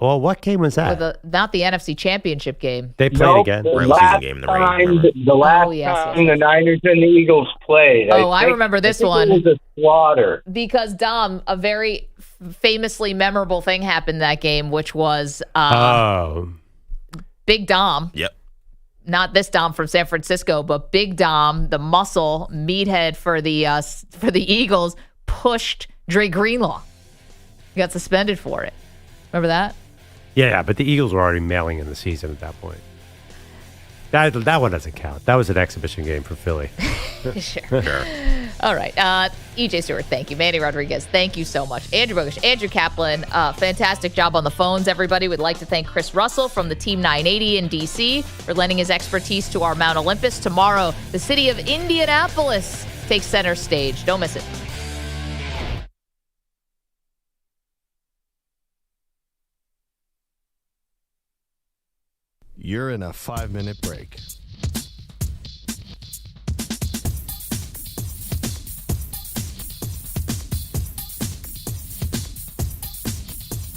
Well, what game was that? Not the NFC Championship game. They played again. Regular season game. The last time the Niners and the Eagles played. I remember this one. It was a slaughter. Because, Dom, a very famously memorable thing happened that game, which was Big Dom. Yep. Not this Dom from San Francisco, but Big Dom, the muscle meathead for the Eagles, pushed Dre Greenlaw. He got suspended for it. Remember that? Yeah, but the Eagles were already mailing in the season at that point. That one doesn't count. That was an exhibition game for Philly. Sure. All right. EJ Stewart, thank you. Manny Rodriguez, thank you so much. Andrew Bogusch, Andrew Kaplan, fantastic job on the phones, everybody. We'd like to thank Chris Russell from the Team 980 in D.C. for lending his expertise to our Mount Olympus. Tomorrow, the city of Indianapolis takes center stage. Don't miss it. You're in a 5-minute break.